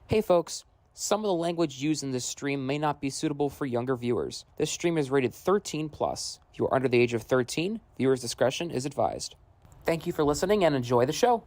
Hey folks, some of the language used in this stream may not be suitable for younger viewers. This stream is rated 13 plus. If you are under the age of 13, viewers' discretion is advised. Thank you for listening and enjoy the show.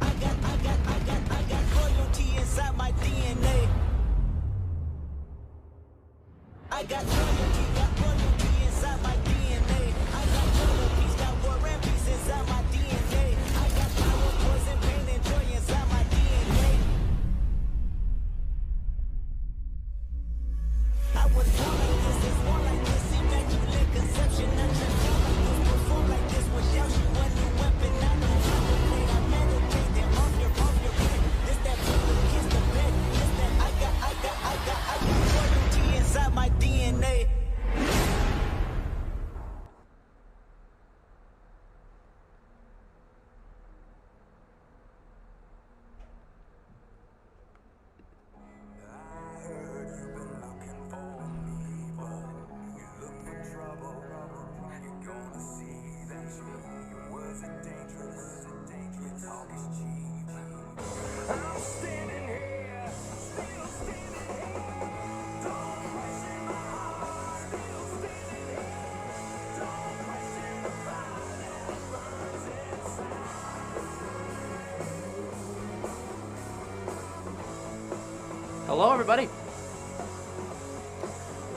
I got loyalty inside my DNA. I got loyalty, got war and peace inside my DNA. I got power, poison, pain, and joy inside my DNA. I was born like this, is born like this. Immaculate conception, I transform like this, perform like this. Without you, a new weapon, I know how to play. I meditate, then off your head. This that bullet, kiss the bed. This that I got loyalty inside my DNA. Hello everybody,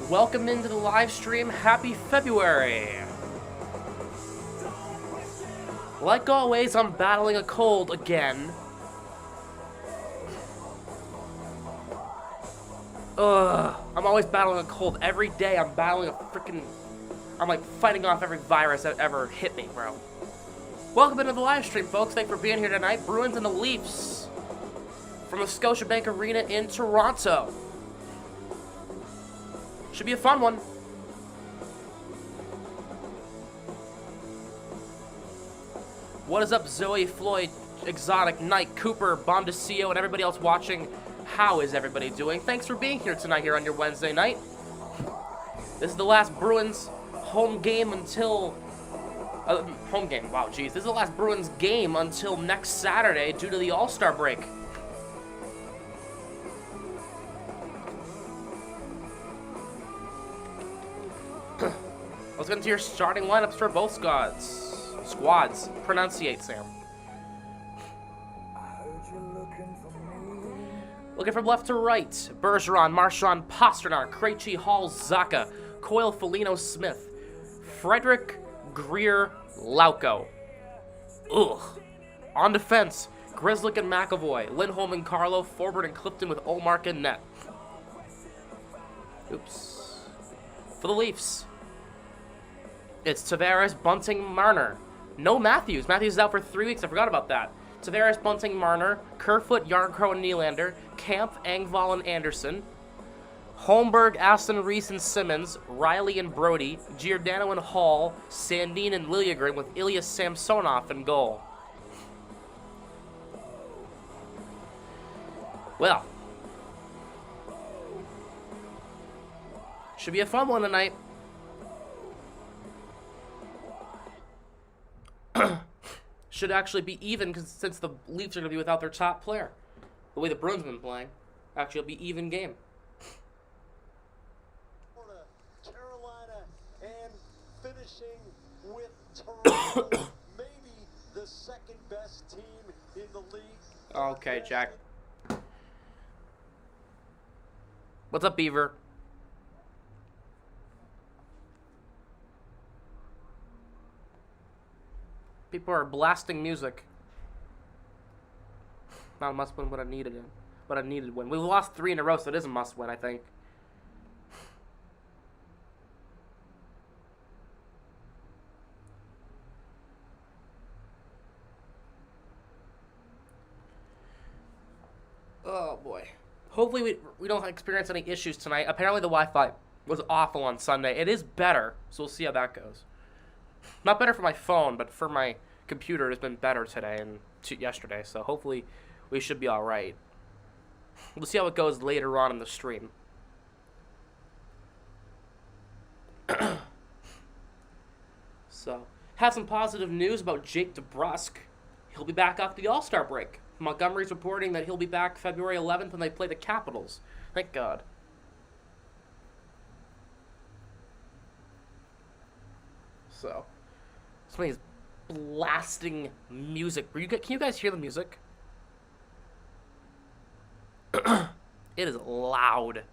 welcome into the live stream. Happy February. Like always, I'm battling a cold again. I'm always battling a cold. Every day I'm battling a freaking... I'm like fighting off every virus that ever hit me, bro. Welcome into the live stream, folks. Thanks for being here tonight. Bruins and the Leafs from the Scotiabank Arena in Toronto. Should be a fun one. What is up, Zoe, Floyd, Exotic, Knight, Cooper, Bondesio, and everybody else watching? How is everybody doing? Thanks for being here tonight here on your Wednesday night. This is the last Bruins home game until... home game, wow, geez. This is the last Bruins game until next Saturday due to the All-Star break. Let's get into your starting lineups for both squads. Pronunciate, Sam. Looking from left to right. Bergeron, Marchand, Pastrnak, Krejci, Hall, Zaka, Coyle, Foligno, Smith, Frederick, Greer, Lauko. Ugh. On defense, Grzelcyk and McAvoy, Lindholm and Carlo, Forbort and Clifton with Ullmark and net. Oops. For the Leafs, it's Tavares, Bunting, Marner. No Matthews. Matthews is out for 3 weeks. I forgot about that. Tavares, Bunting, Marner, Kerfoot, Yarncrow, and Nylander, Camp, Engvall, and Anderson, Holmberg, Aston Reese, and Simmons, Riley and Brody, Giordano and Hall, Sandin and Liljegren with Ilya Samsonov in goal. Well, should be a fun one tonight. should actually be even since the Leafs are going to be without their top player. The way the Bruins have been playing, actually it'll be even game. Carolina and finishing with Toronto, maybe the second best team in the league. Okay, Jack. What's up, Beaver? People are blasting music. Not a must win, but a needed win. But a needed win. We lost 3 in a row, so it is a must win, I think. Oh boy. Hopefully we don't experience any issues tonight. Apparently the Wi-Fi was awful on Sunday. It is better, so we'll see how that goes. Not better for my phone, but for my computer, it has been better today and yesterday. So hopefully we should be all right. We'll see how it goes later on in the stream. So, have some positive news about Jake DeBrusk. He'll be back after the All-Star break. Montgomery's reporting that he'll be back February 11th when they play the Capitals. Thank God. So, somebody's blasting music. Can you guys hear the music? It is loud.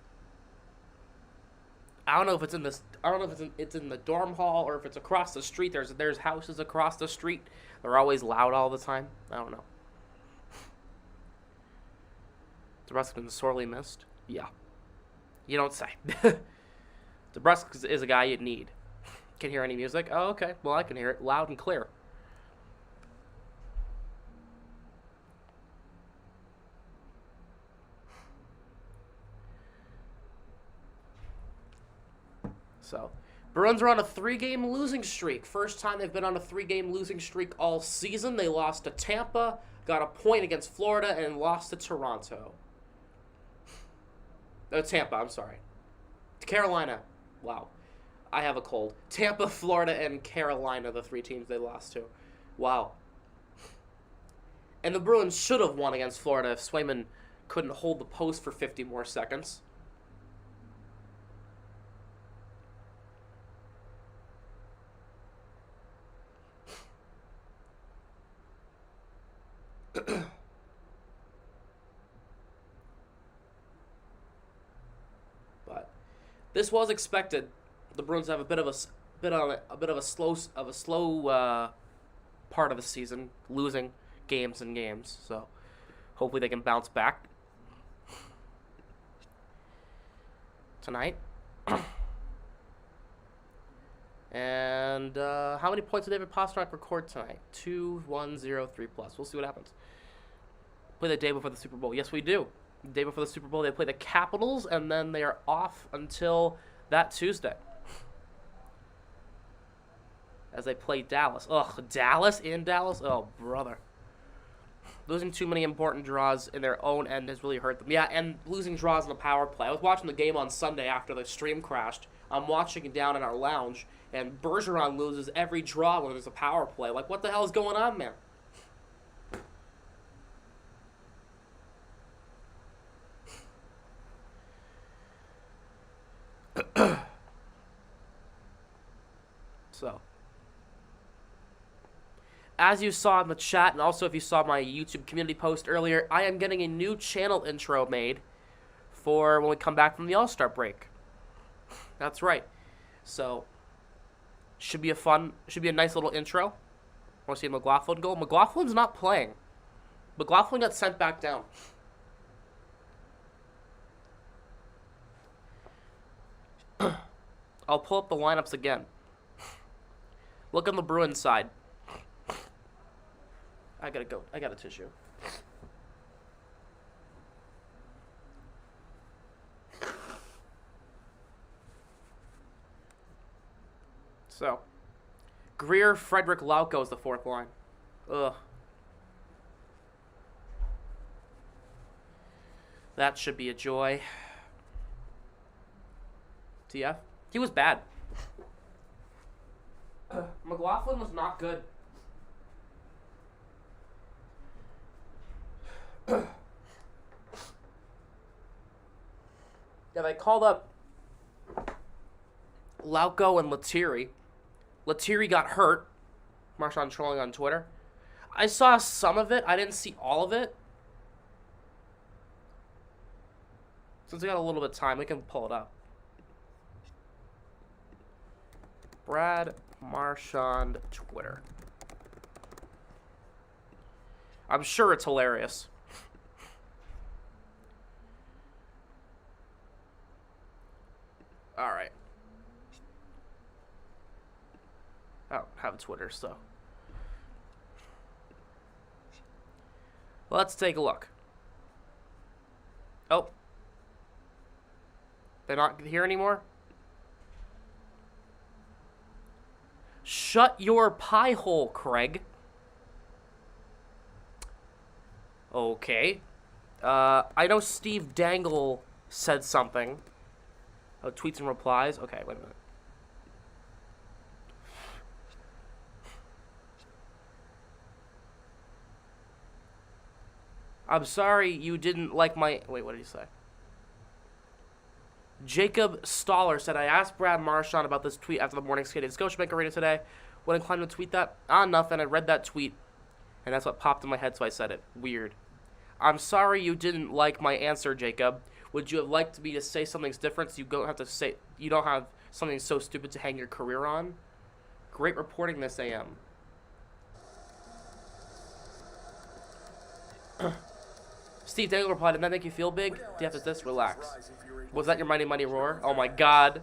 I don't know if it's in this. I don't know if it's in the dorm hall or if it's across the street. There's houses across the street. They're always loud all the time. I don't know. DeBrusk been sorely missed. Yeah. You don't say. DeBrusk is a guy you'd need. Can hear any music? Oh, okay. Well, I can hear it loud and clear. So, Bruins are on a 3-game losing streak. First time they've been on a 3-game losing streak all season. They lost to Tampa, got a point against Florida, and lost to Toronto. Tampa, I'm sorry. Carolina. Wow. I have a cold. Tampa, Florida, and Carolina, the 3 teams they lost to. Wow. And the Bruins should have won against Florida if Swayman couldn't hold the post for 50 more seconds. But this was expected. The Bruins have a bit of a slow part of the season, losing games and games. So hopefully they can bounce back tonight. And how many points did David Pastrnak record tonight? 2, 1, 0, 3 plus. We'll see what happens. Play the day before the Super Bowl. Yes, we do. The day before the Super Bowl, they play the Capitals, and then they are off until that Tuesday as they play Dallas. Ugh, Dallas in Dallas? Oh, brother. Losing too many important draws in their own end has really hurt them. Yeah, and losing draws in the power play. I was watching the game on Sunday after the stream crashed. I'm watching it down in our lounge, and Bergeron loses every draw when there's a power play. Like, what the hell is going on, man? So, as you saw in the chat, and also if you saw my YouTube community post earlier, I am getting a new channel intro made for when we come back from the All-Star break. That's right. So, should be a nice little intro. Want to see McLaughlin go? McLaughlin's not playing. McLaughlin got sent back down. I'll pull up the lineups again. Look on the Bruins side. I gotta go. I got a tissue. So, Greer, Frederick, Lauko is the 4th line. Ugh. That should be a joy. TF? He was bad. McLaughlin was not good. Yeah, they called up Lauco and Lettieri. Lettieri got hurt. Marshawn trolling on Twitter. I saw some of it. I didn't see all of it. Since we got a little bit of time, we can pull it up. Brad Marchand Twitter. I'm sure it's hilarious. All right. I don't have Twitter, so. Let's take a look. Oh. They're not here anymore? Shut your pie hole, Craig. Okay. I know Steve Dangle said something. Oh, tweets and replies. Okay, wait a minute. I'm sorry you didn't like my... Wait, what did he say? Jacob Stoller said, I asked Brad Marchand about this tweet after the morning skate at Scotiabank Arena today. What inclined to tweet that? Nothing. I read that tweet, and that's what popped in my head, so I said it. Weird. I'm sorry you didn't like my answer, Jacob. Would you have liked me to say something's different so you don't have to say... You don't have something so stupid to hang your career on? Great reporting this AM. Steve Dangle replied, did that make you feel big? Do you have to this? Relax. Was that your mighty, mighty roar? Oh my god.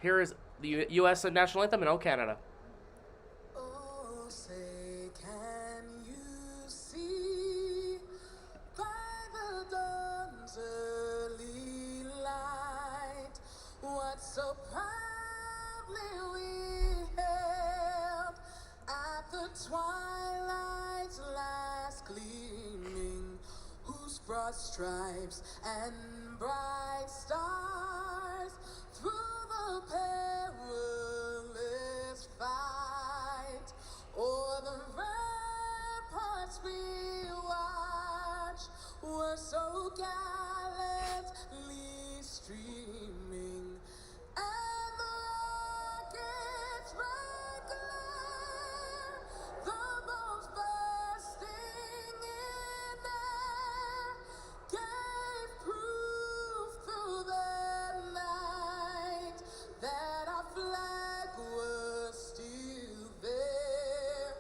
Here is the U.S. national anthem and O Canada. Oh, say, can you see by the dawn's early light what so proudly we held at the twilight's last gleaming, whose broad stripes and bright stars through the perilous fight o'er the ramparts we watched were so gallantly streaming, and the rocket's red glare, the bombs bursting in air, gave proof through the night that our flag was still there.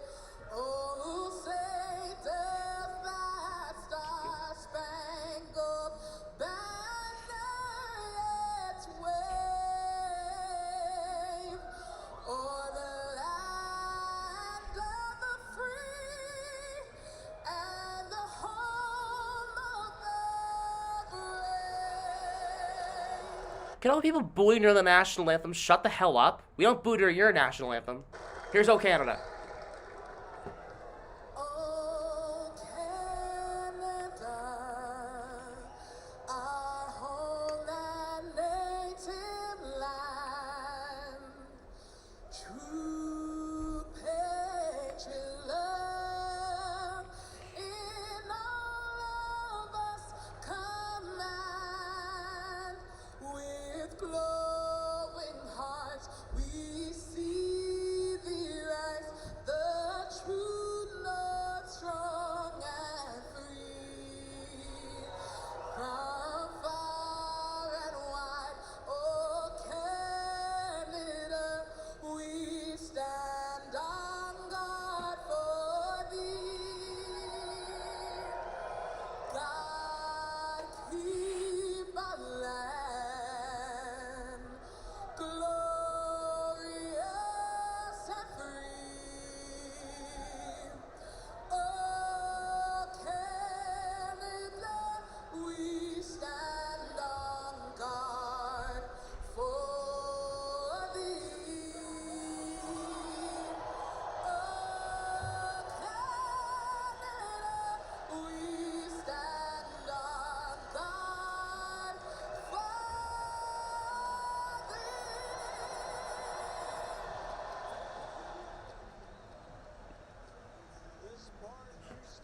Oh, say does that star-spangled banner yet wave o'er the land of the free and the home of the brave? Can all the people booing during the national anthem shut the hell up? We don't boo during your national anthem. Here's O Canada. Oh, Canada, our home and native land, true patriot love in all of us command. With glowing hearts we see thee rise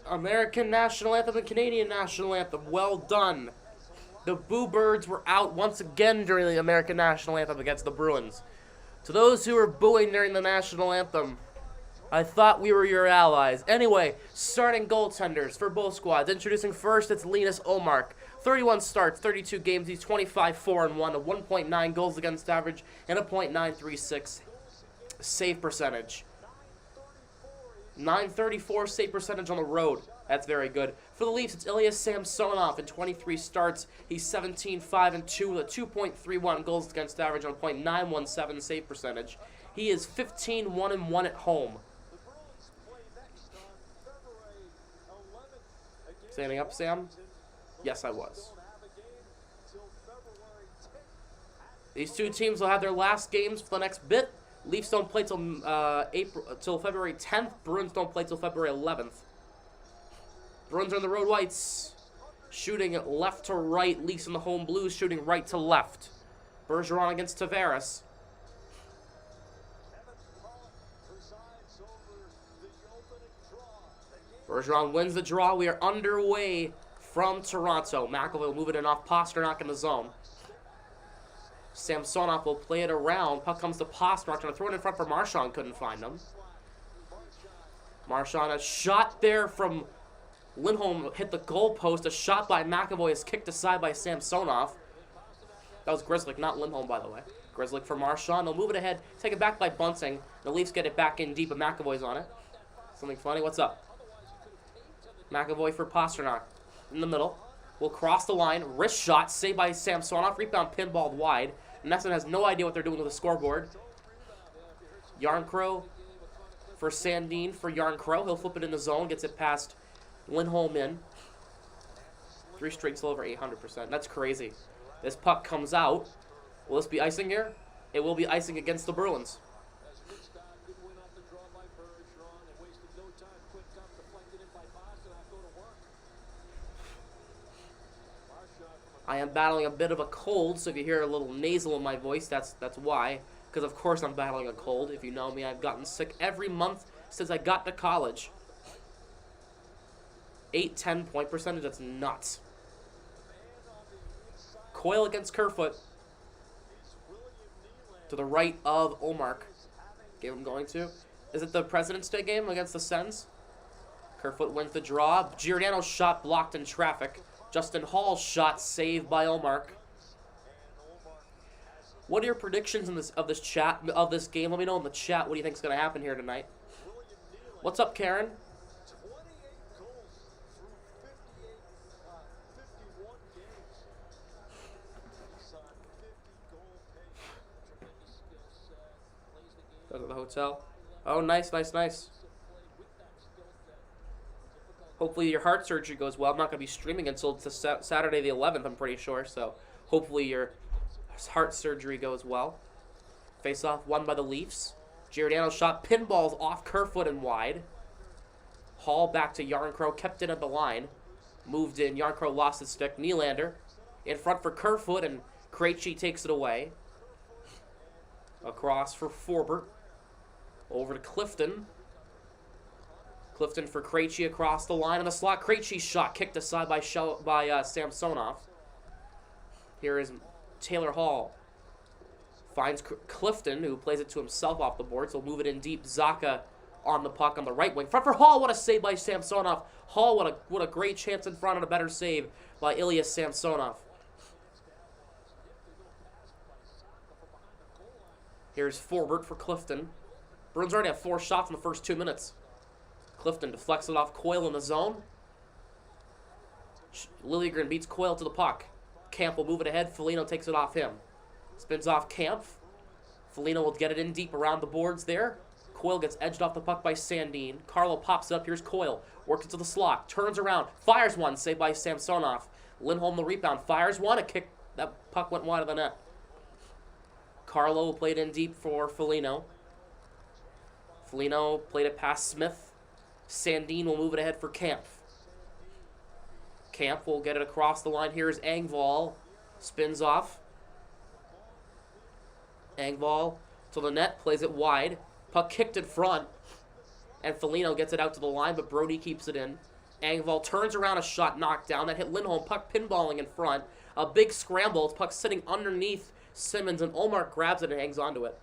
American national anthem and Canadian national anthem. Well done. The Boo Birds were out once again during the American national anthem against the Bruins. To those who were booing during the national anthem, I thought we were your allies. Anyway, starting goaltenders for both squads. Introducing first, it's Linus Ullmark. 31 starts, 32 games. He's 25-4-1, a 1.9 goals against average, and a .936 save percentage. 934 save percentage on the road. That's very good. For the Leafs, it's Ilya Samsonov in 23 starts. He's 17-5-2 with a 2.31 goals against average on a .917 save percentage. He is 15-1-1 at home. Standing up, Sam? Yes, I was. These two teams will have their last games for the next bit. Leafs don't play till February 10th. Bruins don't play till February 11th. Bruins are in the road whites. Shooting left to right. Leafs in the home blues shooting right to left. Bergeron against Tavares. Bergeron wins the draw. We are underway from Toronto. McAvoy will move it in off Pasternak in the zone. Samsonov will play it around. Puck comes to Pasternak. Trying to throw it in front for Marchand. Couldn't find him. Marchand, a shot there from Lindholm hit the goalpost. A shot by McAvoy is kicked aside by Samsonov. That was Grzelcyk, not Lindholm, by the way. Grzelcyk for Marchand. They'll move it ahead. Take it back by Bunting. The Leafs get it back in deep, but McAvoy's on it. Something funny. What's up? McAvoy for Pasternak. In the middle. Will cross the line. Wrist shot. Saved by Samsonov. Rebound pinballed wide. Nesson has no idea what they're doing with the scoreboard. Yarncrow for Sandin for Yarncrow. He'll flip it in the zone. Gets it past Lindholm in. 3 streaks over 800%. That's crazy. This puck comes out. Will this be icing here? It will be icing against the Bruins. I am battling a bit of a cold, so if you hear a little nasal in my voice, that's why. Because of course I'm battling a cold. If you know me, I've gotten sick every month since I got to college. 8-10 point percentage, that's nuts. Coyle against Kerfoot. To the right of Ullmark. Game I'm going to. Is it the President's Day game against the Sens? Kerfoot wins the draw. Giordano's shot blocked in traffic. Justin Hall's shot saved by Ullmark. What are your predictions of this game? Let me know in the chat what do you think is going to happen here tonight. What's up, Karen? Go to the hotel. Oh, nice, nice, nice. Hopefully your heart surgery goes well. I'm not going to be streaming until Saturday the 11th, I'm pretty sure. So hopefully your heart surgery goes well. Face-off won by the Leafs. Giordano shot pinballs off Kerfoot and wide. Hall back to Yarncrow. Kept it at the line. Moved in. Yarncrow lost his stick. Nylander in front for Kerfoot, and Krejci takes it away. Across for Forbert. Over to Clifton. Clifton for Krejci across the line in the slot. Krejci's shot kicked aside by Samsonov. Here is Taylor Hall. Finds Clifton, who plays it to himself off the board, so move it in deep. Zacha on the puck on the right wing. Front for Hall. What a save by Samsonov. Hall, what a great chance in front and a better save by Ilya Samsonov. Here's Forbert for Clifton. Bruins already have 4 shots in the first 2 minutes. Clifton deflects it off Coyle in the zone. Liljegren beats Coyle to the puck. Camp will move it ahead. Foligno takes it off him. Spins off Camp. Foligno will get it in deep around the boards there. Coyle gets edged off the puck by Sandin. Carlo pops it up. Here's Coyle. Works into the slot. Turns around. Fires one. Saved by Samsonov. Lindholm the rebound. Fires one. A kick. That puck went wide of the net. Carlo will play it in deep for Foligno. Foligno played it past Smith. Sandin will move it ahead for Camp. Camp will get it across the line. Here's Engvall. Spins off. Engvall to the net. Plays it wide. Puck kicked in front. And Foligno gets it out to the line, but Brody keeps it in. Engvall turns around, a shot knocked down. That hit Lindholm, puck pinballing in front. A big scramble. Puck sitting underneath Simmons, and Ullmark grabs it and hangs onto it.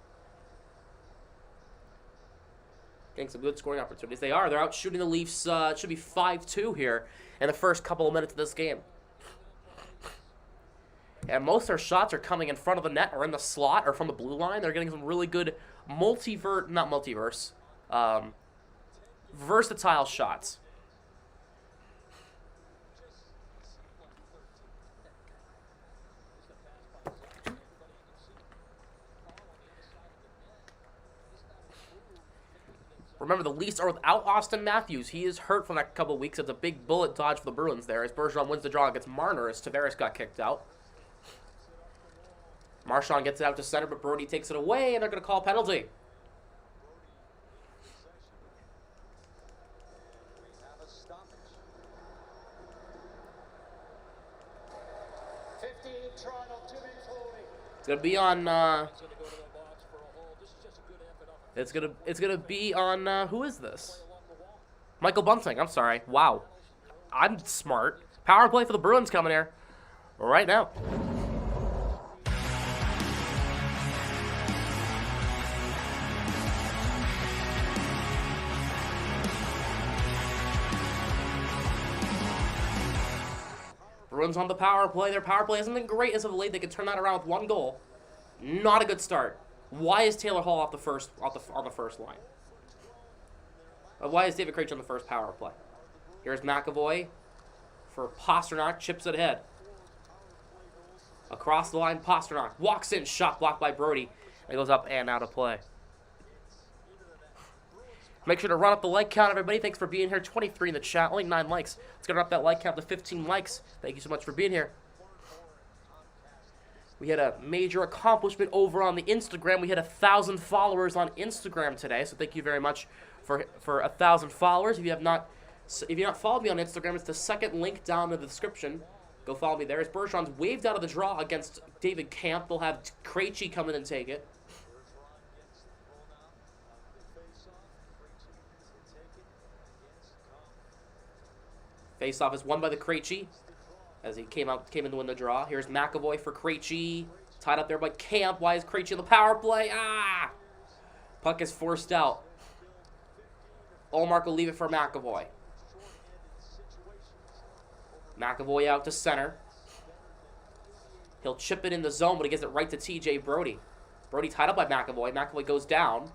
Getting some good scoring opportunities. They are. They're out shooting the Leafs. It should be 5-2 here in the first couple of minutes of this game. And most of their shots are coming in front of the net or in the slot or from the blue line. They're getting some really good versatile shots. Remember, the Leafs are without Austin Matthews. He is hurt from that couple of weeks. It's a big bullet dodge for the Bruins there as Bergeron wins the draw against Marner as Tavares got kicked out. Marchand gets it out to center, but Brody takes it away, and they're going to call a penalty. It's going to be on... It's gonna be on, who is this? Michael Bunting, I'm sorry. Wow. I'm smart. Power play for the Bruins coming here right now. Bruins on the power play. Their power play hasn't been great as of late. They can turn that around with one goal. Not a good start. Why is Taylor Hall on the first line? Why is David Krejci on the first power play? Here's McAvoy for Pastrnak, chips it ahead. Across the line, Pastrnak walks in, shot blocked by Brody. It goes up and out of play. Make sure to run up the like count, everybody. Thanks for being here. 23 in the chat, only 9 likes. Let's get up that like count to 15 likes. Thank you so much for being here. We had a major accomplishment over on the Instagram. We had 1,000 followers on Instagram today, so thank you very much for 1,000 followers. If you have not followed me on Instagram, it's the second link down in the description. Go follow me there. As Bergeron's waved out of the draw against David Camp, they'll have Krejci come in and take it. Face-off is won by the Krejci as he came in to win the draw. Here's McAvoy for Krejci. Tied up there by Camp. Why is Krejci on the power play? Ah! Puck is forced out. Ullmark will leave it for McAvoy. McAvoy out to center. He'll chip it in the zone, but he gets it right to TJ Brody. Brody tied up by McAvoy. McAvoy goes down.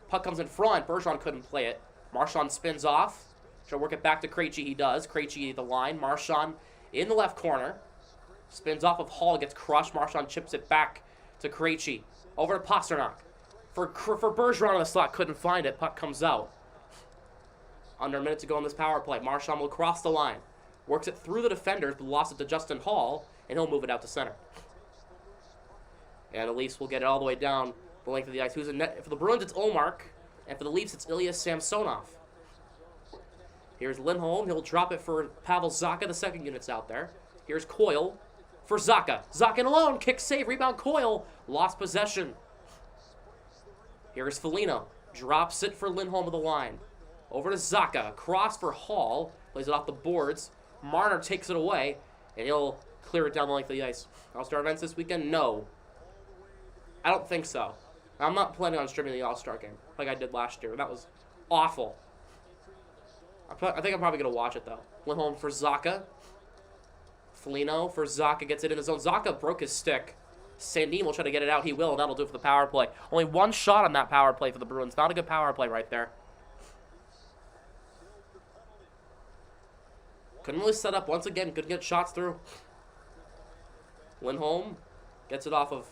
Puck comes in front. Bergeron couldn't play it. Marchand spins off. Try to work it back to Krejci. He does. Krejci the line. Marchand in the left corner. Spins off of Hall. Gets crushed. Marchand chips it back to Krejci. Over to Pastrnak. For Bergeron on the slot. Couldn't find it. Puck comes out. Under a minute to go on this power play. Marchand will cross the line. Works it through the defenders, but lost it to Justin Hall. And he'll move it out to center. And the Leafs will get it all the way down the length of the ice. Who's in net? For the Bruins, it's Ullmark. And for the Leafs, it's Ilya Samsonov. Here's Lindholm. He'll drop it for Pavel Zacha. The second unit's out there. Here's Coyle for Zacha. Zacha in alone. Kick save. Rebound Coyle. Lost possession. Here's Foligno. Drops it for Lindholm to the line. Over to Zacha. Cross for Hall. Plays it off the boards. Marner takes it away. And he'll clear it down the length of the ice. All-Star events this weekend? No. I don't think so. I'm not planning on streaming the All-Star game like I did last year. That was awful. I think I'm probably going to watch it, though. Lindholm for Zacha. Foligno for Zacha. Gets it in the zone. Zacha broke his stick. Sandin will try to get it out. He will, and that'll do it for the power play. Only one shot on that power play for the Bruins. Not a good power play right there. Couldn't really set up once again. Couldn't get shots through. Lindholm gets it off of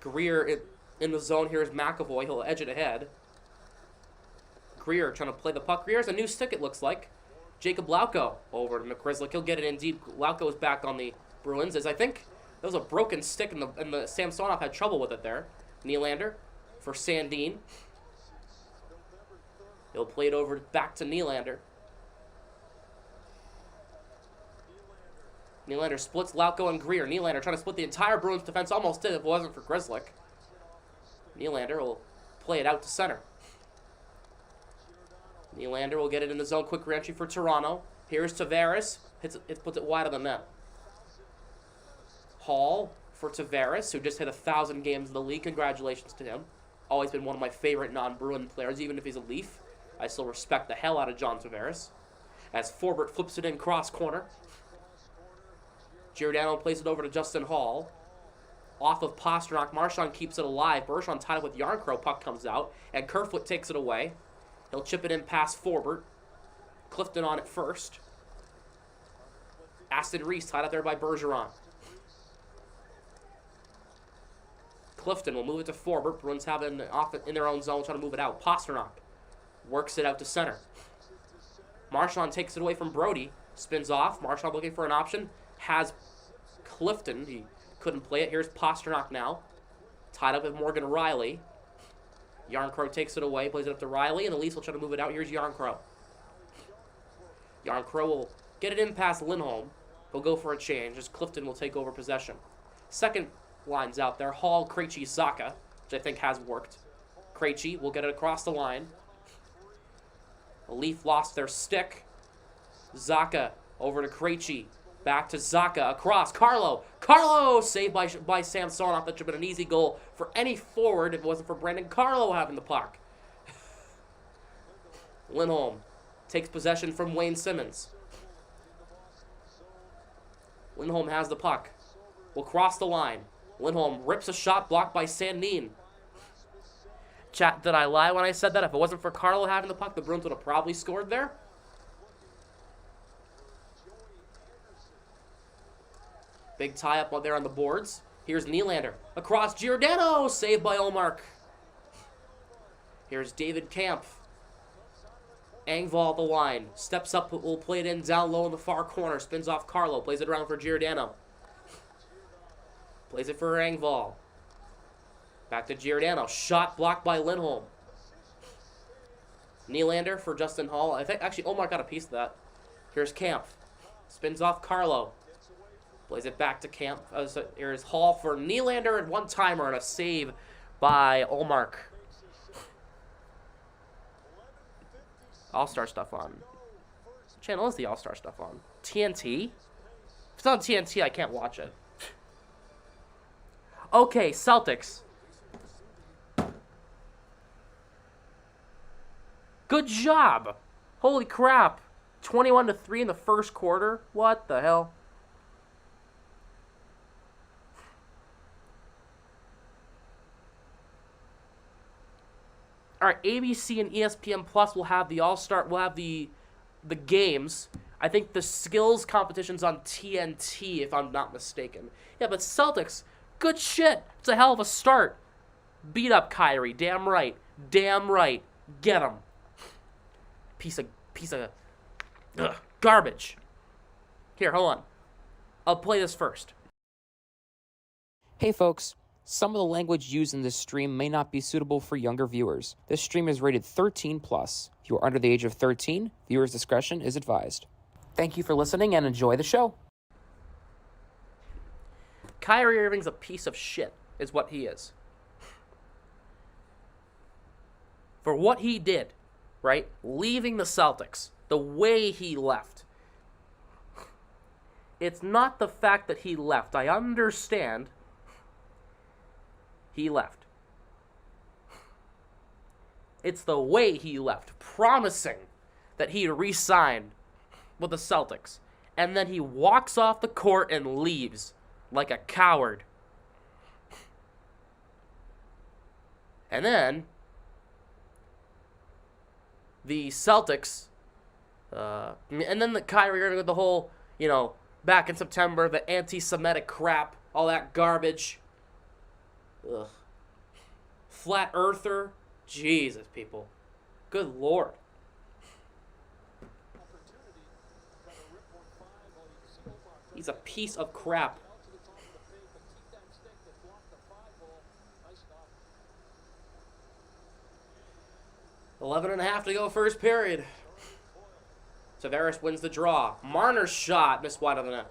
Greer in the zone. Here's McAvoy. He'll edge it ahead. Greer trying to play the puck. Greer has a new stick, it looks like. Jacob Lauko over to McChryslick. He'll get it in deep. Lauko is back on the Bruins, as I think there was a broken stick, and the Samsonov had trouble with it there. Nylander for Sandin. He'll play it over back to Nylander. Nylander splits Lauko and Greer. Nylander trying to split the entire Bruins defense. Almost did if it wasn't for Grzelcyk. Nylander will play it out to center. Nylander will get it in the zone. Quick reentry for Toronto. Here's Tavares. Puts it wide of the net. Hall for Tavares, who just hit 1,000 games in the league. Congratulations to him. Always been one of my favorite non-Bruin players, even if he's a Leaf. I still respect the hell out of John Tavares. As Forbert flips it in cross corner. Giordano plays it over to Justin Hall. Off of Pasternak. Marchand keeps it alive. Bergeron tied up with Yarncrow. Puck comes out. And Kerfoot takes it away. He'll chip it in past Forbert. Clifton on it first. Aston Reese tied up there by Bergeron. Clifton will move it to Forbert. Bruins have it off in their own zone, trying to move it out. Pasternak works it out to center. Marchand takes it away from Brody. Spins off. Marchand looking for an option. Has Clifton. He couldn't play it. Here's Pasternak now. Tied up with Morgan Riley. Yarncrow takes it away. Plays it up to Riley. And the Leafs will try to move it out. Here's Yarncrow. Yarncrow will get it in past Lindholm. He'll go for a change as Clifton will take over possession. Second line's out there. Hall, Krejci, Zacha, which I think has worked. Krejci will get it across the line. The Leaf lost their stick. Zacha over to Krejci. Back to Zacha. Across. Carlo. Carlo! Saved by Samsonov. That should have been an easy goal for any forward if it wasn't for Brandon Carlo having the puck. Lindholm takes possession from Wayne Simmons. Lindholm has the puck. Will cross the line. Lindholm rips a shot blocked by Sandin. Chat, did I lie when I said that? If it wasn't for Carlo having the puck, the Bruins would have probably scored there. Big tie-up there on the boards. Here's Nylander. Across Giordano. Saved by Olmark. Here's David Kampf. Engvall at the line. Steps up, will play it in down low in the far corner. Spins off Carlo. Plays it around for Giordano. Plays it for Engvall. Back to Giordano. Shot blocked by Lindholm. Nylander for Justin Hall. I think actually Omar got a piece of that. Here's Kampf. Spins off Carlo. Plays it back to Kampf. So here's Hall for Nylander and one-timer and a save by Olmark. All-Star stuff on. What channel is the All-Star stuff on? TNT? If it's on TNT, I can't watch it. Okay, Celtics. Good job. Holy crap. 21-3 in the first quarter. What the hell? All right, ABC and ESPN Plus will have the All-Star, will have the games. I think the skills competition's on TNT, if I'm not mistaken. Yeah, but Celtics, good shit. It's a hell of a start. Beat up Kyrie, damn right. Damn right. Get him. Piece of garbage. Here, hold on. I'll play this first. Hey folks, some of the language used in this stream may not be suitable for younger viewers. This stream is rated 13 plus. If you are under the age of 13, viewers' discretion is advised. Thank you for listening and enjoy the show. Kyrie Irving's a piece of shit, is what he is. For what he did, right? Leaving the Celtics, the way he left. It's not the fact that he left. I understand he left. It's the way he left, promising that he'd re-sign with the Celtics. And then he walks off the court and leaves like a coward. And then the Celtics, and then the Kyrie Irving with the whole, back in September, the anti-Semitic crap, all that garbage. Ugh. Flat earther. Jesus, people. Good Lord. He's a piece of crap. Eleven and a half to go first period. Tavares wins the draw. Marner's shot missed wide of the net.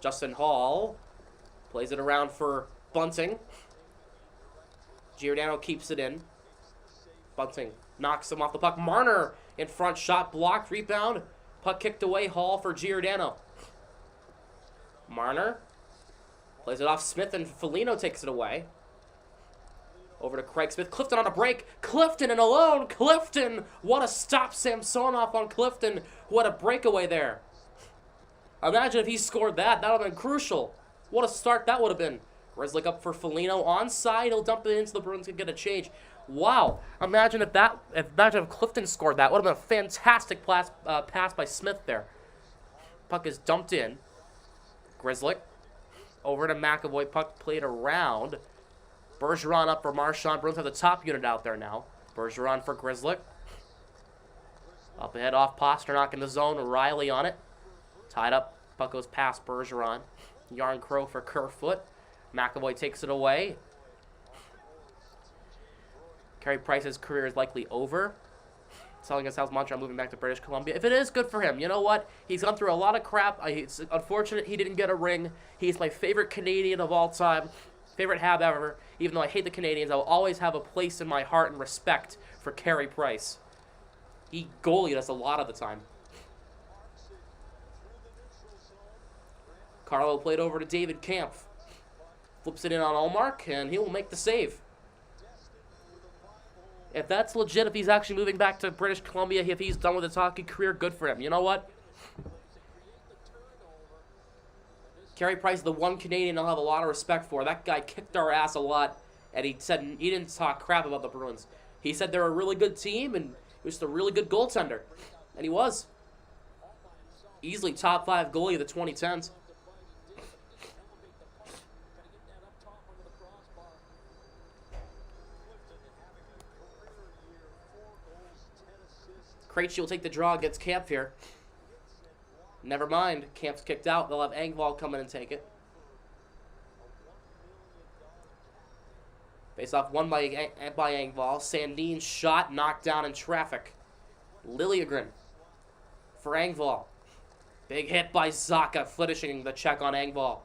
Justin Hall plays it around for Bunting. Giordano keeps it in. Bunting knocks him off the puck. Marner In front, shot blocked, rebound. Puck kicked away, Hall for Giordano. Marner plays it off Smith, and Foligno takes it away. Over to Craig Smith. Clifton on a break. Clifton and alone. Clifton! What a stop, Samsonov on Clifton. What a breakaway there. Imagine if he scored that. That would have been crucial. What a start that would have been. Grzelcyk up for Foligno. Onside. He'll dump it into the Bruins and get a change. Wow. Imagine if Clifton scored that. Would have been a fantastic pass by Smith there. Puck is dumped in. Grzelcyk. Over to McAvoy. Puck played around. Bergeron up for Marchand. Bruins have the top unit out there now. Bergeron for Grzelcyk. Up ahead off Pasternak in the zone. Riley on it. Tied up. Puck goes past Bergeron. Yarncrow for Kerfoot. McAvoy takes it away. Carey Price's career is likely over. Selling us South Montreal, moving back to British Columbia. If it is, good for him. You know what? He's gone through a lot of crap. It's unfortunate he didn't get a ring. He's my favorite Canadian of all time. Favorite Hab ever. Even though I hate the Canadians, I will always have a place in my heart and respect for Carey Price. He goalied us a lot of the time. Carlo played over to David Kampf. Flips it in on Allmark, and he will make the save. If that's legit, if he's actually moving back to British Columbia, if he's done with his hockey career, good for him. You know what? Carey Price, the one Canadian I'll have a lot of respect for. That guy kicked our ass a lot, and he said he didn't talk crap about the Bruins. He said they're a really good team, and he was just a really good goaltender. And he was. Easily top 5 goalie of the 2010s. Krejci will take the draw against Kampf here. Never mind. Kamp's kicked out. They'll have Engvall come in and take it. Face off won by Engvall. Sandin's shot knocked down in traffic. Liljegren for Engvall. Big hit by Zacha, finishing the check on Engvall.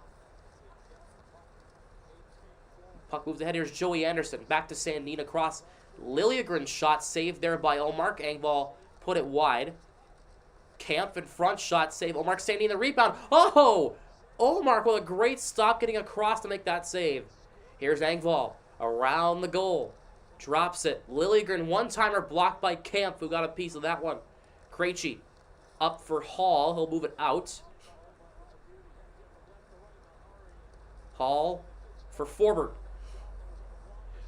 Puck moves ahead. Here's Joey Anderson. Back to Sandin across. Liljegren's shot saved there by Allmark. Engvall put it wide. Kampf in front, shot save. Allmark Sandin the rebound. Oh! Allmark with a great stop getting across to make that save. Here's Engvall around the goal. Drops it. Liljegren one-timer blocked by Kampf, who got a piece of that one. Krejci up for Hall. He'll move it out. Hall for Forbert.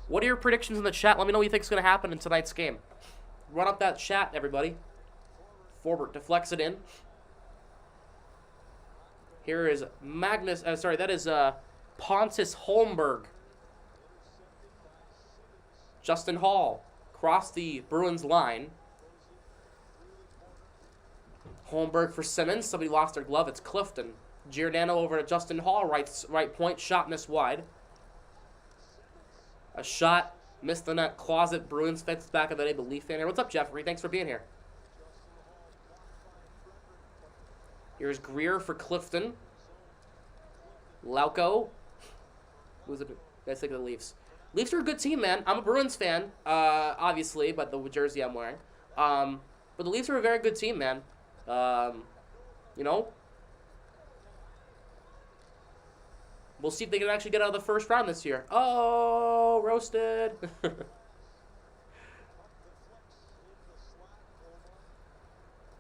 What are your predictions in the chat? Let me know what you think is going to happen in tonight's game. Run up that chat, everybody. Forbert deflects it in. Here is Pontus Holmberg. Justin Hall cross the Bruins line. Holmberg for Simmons. Somebody lost their glove. It's Clifton. Giordano over to Justin Hall. Right point. Shot missed wide. A shot missed the net. Closet. Bruins fence back of the day. Belief fan here. What's up, Jeffrey? Thanks for being here. Here's Greer for Clifton. Lauko. Who's it? Let's think of the Leafs. Leafs are a good team, man. I'm a Bruins fan, obviously, but the jersey I'm wearing. But the Leafs are a very good team, man. You know? We'll see if they can actually get out of the first round this year. Oh, roasted.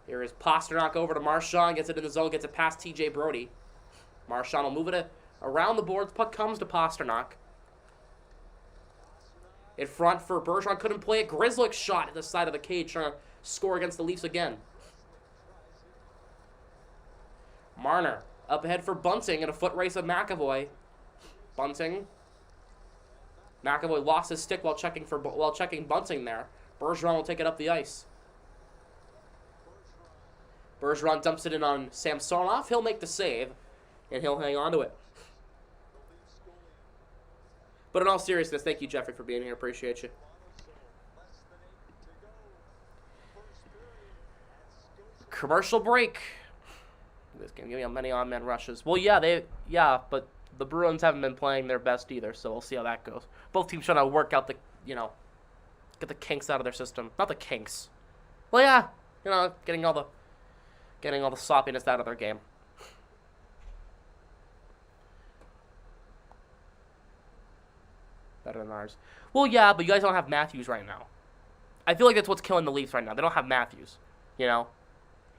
Here is Pasternak over to Marchand. Gets it in the zone. Gets it past TJ Brody. Marchand will move it around the boards. Puck comes to Pasternak. In front for Bergeron. Couldn't play it. Grzelcyk shot at the side of the cage. Trying to score against the Leafs again. Marner up ahead for Bunting in a foot race of McAvoy. Bunting. McAvoy lost his stick while checking Bunting there. Bergeron will take it up the ice. Bergeron dumps it in on Samsonov. He'll make the save, and he'll hang on to it. But in all seriousness, thank you, Jeffrey, for being here. Appreciate you. Commercial break. This game giving me many on-man rushes. Well, but the Bruins haven't been playing their best either, so we'll see how that goes. Both teams trying to work out get the kinks out of their system. Not the kinks. Well, yeah, You know, getting all the sloppiness out of their game. Better than ours. Well, yeah, but you guys don't have Matthews right now. I feel like that's what's killing the Leafs right now. They don't have Matthews, you know?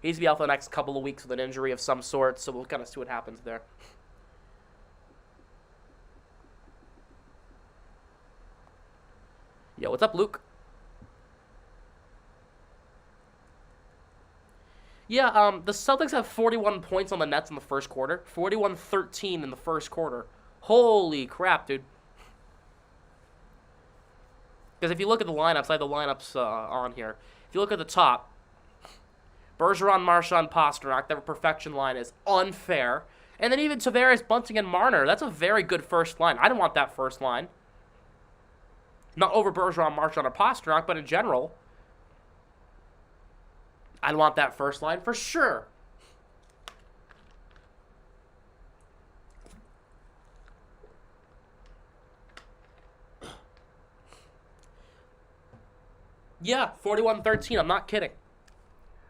He needs to be out for the next couple of weeks with an injury of some sort, so we'll kind of see what happens there. Yo, what's up, Luke? Yeah, the Celtics have 41 points on the Nets in the first quarter. 41-13 in the first quarter. Holy crap, dude. Because if you look at the lineups, I have the lineups on here. If you look at the top, Bergeron, Marchand, Pastrnak, their perfection line is unfair. And then even Tavares, Bunting, and Marner, that's a very good first line. I don't want that first line. Not over Bergeron, Marchand, or Pastrnak, but in general, I'd want that first line for sure. Yeah, 41-13. I'm not kidding.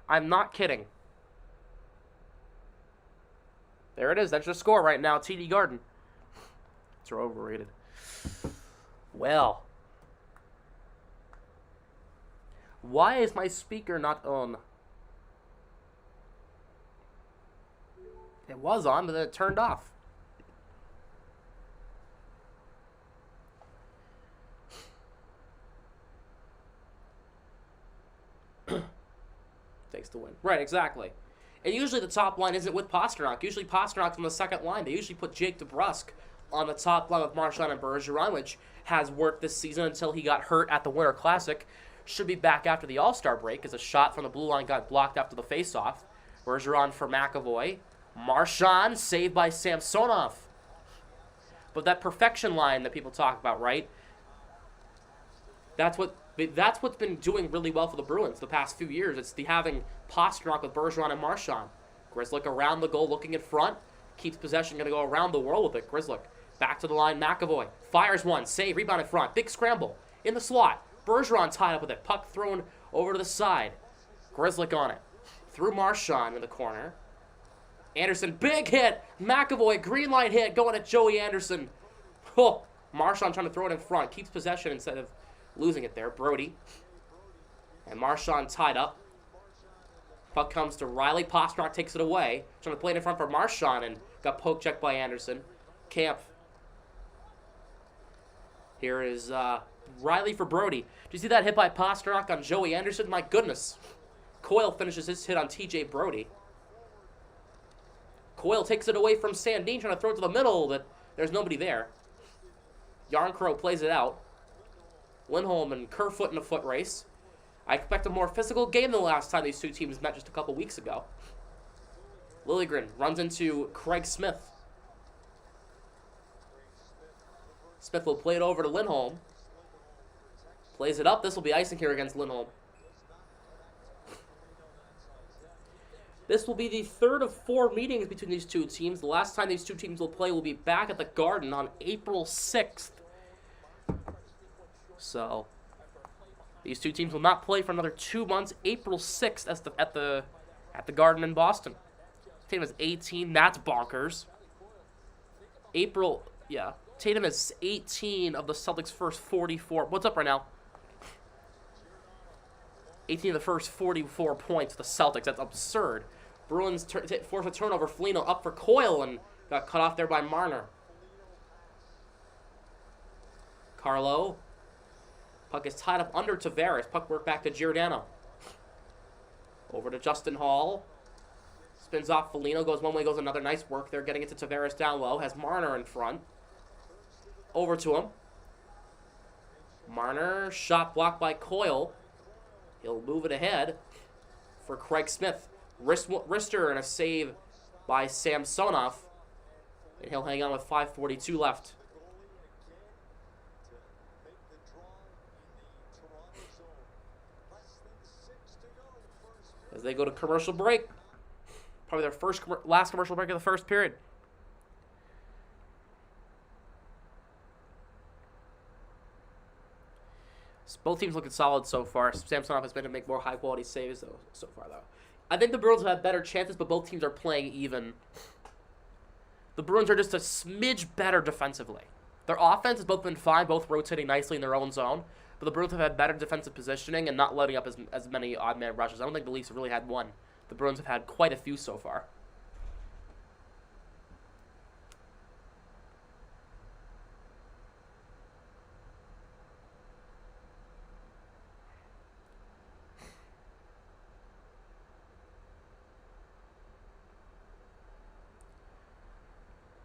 I'm not kidding. There it is. That's your score right now, TD Garden. It's overrated. Well. Why is my speaker not on? It was on, but then it turned off. Takes the win. Right, exactly. And usually the top line isn't with Pastrnak. Usually Pasternak's on the second line. They usually put Jake DeBrusk on the top line with Marchand and Bergeron, which has worked this season until he got hurt at the Winter Classic. Should be back after the All-Star break as a shot from the blue line got blocked after the face-off. Bergeron for McAvoy. Marchand saved by Samsonov. But that perfection line that people talk about, right? That's what's been doing really well for the Bruins the past few years. It's the having Pastrnak with Bergeron and Marchand. Grzelcyk around the goal, looking in front. Keeps possession, going to go around the world with it. Grzelcyk back to the line. McAvoy fires one. Save, rebound in front. Big scramble in the slot. Bergeron tied up with it. Puck thrown over to the side. Grzelcyk on it. Through Marchand in the corner. Anderson, big hit. McAvoy, green light hit going at Joey Anderson. Oh, Marchand trying to throw it in front. Keeps possession instead of losing it there. Brody. And Marchand tied up. Puck comes to Riley. Pastrnak takes it away. Trying to play it in front for Marchand and got poke checked by Anderson. Camp. Here is Riley for Brody. Did you see that hit by Pastrnak on Joey Anderson? My goodness. Coyle finishes his hit on TJ Brody. Coyle takes it away from Sandin, trying to throw it to the middle, but there's nobody there. Yarncrow plays it out. Lindholm and Kerfoot in a foot race. I expect a more physical game than the last time these two teams met just a couple weeks ago. Liljegren runs into Craig Smith. Smith will play it over to Lindholm. Plays it up. This will be icing here against Lindholm. This will be the third of 4 meetings between these two teams. The last time these two teams will play will be back at the Garden on April 6th. So, these two teams will not play for another 2 months. April 6th at the Garden in Boston. Tatum is 18. That's bonkers. Tatum is 18 of the Celtics' first 44. What's up right now? 18 of the first 44 points for the Celtics. That's absurd. Bruins force a turnover. Foligno up for Coyle and got cut off there by Marner. Carlo. Puck is tied up under Tavares. Puck work back to Giordano. Over to Justin Hall. Spins off Foligno. Goes one way, goes another. Nice work there. Getting it to Tavares down low. Has Marner in front. Over to him. Marner. Shot blocked by Coyle. He'll move it ahead for Craig Smith. Wrister and a save by Samsonov. And he'll hang on with 5:42 left. As they go to commercial break. Probably their last commercial break of the first period. Both teams looking solid so far. Samsonov has been to make more high-quality saves so far, though. I think the Bruins have had better chances, but both teams are playing even. The Bruins are just a smidge better defensively. Their offense has both been fine, both rotating nicely in their own zone, but the Bruins have had better defensive positioning and not letting up as many odd-man rushes. I don't think the Leafs have really had one. The Bruins have had quite a few so far.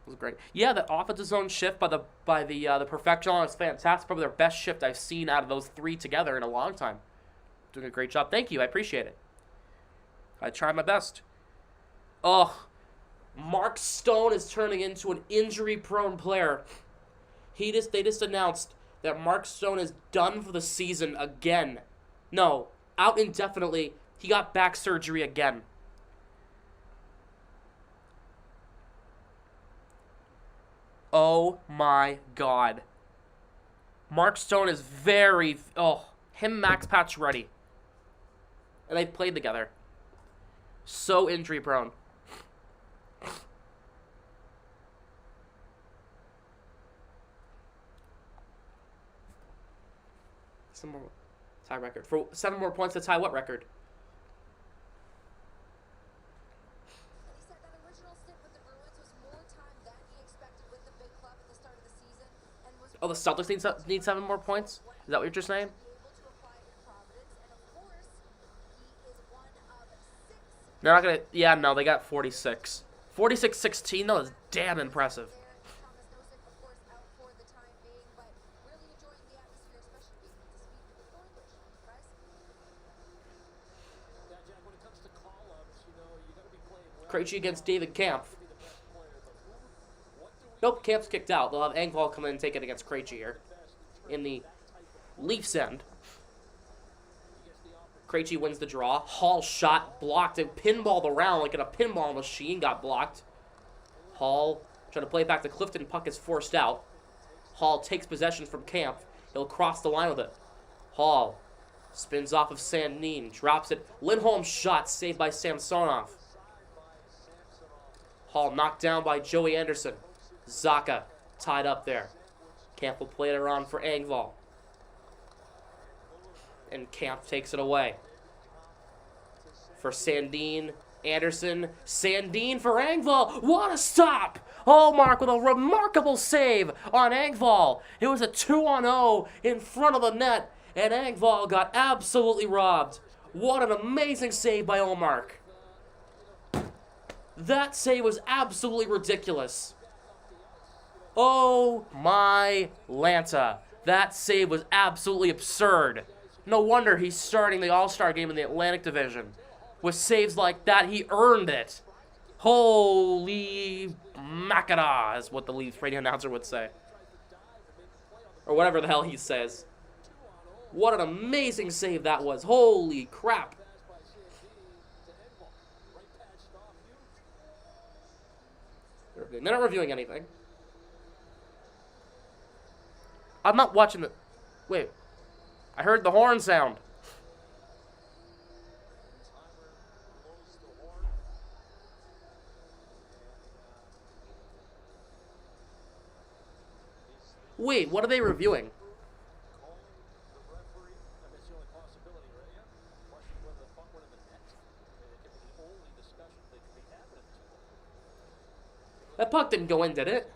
Was great. Yeah, the offensive zone shift by the Perfectionist is fantastic. Probably their best shift I've seen out of those three together in a long time. Doing a great job. Thank you. I appreciate it. I tried my best. Ugh. Mark Stone is turning into an injury-prone player. They just announced that Mark Stone is done for the season again. No, out indefinitely. He got back surgery again. Oh my God. Mark Stone is very... Oh, him, Max Pacioretty. And they played together. So injury prone. Some more tie record. For 7 more points to tie what record? He said that original stint with the Bruins was more time than he expected with the big club at the start of the season, and was Oh, the Celtics need 7 more points? Is that what you're saying? able to apply in Providence, and of course, he is one of 6. They're not gonna... Yeah, no, they got 46. 46-16, though, is damn impressive. Thomas Nosek, of course, out for the time being, but really enjoying the atmosphere, especially being able to speak with the Oilers, guys. Yeah, Jack, when it comes to call-ups, you know, you got to be playing well. Krejci against David Kampf. To be the best player, but what do we Nope, Kampf's kicked out. They'll have Engvall come in and take it against Krejci here. In the Leafs end. Krejci wins the draw. Hall shot, blocked, and pinballed around like in a pinball machine. Got blocked. Hall trying to play it back to Clifton. Puck is forced out. Hall takes possession from Kampf. He'll cross the line with it. Hall spins off of Sandin. Drops it. Lindholm's shot saved by Samsonov. Hall knocked down by Joey Anderson. Zaka tied up there. Kampf will play it around for Engvall. And Kampf takes it away. For Sandin, Anderson, Sandin for Engvall. What a stop! Hallmark with a remarkable save on Engvall. It was a 2-on-0 in front of the net, and Engvall got absolutely robbed. What an amazing save by Hallmark. That save was absolutely ridiculous. Oh my Lanta. That save was absolutely absurd. No wonder he's starting the All-Star game in the Atlantic Division. With saves like that, he earned it. Holy macada, is what the Leafs radio announcer would say. Or whatever the hell he says. What an amazing save that was. Holy crap. They're not reviewing anything. I'm not watching the... Wait. I heard the horn sound. Wait, what are they reviewing? That puck didn't go in, did it?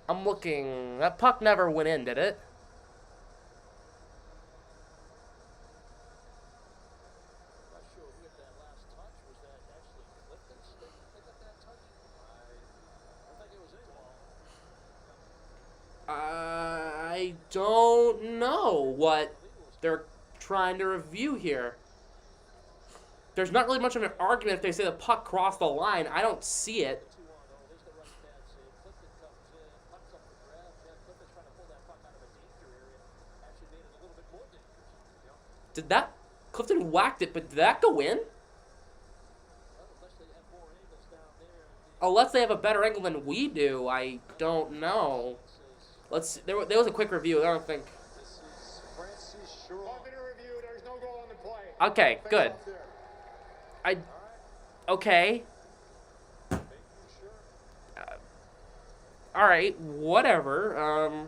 I'm looking. That puck never went in, did it? I don't know what they're trying to review here. There's not really much of an argument if they say the puck crossed the line. I don't see it. Did that... Clifton whacked it, but did that go in? Unless they have a better angle than we do, I don't know. Let's see. There was a quick review. I don't think... Okay, good. Okay. All right, whatever.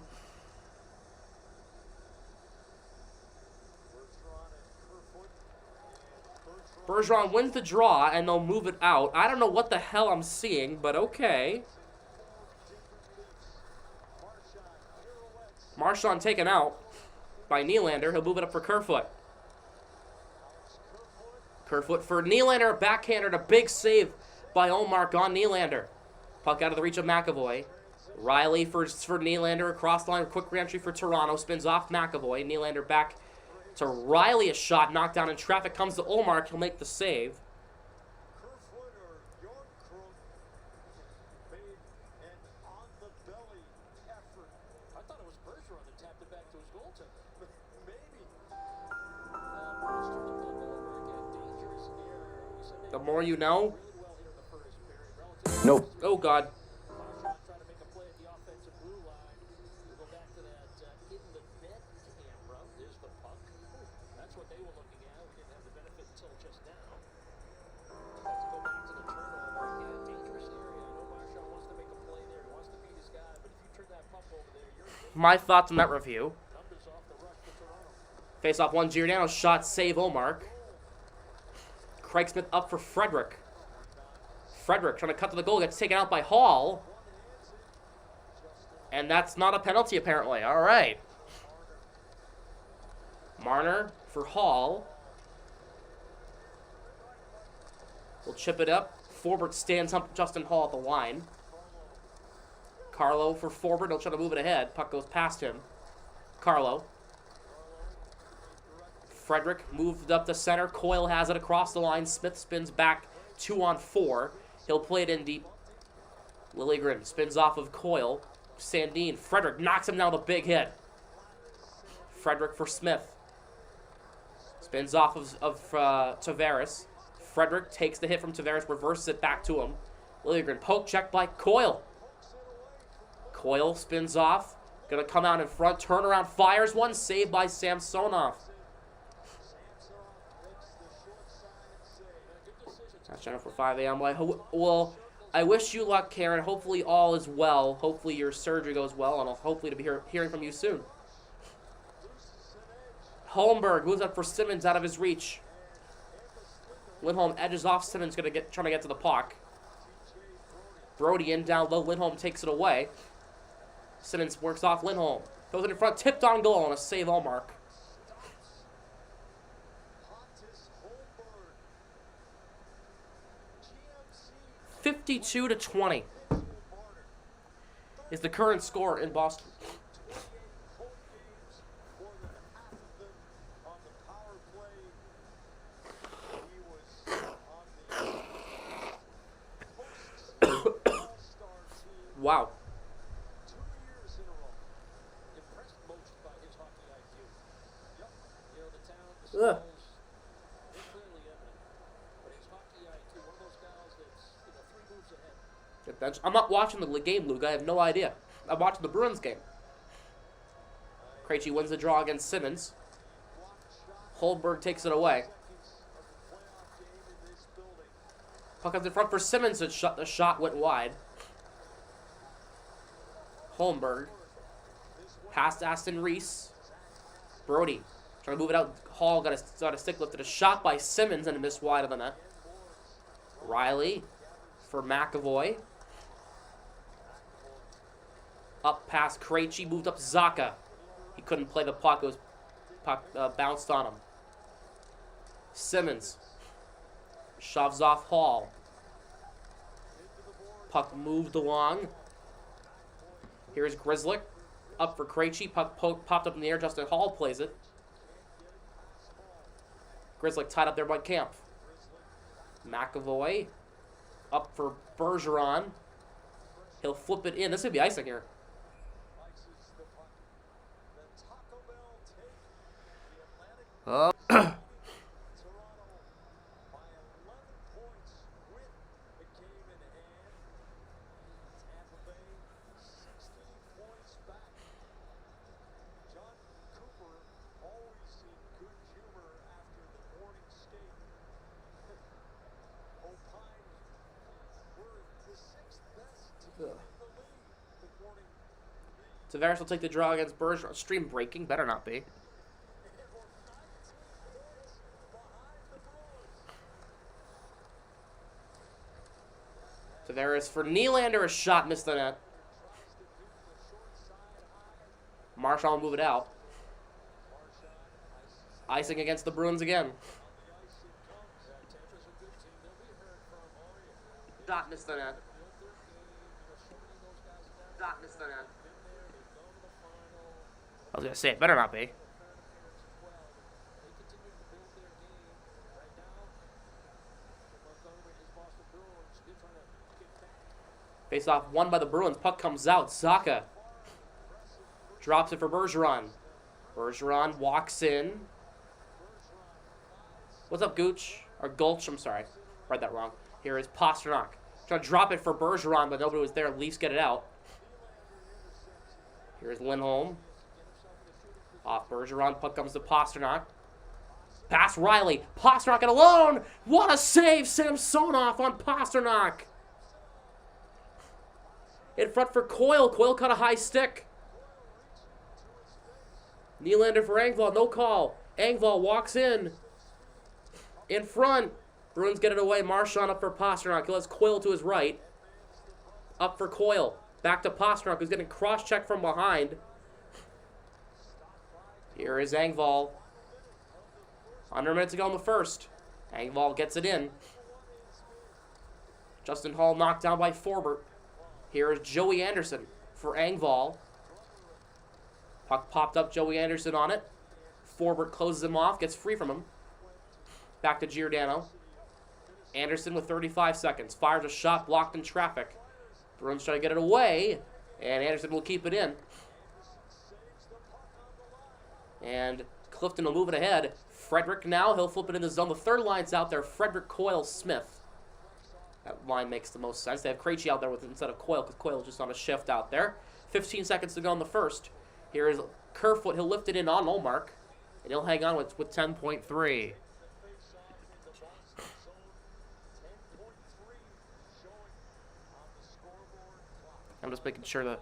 Bergeron wins the draw, and they'll move it out. I don't know what the hell I'm seeing, but okay. Marchand taken out by Nylander. He'll move it up for Kerfoot. Kerfoot for Nylander, backhander, a big save by Ullmark on Nylander. Puck out of the reach of McAvoy. Riley for Nylander, across the line, quick reentry for Toronto, spins off McAvoy. Nylander back to Riley, a shot knocked down in traffic, comes to Ullmark, he'll make the save. I thought it was Bergeron that tapped it back to his goaltender. Maybe. Dangerous error. The more you know. Really well here in the first period. Nope. Oh, God. Marchand trying to make a play at the offensive blue line. We'll go back to that in the net camera. There's the puck. That's what they were looking at. We didn't have the benefit until just now. But to go back to the turnover, yeah, dangerous area. I know Marchand wants to make a play there. He wants to beat his guy. But if you turn that puck over there, you're My thoughts on that review. numbers off the rush for Toronto. Face off one, Giordano shot, save Ullmark. Craig Smith up for Frederick. Frederick trying to cut to the goal, gets taken out by Hall. And that's not a penalty, apparently. All right. Marner for Hall. We'll chip it up. Forbert stands up Justin Hall at the line. Carlo for Forbert. He'll try to move it ahead. Puck goes past him. Carlo. Frederick moved up the center. Coyle has it across the line. Smith spins back 2-on-4. He'll play it in deep. Liljegren spins off of Coyle. Sandin. Frederick knocks him down with a big hit. Frederick for Smith. Spins off of Tavares. Frederick takes the hit from Tavares, reverses it back to him. Liljegren poke check by Coyle. Coyle spins off. Gonna come out in front. Turnaround fires one. Saved by Samsonov. That's Jennifer 5 a.m. Well, I wish you luck, Karen. Hopefully all is well. Hopefully your surgery goes well, and I'll hopefully to be hearing from you soon. Holmberg moves up for Simmons out of his reach. Lindholm edges off Simmons, trying to get to the puck. Brody in down low. Lindholm takes it away. Simmons works off Lindholm. Goes in front, tipped on goal, and a save Ullmark. 52-20 is the current score in Boston. Wow. 2 years in a row. Impressed most by his hockey IQ. Yep. You know, the talent, the skills, they're clearly evident. But his hockey IQ, one of those guys that's, 3 moves ahead. I'm not watching the game, Luke. I have no idea. I'm watching the Bruins game. Krejci wins the draw against Simmons. Holmberg takes it away. Puck comes in front for Simmons. The shot went wide. Holmberg. Past Aston Reese. Brody trying to move it out. Hall got a stick lifted. A shot by Simmons and a miss wide of the net. Riley for McAvoy. Up past Krejci. Moved up Zacha. He couldn't play the puck. It was bounced on him. Simmons shoves off Hall. Puck moved along. Here's Grzelcyk. Up for Krejci. Puck popped up in the air. Justin Hall plays it. Grzelcyk tied up there by Kampf. McAvoy. Up for Bergeron. He'll flip it in. This could be icing here. Oh. Tavares will take the draw against Bergeron. Stream breaking? Better not be. Tavares for Nylander. A shot missed the net. Marchand will move it out. Icing against the Bruins again. Dot missed the net. Dot missed the net. I was going to say, it better not be. Face off won by the Bruins. Puck comes out. Zaka drops it for Bergeron. Bergeron walks in. What's up, Gooch? Or Gulch, I'm sorry. Read that wrong. Here is Pasternak. Trying to drop it for Bergeron, but nobody was there. Leafs get it out. Here's Lindholm. Off Bergeron. Puck comes to Pasternak. Pass Riley. Pasternak it alone. What a save. Samsonov on Pasternak. In front for Coyle. Coyle caught a high stick. Nylander for Engvall. No call. Engvall walks in. In front. Bruins get it away. Marchand up for Pasternak. He lets Coyle to his right. Up for Coyle. Back to Pasternak, who's getting cross-checked from behind. Here is Engvall. Under a minute to go in the first. Engvall gets it in. Justin Hall knocked down by Forbert. Here is Joey Anderson for Engvall. Puck popped up, Joey Anderson on it. Forbert closes him off, gets free from him. Back to Giordano. Anderson with 35 seconds. Fires a shot blocked in traffic. Bruins try to get it away, and Anderson will keep it in. And Clifton will move it ahead. Frederick now, he'll flip it in the zone. The third line's out there, Frederick, Coyle, Smith. That line makes the most sense. They have Krejci out there with instead of Coyle, because Coyle is just on a shift out there. 15 seconds to go in the first. Here is Kerfoot. He'll lift it in on Olmark, and he'll hang on with 10.3. I'm just making sure that.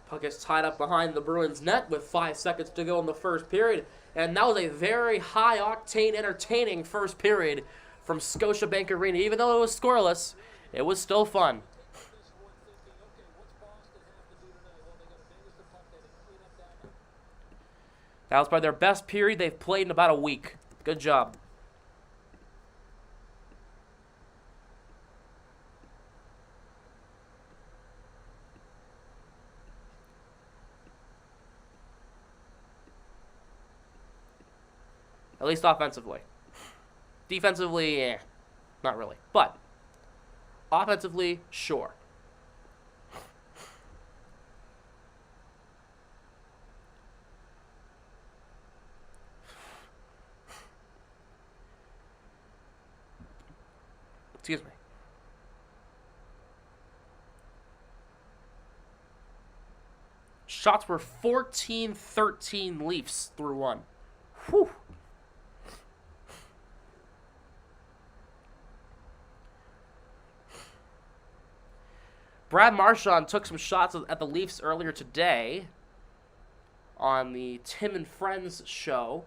Puck is tied up behind the Bruins net with 5 seconds to go in the first period. And that was a very high-octane, entertaining first period from Scotiabank Arena. Even though it was scoreless, it was still fun. That was probably their best period they've played in about a week. Good job. At least offensively. Defensively, not really. But offensively, sure. Excuse me. Shots were 14-13 Leafs through one. Whew. Brad Marchand took some shots at the Leafs earlier today on the Tim and Friends show.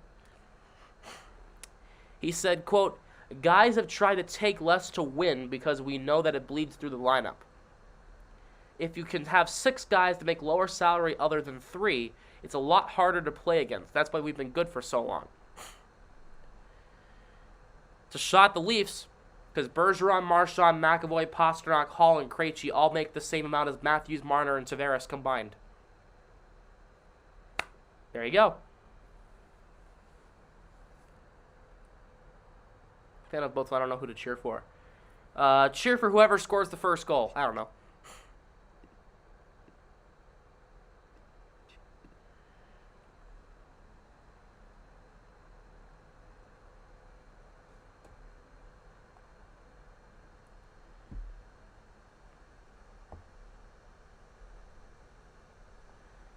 He said, quote, "Guys have tried to take less to win because we know that it bleeds through the lineup. If you can have 6 guys to make lower salary other than 3, it's a lot harder to play against. That's why we've been good for so long." It's a shot at the Leafs because Bergeron, Marchand, McAvoy, Pasternak, Hall, and Krejci all make the same amount as Matthews, Marner, and Tavares combined. There you go. Fan of both, I don't know who to cheer for. Cheer for whoever scores the first goal. I don't know.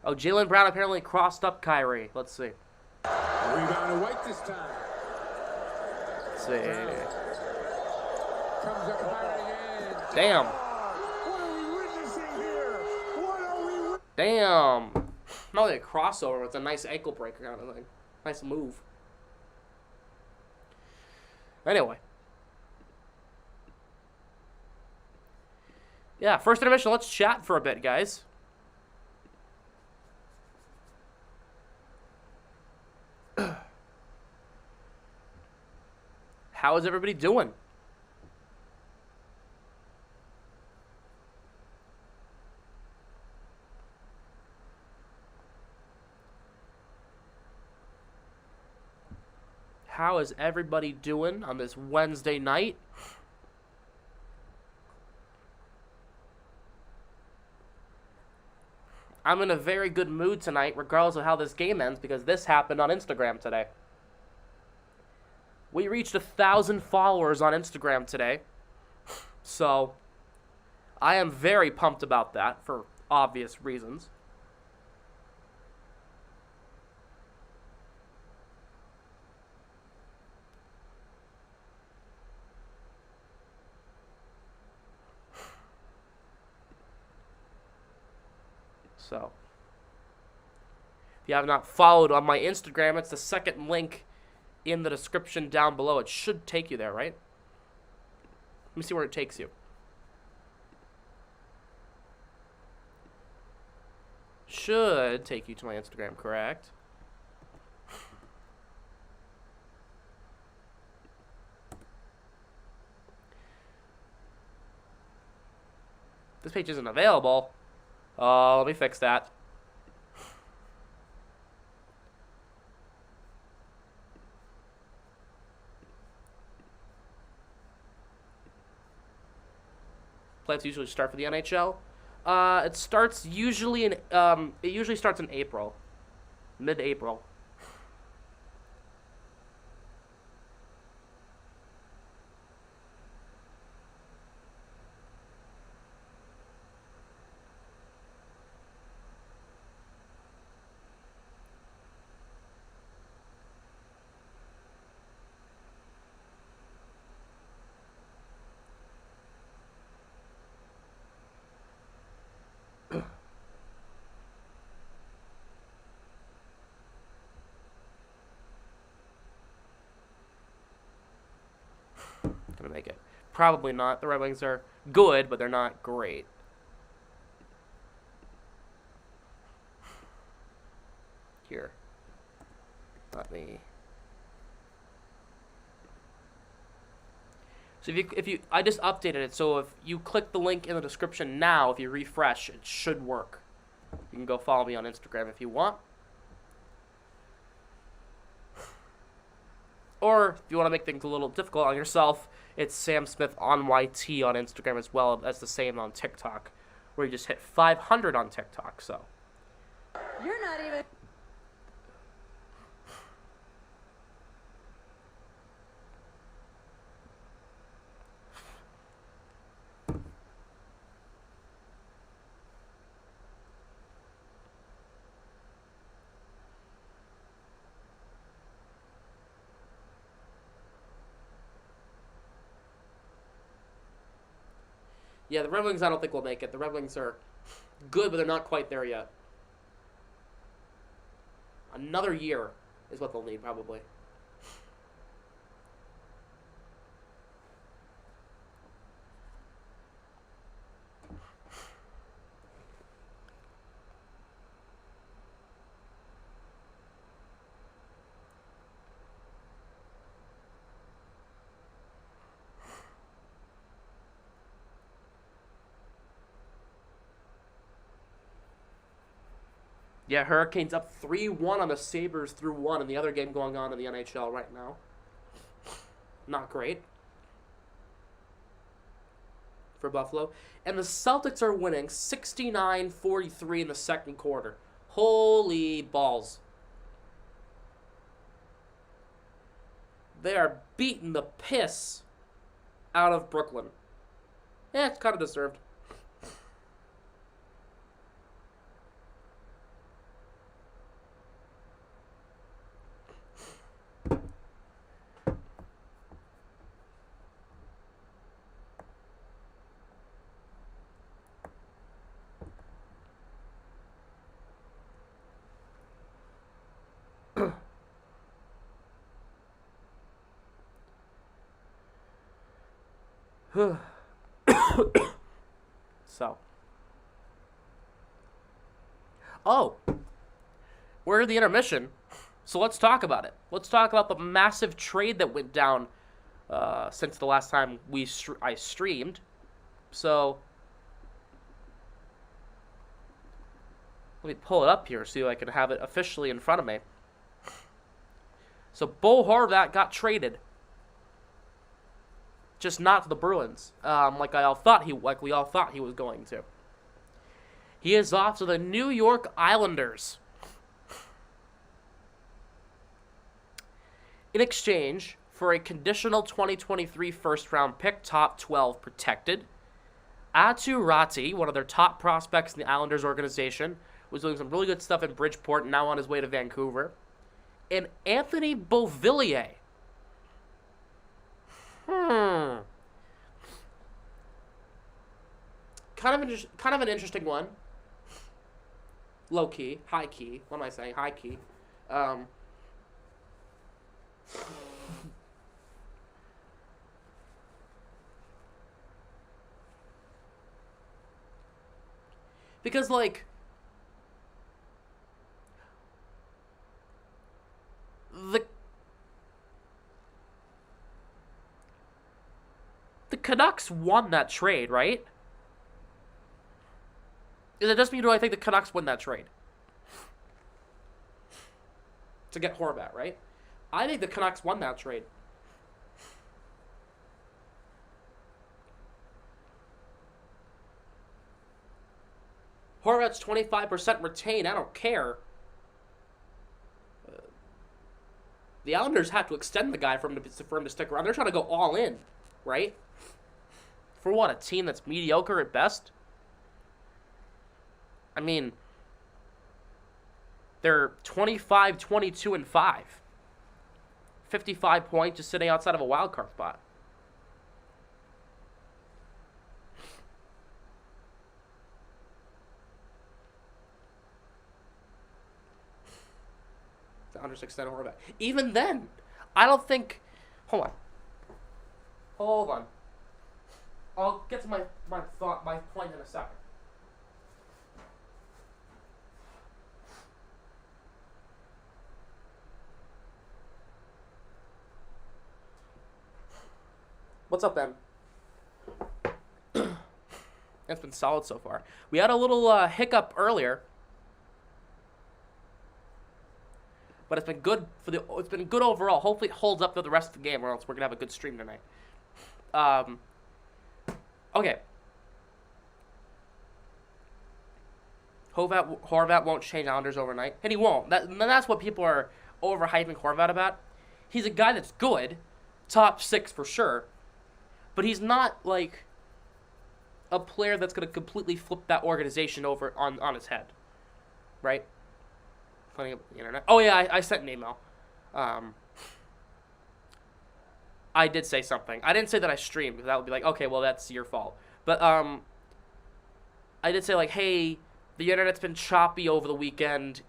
Oh, Jaylen Brown apparently crossed up Kyrie. Let's see. Rebound to White this time. Let's see. Comes up higher again. Damn. What are we witnessing here? What are we witnessing? Damn. Not like a crossover, it's a nice ankle breaker kind of thing. Nice move. Anyway. Yeah, first intermission, let's chat for a bit, guys. How is everybody doing? How is everybody doing on this Wednesday night? I'm in a very good mood tonight, regardless of how this game ends, because this happened on Instagram today. We reached 1,000 followers on Instagram today. So, I am very pumped about that for obvious reasons. So, if you have not followed on my Instagram, it's the second link in the description down below. It should take you there, right? Let me see where it takes you. Should take you to my Instagram, correct? This page isn't available. Let me fix that. Playoffs usually start for the NHL. It starts usually in it usually starts in April, mid-April. Gonna make it. Probably not. The Red Wings are good, but they're not great. Here. Let me. So if you I just updated it, so if you click the link in the description now, if you refresh, it should work. You can go follow me on Instagram if you want. Or if you want to make things a little difficult on yourself, it's Sam Smith on YT on Instagram as well as the same on TikTok, where you just hit 500 on TikTok. So You're not even. yeah, the Red Wings I don't think will make it. The Red Wings are good, but they're not quite there yet. Another year is what they'll need, probably. Yeah, Hurricanes up 3-1 on the Sabres through 1 in the other game going on in the NHL right now. Not great for Buffalo. And the Celtics are winning 69-43 in the second quarter. Holy balls. They are beating the piss out of Brooklyn. It's kind of deserved. So. Oh. We're in the intermission. So let's talk about it. Let's talk about the massive trade that went down since the last time I streamed. So let me pull it up here so I can have it officially in front of me. So Bo Horvat got traded, just not to the Bruins, like we all thought he was going to. He is off to the New York Islanders. In exchange for a conditional 2023 first-round pick, top 12 protected, Atu Ratti, one of their top prospects in the Islanders organization, was doing some really good stuff in Bridgeport, now on his way to Vancouver, and Anthony Beauvillier. Kind of an interesting one. Low key, high key. What am I saying? High key. Because, like, the Canucks won that trade, right? It doesn't mean do I think the Canucks win that trade to get Horvat, right? I think the Canucks won that trade. Horvat's 25% retained. I don't care. The Islanders have to extend the guy for him to stick around. They're trying to go all in, right? For what, a team that's mediocre at best? I mean, they're 25, 22, and 5. 55 points just sitting outside of a wild card spot. The under 6 Horvat. Even then, I don't think. Hold on. I'll get to my point in a second. What's up, Ben? It's been solid so far. We had a little hiccup earlier, but it's been good it's been good overall. Hopefully, it holds up for the rest of the game, or else we're gonna have a good stream tonight. Okay. Horvat won't change Islanders overnight, and he won't. That's what people are overhyping Horvat about. He's a guy that's good, top 6 for sure. But he's not, like, a player that's going to completely flip that organization over on its head. Right? Playing up the internet. Oh, yeah, I sent an email. I did say something. I didn't say that I streamed, because that would be like, okay, well, that's your fault. But, I did say, like, hey, the internet's been choppy over the weekend.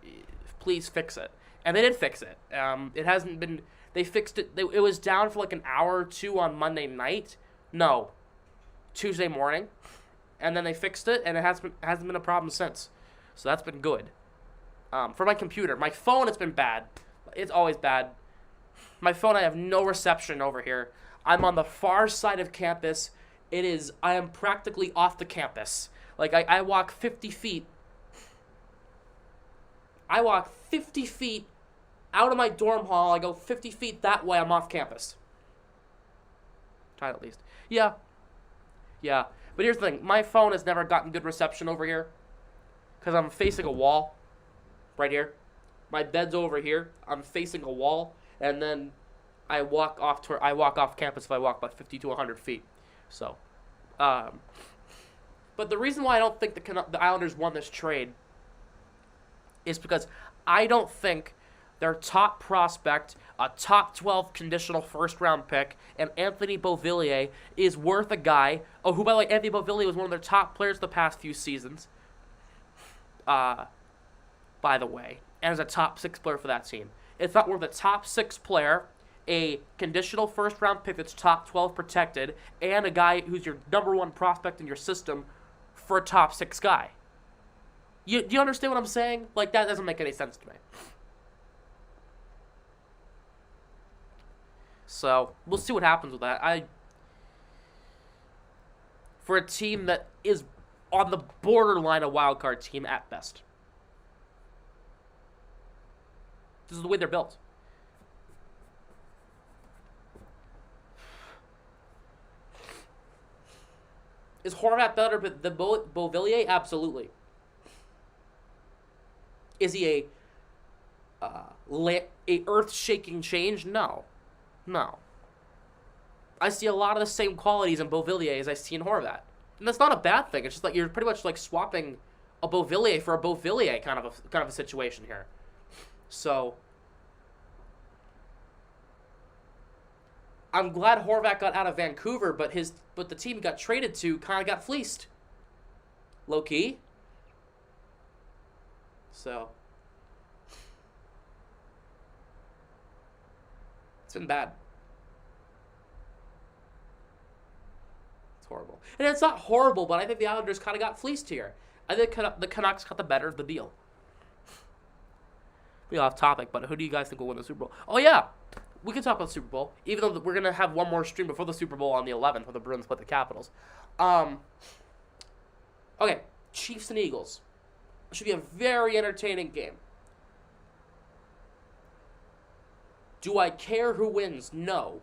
Please fix it. And they did fix it. It hasn't been... They fixed it. It was down for, like, an hour or two on Monday night. No, Tuesday morning, and then they fixed it, and it hasn't been a problem since. So that's been good. For my computer, my phone, it's been bad. It's always bad. My phone, I have no reception over here. I'm on the far side of campus. I am practically off the campus. Like I walk 50 feet. I walk 50 feet out of my dorm hall. I go 50 feet that way. I'm off campus. Tied at least. Yeah. But here's the thing. My phone has never gotten good reception over here because I'm facing a wall right here. My bed's over here. I'm facing a wall, and then I walk off campus if I walk about 50 to 100 feet. So, but the reason why I don't think the Islanders won this trade is because I don't think their top prospect, a top 12 conditional first-round pick, and Anthony Beauvillier is worth a guy, who, by the way, Anthony Beauvillier was one of their top players the past few seasons, by the way, and is a top 6 player for that team. It's not worth a top 6 player a conditional first-round pick that's top 12 protected and a guy who's your number one prospect in your system for a top 6 guy. Do you understand what I'm saying? Like, that doesn't make any sense to me. So, we'll see what happens with that. For a team that is on the borderline a wild card team at best. This is the way they're built. Is Horvat better than Beauvillier? Absolutely. Is he a earth-shaking change? No. No. I see a lot of the same qualities in Beauvillier as I see in Horvat. And that's not a bad thing. It's just like you're pretty much like swapping a Beauvillier for a Beauvillier kind of a situation here. So I'm glad Horvat got out of Vancouver, but the team he got traded to kind of got fleeced. Low key. So it's been bad. It's horrible. And it's not horrible, but I think the Islanders kind of got fleeced here. I think the Canucks got the better of the deal. We off topic, but who do you guys think will win the Super Bowl? Oh, yeah. We can talk about the Super Bowl, even though we're going to have one more stream before the Super Bowl on the 11th when the Bruins split the Capitals. Okay, Chiefs and Eagles. It should be a very entertaining game. Do I care who wins? No.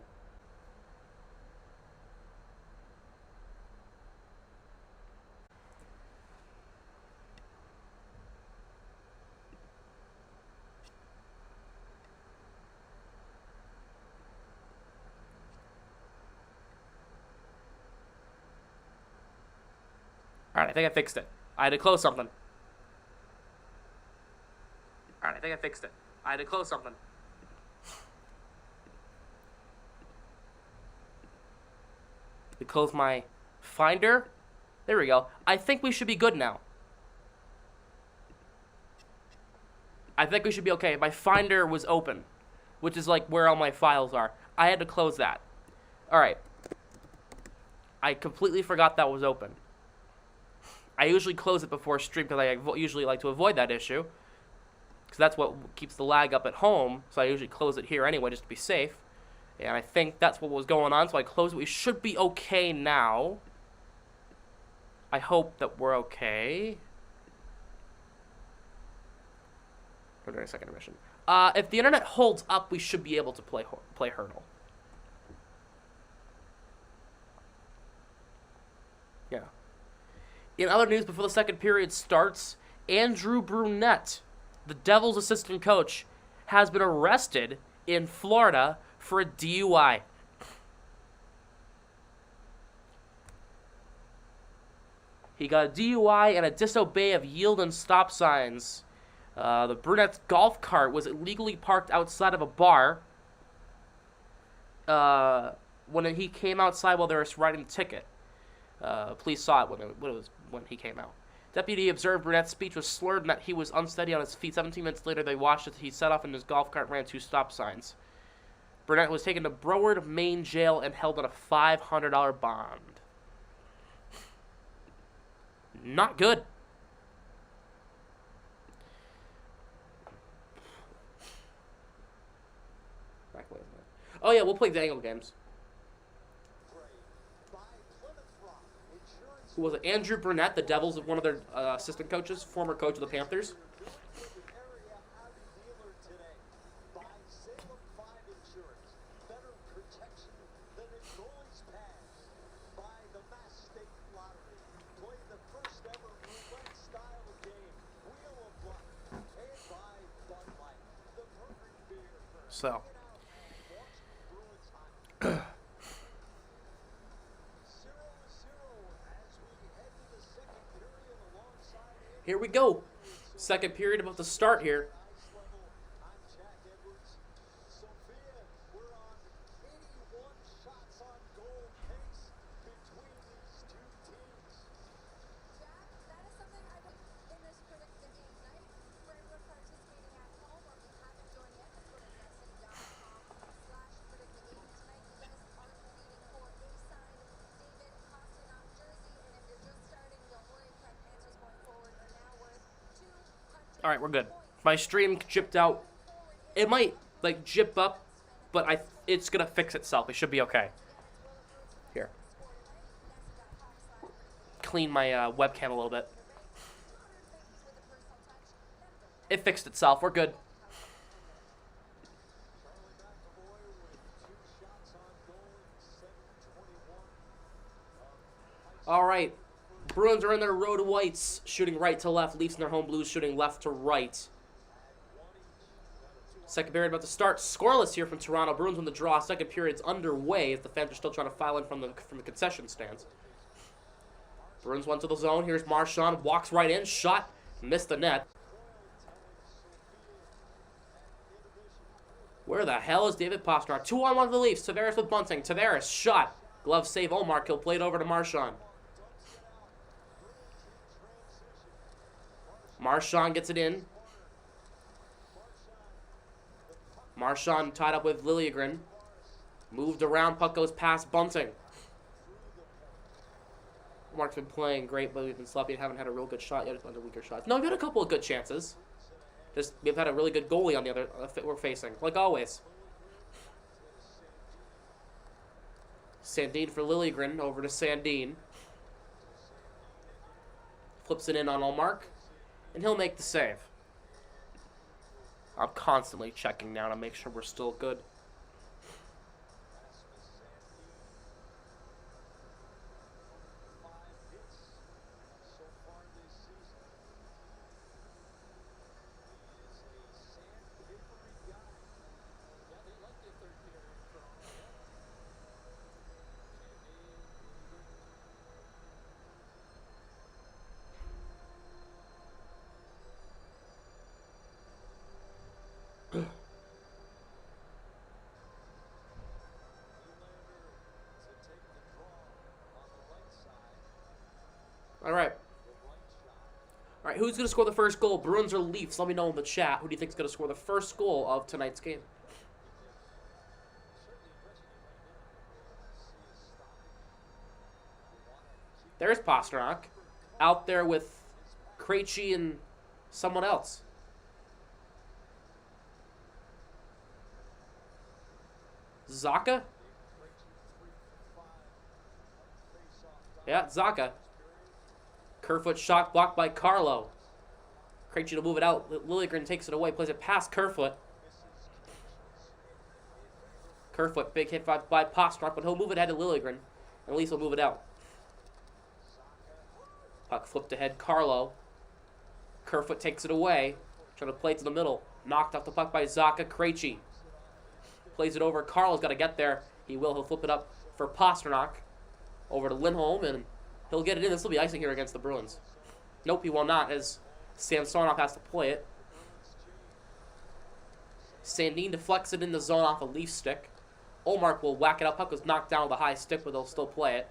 Alright, I think I fixed it. I had to close something. Alright, I think I fixed it. I had to close something. To close my Finder. There we go. I think we should be good now. I think we should be okay. My Finder was open, which is like where all my files are. I had to close that. Alright. I completely forgot that was open. I usually close it before stream because I usually like to avoid that issue. Because that's what keeps the lag up at home. So I usually close it here anyway just to be safe. And I think that's what was going on. So I closed it. We should be okay now. I hope that we're okay. We're doing a second mission. If the internet holds up, we should be able to play Hurdle. Yeah. In other news, before the second period starts, Andrew Brunette, the Devils' assistant coach, has been arrested in Florida for a DUI. He got a DUI and a disobey of yield and stop signs. The Brunette's golf cart was illegally parked outside of a bar when he came outside while they were writing the ticket. Police saw it when he came out. Deputy observed Brunette's speech was slurred and that he was unsteady on his feet. 17 minutes later, they watched as he set off in his golf cart and ran 2 stop signs. Brunette was taken to Broward, Maine jail and held on a $500 bond. Not good. Oh yeah, we'll play the Angle games. Who was it? Andrew Brunette, the Devils, one of their assistant coaches, former coach of the Panthers. So. Here we go. Second period about to start here. All right, we're good. My stream jipped out. It might like jip up, but it's gonna fix itself. It should be okay. Here. Clean my webcam a little bit. It fixed itself. We're good. All right. Bruins are in their road whites, shooting right to left. Leafs in their home blues, shooting left to right. Second period about to start. Scoreless here from Toronto. Bruins win the draw. Second period's underway as the fans are still trying to file in from the concession stands. Bruins went to the zone. Here's Marchand. Walks right in. Shot. Missed the net. Where the hell is David Pastrnak? 2-on-1 for the Leafs. Tavares with bunting. Tavares. Shot. Glove save. Omar. He'll play it over to Marchand. Marchand gets it in. Marchand tied up with Liljegren. Moved around. Puck goes past Bunting. Mark's been playing great, but we've been sloppy and haven't had a real good shot yet. Under weaker shots. No, we've had a couple of good chances. Just we've had a really good goalie on the other we're facing, like always. Sandin for Liljegren. Over to Sandin. Flips it in on Allmark. And he'll make the save. I'm constantly checking now to make sure we're still good. All right, who's going to score the first goal? Bruins or Leafs? Let me know in the chat. Who do you think is going to score the first goal of tonight's game? There's Pastrnak. Out there with Krejci and someone else. Zacha? Yeah, Zacha. Kerfoot shot blocked by Carlo. Krejci to move it out. Liljegren takes it away, plays it past Kerfoot. Kerfoot, big hit by Pastrnak, but he'll move it ahead to Liljegren. And at least he'll move it out. Puck flipped ahead, Carlo. Kerfoot takes it away. Trying to play it to the middle. Knocked off the puck by Zacha. Krejci plays it over. Carlo's got to get there. He will. He'll flip it up for Pastrnak. Over to Lindholm, and he'll get it in. This will be icing here against the Bruins. Nope, he will not, as Samsonov has to play it. Sandin deflects it in the zone off a Leaf stick. Olmark will whack it up. Puck was knocked down with a high stick, but they'll still play it.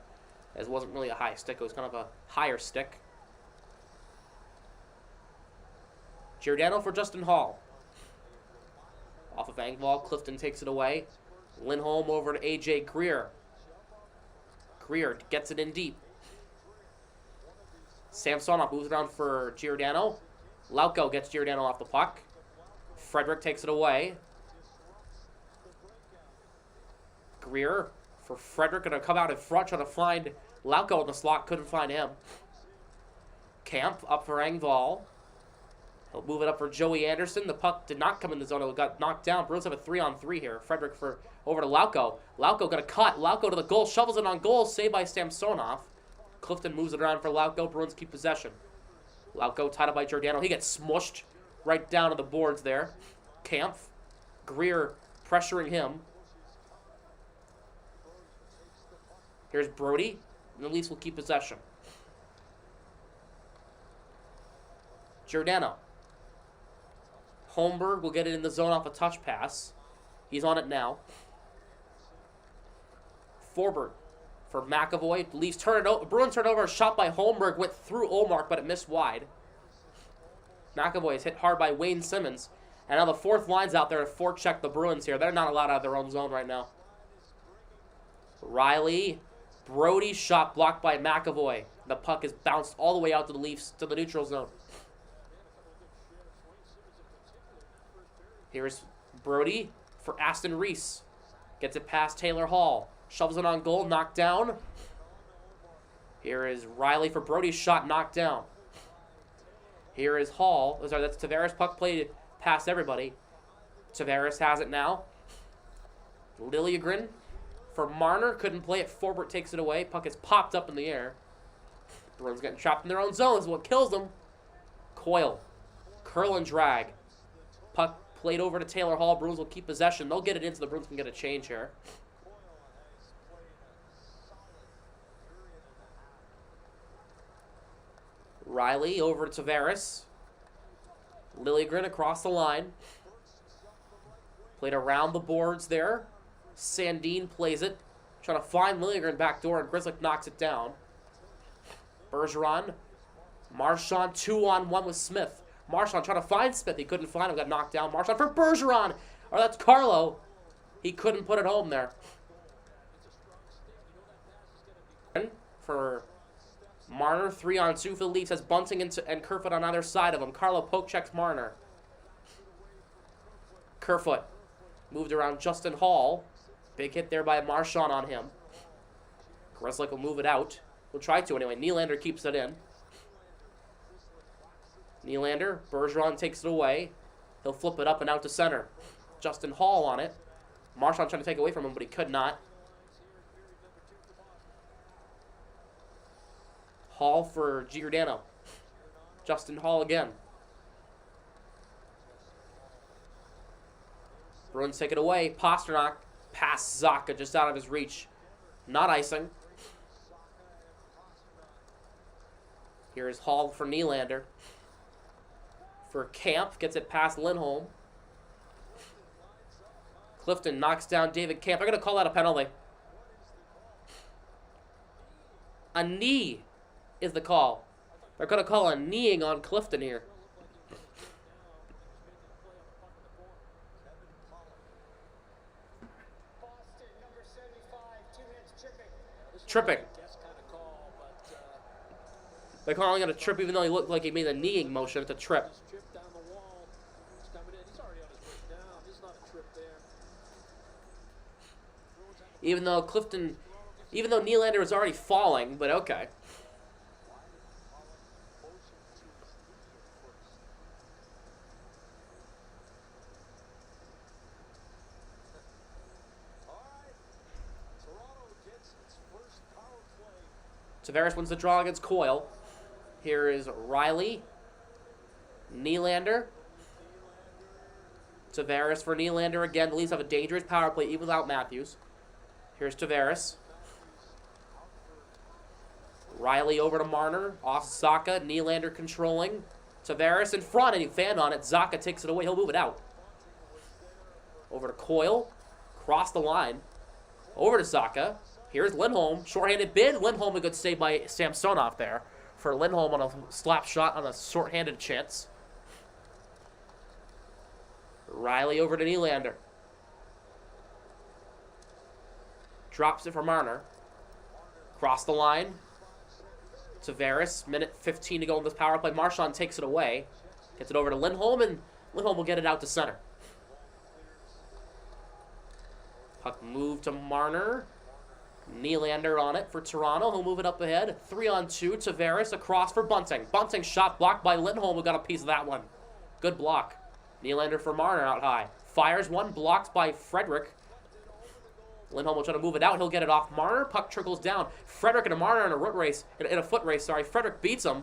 As it wasn't really a high stick. It was kind of a higher stick. Giordano for Justin Hall. Off of Engvall, Clifton takes it away. Lindholm over to A.J. Greer. Greer gets it in deep. Samsonov moves it around for Giordano. Lauko gets Giordano off the puck. Frederick takes it away. Greer for Frederick, going to come out in front, trying to find Lauko in the slot. Couldn't find him. Camp up for Engvall. He'll move it up for Joey Anderson. The puck did not come in the zone. It got knocked down. Bruins have a 3-on-3 here. Frederick over to Lauko. Lauko going to cut. Lauko to the goal. Shovels it on goal. Saved by Samsonov. Clifton moves it around for Lauko. Bruins keep possession. Lauko tied up by Giordano. He gets smushed right down to the boards there. Camp. Greer pressuring him. Here's Brody. And the Leafs will keep possession. Giordano. Holmberg will get it in the zone off a touch pass. He's on it now. Forbert for McAvoy. Leafs turn it over. Bruins turn over. A shot by Holmberg went through Olmark, but it missed wide. McAvoy is hit hard by Wayne Simmons. And now the fourth line's out there to forecheck the Bruins here. They're not allowed out of their own zone right now. Riley. Brody shot blocked by McAvoy. The puck is bounced all the way out to the Leafs, to the neutral zone. Here's Brody for Aston Reese. Gets it past Taylor Hall. Shoves it on goal, knocked down. Here is Riley for Brody's shot, knocked down. Here is Hall. Oh, sorry, that's Tavares. Puck played past everybody. Tavares has it now. Liljegren for Marner. Couldn't play it. Forbert takes it away. Puck is popped up in the air. Bruins getting trapped in their own zone is what kills them. Coyle. Curl and drag. Puck played over to Taylor Hall. Bruins will keep possession. They'll get it in so the Bruins can get a change here. Riley over to Tavares. Liljegren across the line. Played around the boards there. Sandin plays it. Trying to find Liljegren backdoor, and Grzelcyk knocks it down. Bergeron. Marchand 2-on-1 with Smith. Marchand trying to find Smith. He couldn't find him. Got knocked down. Marchand for Bergeron. Or that's Carlo. He couldn't put it home there. For Marner, 3-on-2 for the Leafs. Has Bunting and Kerfoot on either side of him. Carlo poke checks Marner. Kerfoot moved around Justin Hall. Big hit there by Marchand on him. Grzelcyk will move it out. We'll try to anyway. Nylander keeps it in. Nylander, Bergeron takes it away. He'll flip it up and out to center. Justin Hall on it. Marchand trying to take it away from him, but he could not. Hall for Giordano. Justin Hall again. Bruins take it away. Pasternak past Zacha, just out of his reach. Not icing. Here's Hall for Nylander. For Camp, gets it past Lindholm. Clifton knocks down David Camp. They're going to call that a penalty. A knee is the call. They're going to call a kneeing on Clifton here. Tripping. They're calling it a trip even though he looked like he made a kneeing motion. It's a trip. Even though Nylander was already falling, but okay. Tavares wins the draw against Coyle. Here is Riley. Nylander. Tavares for Nylander again. The Leafs have a dangerous power play even without Matthews. Here's Tavares. Riley over to Marner. Off Zacha. Nylander controlling. Tavares in front and he fanned on it. Zacha takes it away. He'll move it out. Over to Coyle. Cross the line. Over to Zacha. Here's Lindholm. Short-handed bid. Lindholm, a good save by Samsonov there. For Lindholm on a slap shot on a short-handed chance. Riley over to Nylander. Drops it for Marner. Cross the line. Tavares. Minute 15 to go in this power play. Marchand takes it away. Gets it over to Lindholm, and Lindholm will get it out to center. Puck moved to Marner. Nylander on it for Toronto. He'll move it up ahead. 3-on-2. Tavares across for Bunting. Bunting shot blocked by Lindholm. We got a piece of that one. Good block. Nylander for Marner out high. Fires one. Blocked by Frederick. Lindholm will try to move it out. He'll get it off Marner. Puck trickles down. Frederick and Marner in a foot race. Frederick beats him.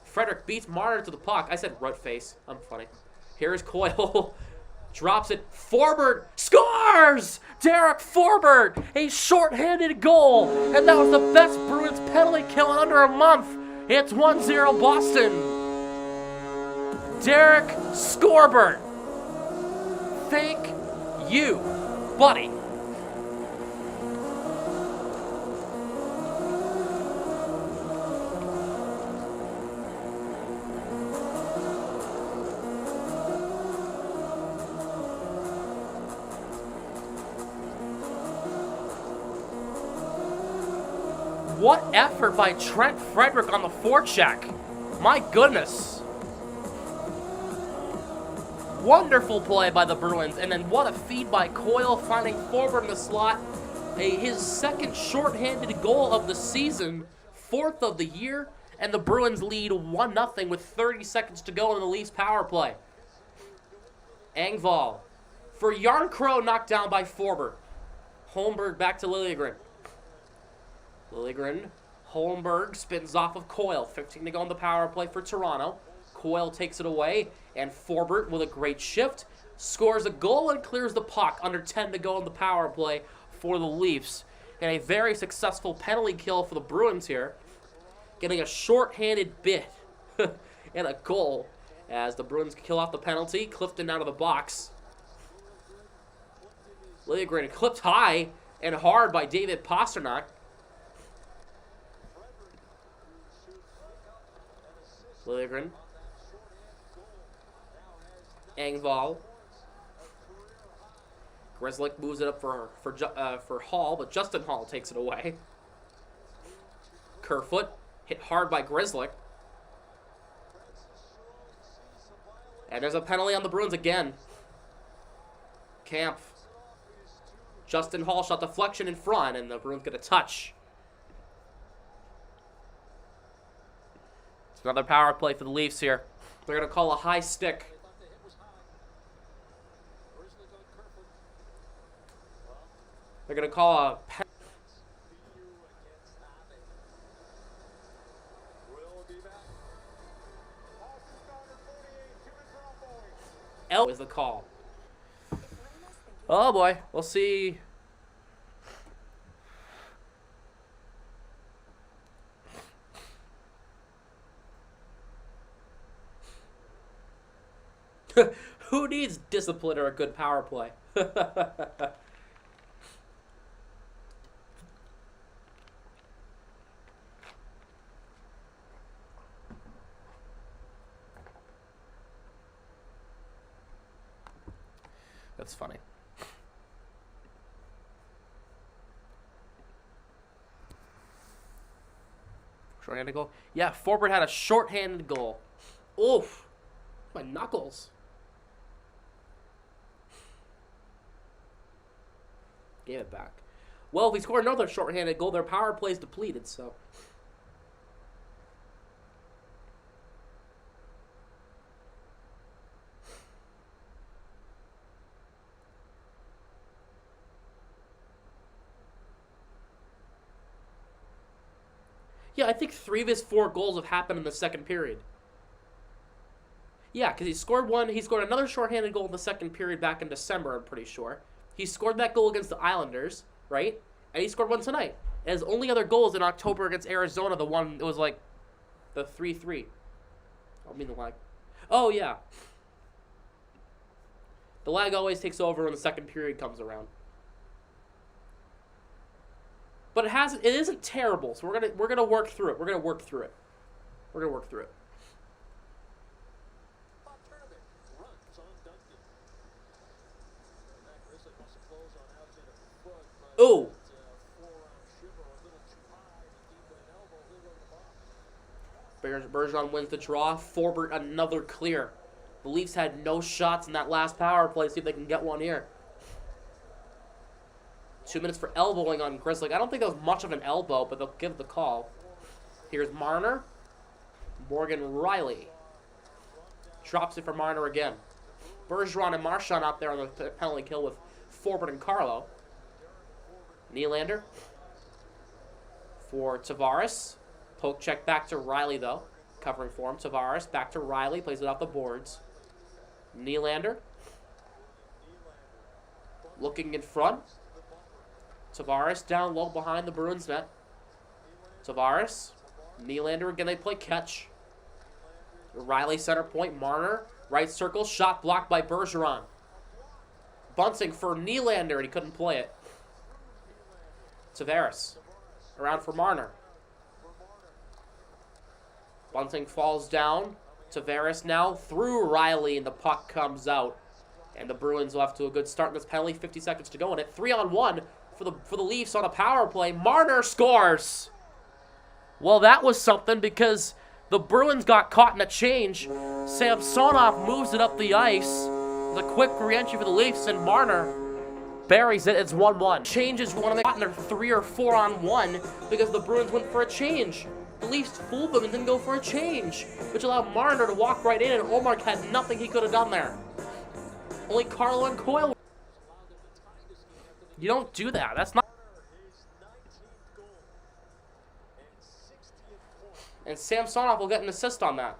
Frederick beats Marner to the puck. I said root face. I'm funny. Here's Coyle. Drops it. Forbert scores! Derek Forbert! A short-handed goal. And that was the best Bruins penalty kill in under a month. It's 1-0 Boston. Derek Scoreboard. Thank you, buddy. What effort by Trent Frederick on the forecheck. My goodness. Wonderful play by the Bruins, and then what a feed by Coyle, finding Forbert in the slot. His second shorthanded goal of the season, 4th of the year, and the Bruins lead 1-0 with 30 seconds to go in the Leafs power play. Engvall for Yarncrow, knocked down by Forbert. Holmberg back to Liljegren. Liljegren, Holmberg spins off of Coyle. 15 to go on the power play for Toronto. Coyle takes it away, and Forbert, with a great shift, scores a goal and clears the puck. Under 10 to go on the power play for the Leafs. And a very successful penalty kill for the Bruins here. Getting a short-handed bit and a goal as the Bruins kill off the penalty. Clifton out of the box. Liljegren clipped high and hard by David Pastrnak. Liljegren. Engvall. Grzelcyk moves it up for Hall, but Justin Hall takes it away. Kerfoot hit hard by Grzelcyk. And there's a penalty on the Bruins again. Kampf. Justin Hall shot deflection in front, and the Bruins get a touch. It's another power play for the Leafs here. They're going to call a high stick. They're going to call a L is the call. Oh boy, we'll see. Who needs discipline or a good power play? That's funny. Short-handed goal? Yeah, Forbert had a short-handed goal. Oof. My knuckles. Gave it back. Well, if we score another short-handed goal, their power play's depleted, so. Yeah, I think 3 of his 4 goals have happened in the second period. Yeah, because he scored another shorthanded goal in the second period back in December, I'm pretty sure. He scored that goal against the Islanders, right? And he scored one tonight. And his only other goal was in October against Arizona, the one, it was like the 3-3. I mean the lag. Oh, yeah. The lag always takes over when the second period comes around. But it isn't terrible, so we're gonna work through it. We're gonna work through it. Ooh. Bergeron wins the draw. Forbert another clear. The Leafs had no shots in that last power play. See if they can get one here. 2 minutes for elbowing on Grzelcyk. I don't think that was much of an elbow, but they'll give the call. Here's Marner. Morgan Riley. Drops it for Marner again. Bergeron and Marchand out there on the penalty kill with Forbert and Carlo. Nylander for Tavares. Poke check back to Riley, though. Covering for him. Tavares back to Riley. Plays it off the boards. Nylander. Looking in front. Tavares down low behind the Bruins net. Tavares. Nylander again. They play catch. Riley center point. Marner. Right circle. Shot blocked by Bergeron. Bunting for Nylander, and he couldn't play it. Tavares. Around for Marner. Bunting falls down. Tavares now through Riley, and the puck comes out. And the Bruins will have to a good start in this penalty. 50 seconds to go in it. 3-on-1 for the Leafs on a power play. Marner scores. Well, that was something because the Bruins got caught in a change. Samsonov moves it up the ice. The quick re-entry for the Leafs, and Marner buries it. It's 1-1. Changes want to make their 3 or 4 on 1 because the Bruins went for a change. The Leafs fooled them and didn't go for a change, which allowed Marner to walk right in, and Omar had nothing he could have done there. Only Carlo and Coyle. You don't do that. That's not. And Samsonov will get an assist on that.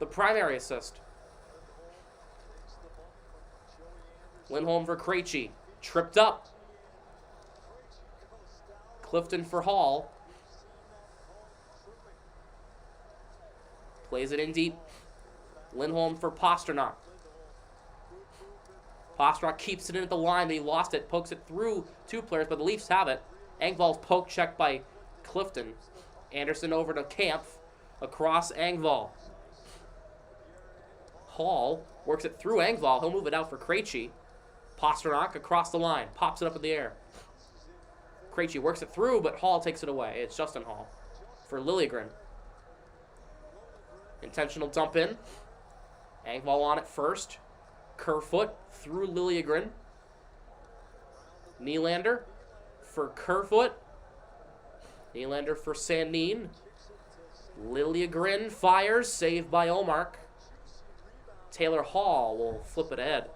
The primary assist. Lindholm for Krejci. Tripped up. Clifton for Hall. Plays it in deep. Lindholm for Pasternak. Pasternak keeps it in at the line, but he lost it. Pokes it through 2 players, but the Leafs have it. Engvall's poke checked by Clifton. Anderson over to Kampf. Across Engvall. Hall works it through Engvall. He'll move it out for Krejci. Pasternak across the line. Pops it up in the air. Krejci works it through, but Hall takes it away. It's Justin Hall for Liljegren. Intentional dump in. Engvall on it first. Kerfoot through Liljegren. Nylander for Kerfoot. Nylander for Sandin. Liljegren fires, saved by Omark. Taylor Hall will flip it ahead.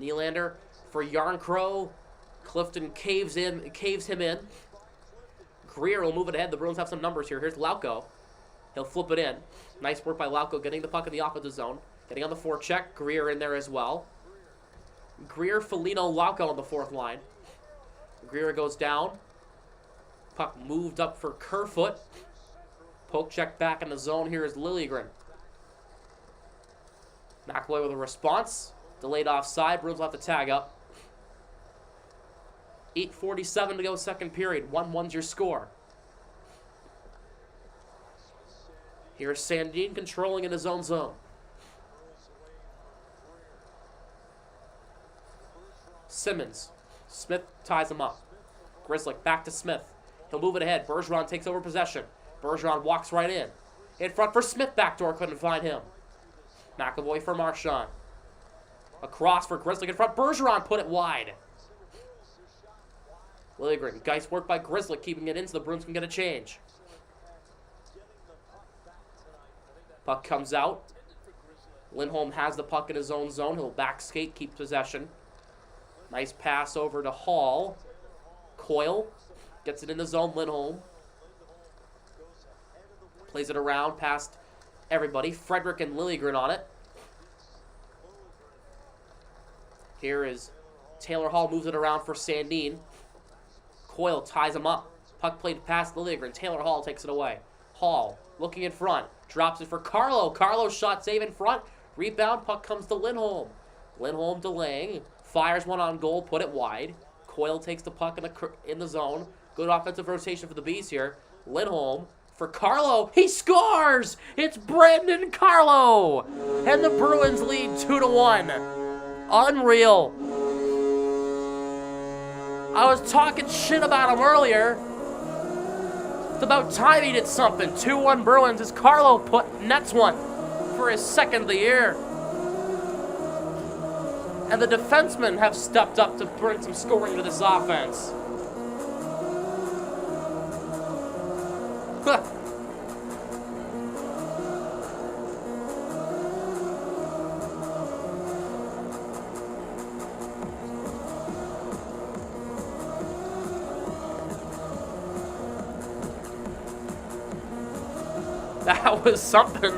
Nylander for Yarncrow. Clifton caves him in. Greer will move it ahead. The Bruins have some numbers here. Here's Lauko. He'll flip it in. Nice work by Lauko getting the puck in the offensive zone. Getting on the forecheck. Greer in there as well. Greer, Foligno, Lauko on the 4th line. Greer goes down. Puck moved up for Kerfoot. Poke check back in the zone. Here is Liljegren. McAvoy with a response. Delayed offside. Bruins will have to tag up. 8:47 to go, second period. 1-1's your score. Here's Sandin controlling in his own zone. Simmons. Smith ties him up. Grzelcyk back to Smith. He'll move it ahead. Bergeron takes over possession. Bergeron walks right in. In front for Smith. Backdoor, couldn't find him. McAvoy for Marchand. Across for Grzelcyk in front. Bergeron put it wide. Liljegren. Geist work by Grzelcyk, keeping it in so the Bruins can get a change. Puck comes out. Lindholm has the puck in his own zone. He'll back skate, keep possession. Nice pass over to Hall. Coyle gets it in the zone. Lindholm plays it around past everybody. Frederick and Liljegren on it. Here is Taylor Hall, moves it around for Sandin. Coyle ties him up. Puck played past Liljegren. Taylor Hall takes it away. Hall looking in front. Drops it for Carlo. Carlo's shot save in front. Rebound. Puck comes to Lindholm. Lindholm delaying. Fires one on goal. Put it wide. Coyle takes the puck in the zone. Good offensive rotation for the Bees here. Lindholm for Carlo. He scores! It's Brandon Carlo! And the Bruins lead 2-1. Unreal. I was talking shit about him earlier. It's about time he did something. 2-1 Bruins as Carlo nets one for his second of the year. And the defensemen have stepped up to bring some scoring to this offense. That was something.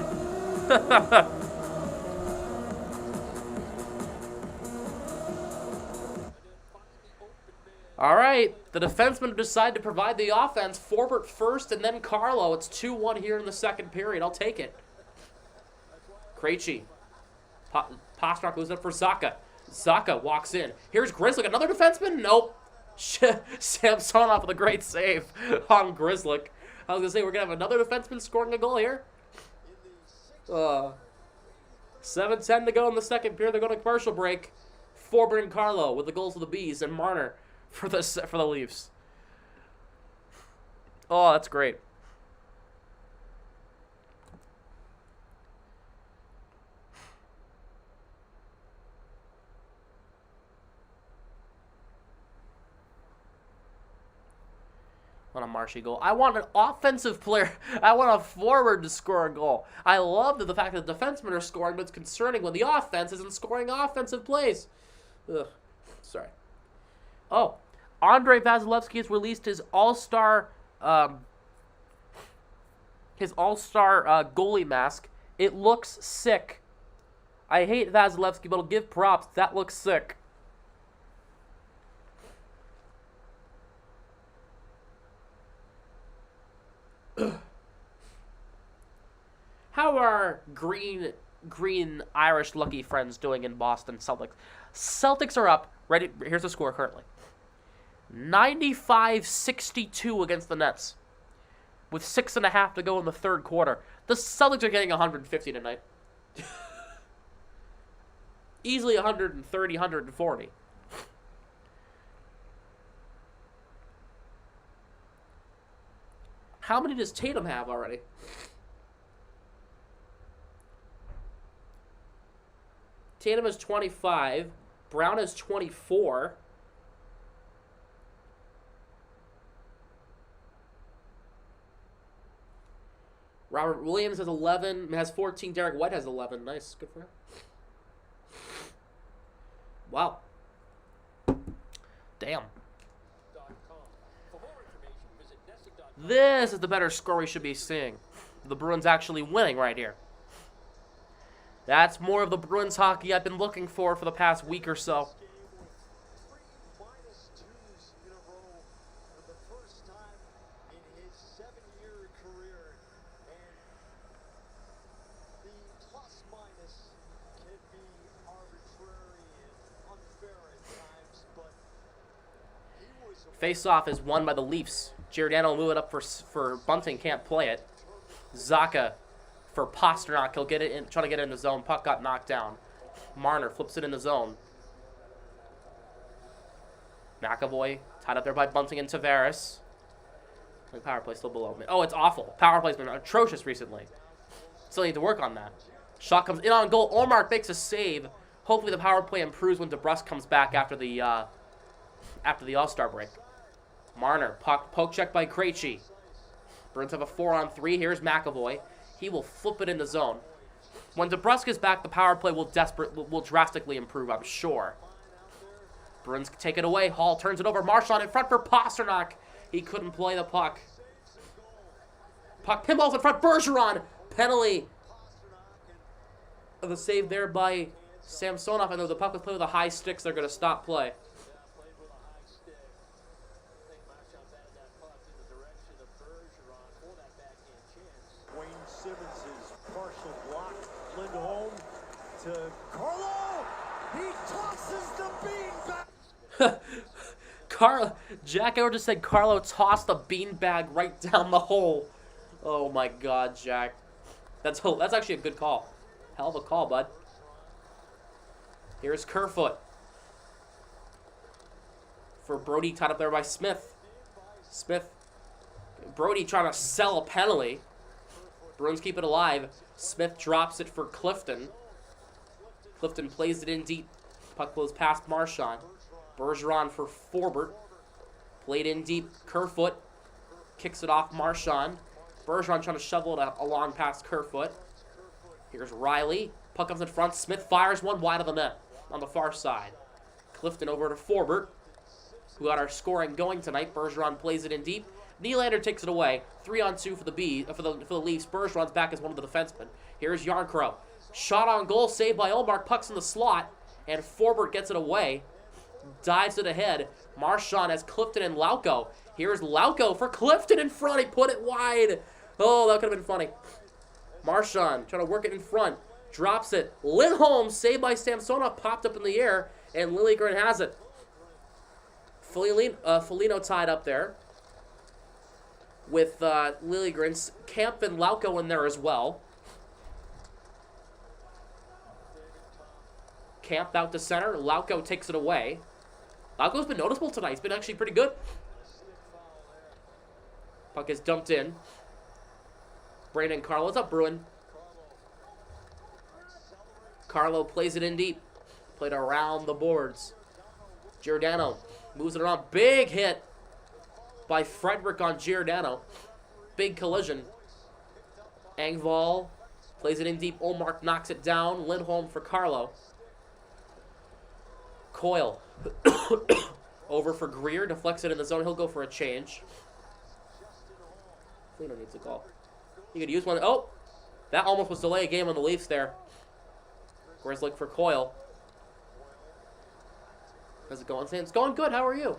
All right, the defensemen decide to provide the offense. Forbort first and then Carlo. It's 2-1 here in the second period. I'll take it. Krejci. Pasternak moves up for Zacha. Zacha walks in. Here's Grzelcyk. Another defenseman? Nope. Samsonov with a great save on Grzelcyk. I was going to say, we're going to have another defenseman scoring a goal here. 7:10 to go in the second period. They're going to commercial break. Forbort and Carlo with the goals of the Bees, and Marner for the Leafs. Oh, that's great. want a Marshy goal. I want an offensive player. I want a forward to score a goal. I love the fact that the defensemen are scoring, but it's concerning when the offense isn't scoring offensive plays. Ugh. Sorry. Oh, Andrei Vasilevsky has released his all-star goalie mask. It looks sick. I hate Vasilevsky, but I'll give props. That looks sick. How are green Irish lucky friends doing in Boston Celtics? Celtics are up. Ready? Here's the score currently. 95-62 against the Nets. With 6.5 to go in the third quarter. The Celtics are getting 150 tonight. Easily 130, 140. How many does Tatum have already? Tatum is 25. Brown is 24. Robert Williams has 11. Has 14. Derek White has 11. Nice. Good for him. Wow. Damn. This is the better score we should be seeing. The Bruins actually winning right here. That's more of the Bruins hockey I've been looking for the past week or so. Face-off is won by the Leafs. Giordano will move it up for Bunting, can't play it. Zaka for Pasternak, he'll get it in, trying to get it in the zone. Puck got knocked down. Marner flips it in the zone. McAvoy tied up there by Bunting and Tavares. The power play still below me. Oh, it's awful. Power play's been atrocious recently. Still need to work on that. Shot comes in on goal. Ormark makes a save. Hopefully the power play improves when DeBrusque comes back after the All-Star break. Marner, poke check by Krejci. Bruins have a 4-on-3. Here's McAvoy. He will flip it in the zone. When DeBrusque is back, the power play will drastically improve, I'm sure. Bruins take it away. Hall turns it over. Marchand in front for Pasternak. He couldn't play the puck. Puck pinballs in front. Bergeron. Penalty. The save there by Samsonov. I know the puck was played with a high sticks. They're going to stop play. To Carlo, he tosses the beanbag. Jack Edwards just said Carlo tossed the beanbag right down the hole. Oh my God, Jack. That's actually a good call. Hell of a call, bud. Here's Kerfoot. For Brody, tied up there by Smith. Brody trying to sell a penalty. Bruins keep it alive. Smith drops it for Clifton. Clifton plays it in deep. Puck goes past Marchand. Bergeron for Forbert. Played in deep. Kerfoot kicks it off Marchand. Bergeron trying to shovel it along past Kerfoot. Here's Riley. Puck comes in front. Smith fires one wide of the net on the far side. Clifton over to Forbert, who got our scoring going tonight. Bergeron plays it in deep. Nylander takes it away. 3-on-2 for the Leafs. Bergeron's back as one of the defensemen. Here's Yarncrow. Shot on goal, saved by Olmark. Puck's in the slot, and Forbert gets it away. Dives it ahead. Marchand has Clifton and Lauko. Here's Lauko for Clifton in front. He put it wide. Oh, that could have been funny. Marchand trying to work it in front. Drops it. Lindholm, saved by Samsonov, popped up in the air, and Liljegren has it. Foligno tied up there with Liljegren. Kemp and Lauko in there as well. Camp out to center. Lauko takes it away. Lauko's been noticeable tonight. He's been actually pretty good. Puck is dumped in. Brandon Carlo's up, Bruin. Carlo plays it in deep. Played around the boards. Giordano moves it around. Big hit. by Frederick on Giordano. Big collision. Engvall plays it in deep. Olmark knocks it down. Lindholm for Carlo. Coyle. Over for Greer. Deflects it in the zone. He'll go for a change. Flino needs a call. He could use one. Oh! That almost was delay a game on the Leafs there. Grizzlick for Coyle. How's it going, Sam? It's going good. How are you?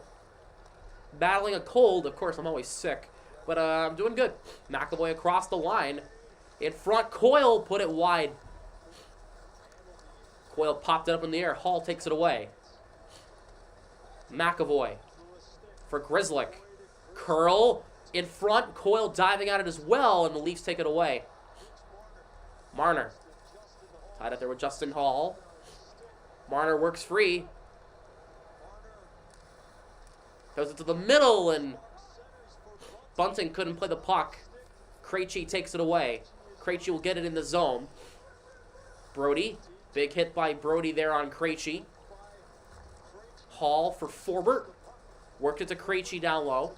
Battling a cold. Of course, I'm always sick. But I'm doing good. McAvoy across the line. In front, Coyle put it wide. Coyle popped it up in the air. Hall takes it away. McAvoy for Grizzlick. Curl in front. Coyle diving at it as well, and the Leafs take it away. Marner tied up there with Justin Hall. Marner works free. Goes into the middle, and Bunting couldn't play the puck. Krejci takes it away. Krejci will get it in the zone. Brody. Big hit by Brody there on Krejci. Hall for Forbert. Worked it to Krejci down low.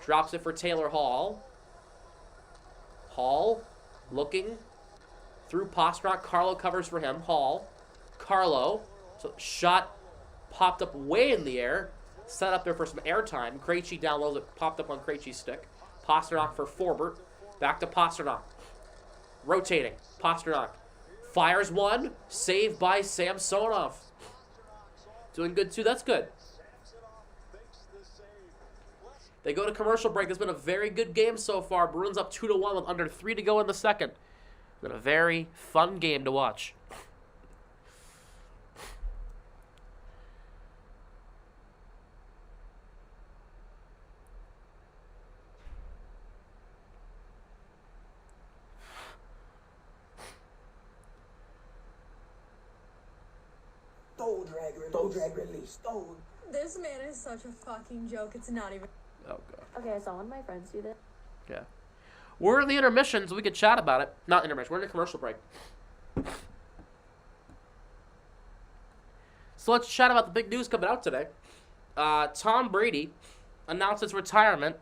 Drops it for Taylor Hall. Hall looking through Pastrnak. Carlo covers for him. Hall. Carlo. So shot popped up way in the air. Set up there for some airtime. Krejci down low. That popped up on Krejci's stick. Pastrnak for Forbert. Back to Pastrnak. Rotating. Pastrnak fires one. Saved by Samsonov. Doing good too. That's good. They go to commercial break. It's been a very good game so far. Bruins up 2-1 with under 3 to go in the second. It's been a very fun game to watch. Toe drag release. Toe. This man is such a fucking joke. It's not even. Oh, God. Okay, I saw one of my friends do this. Yeah. We're in the intermission, so we could chat about it. Not intermission. We're in a commercial break. So let's chat about the big news coming out today. Tom Brady announced his retirement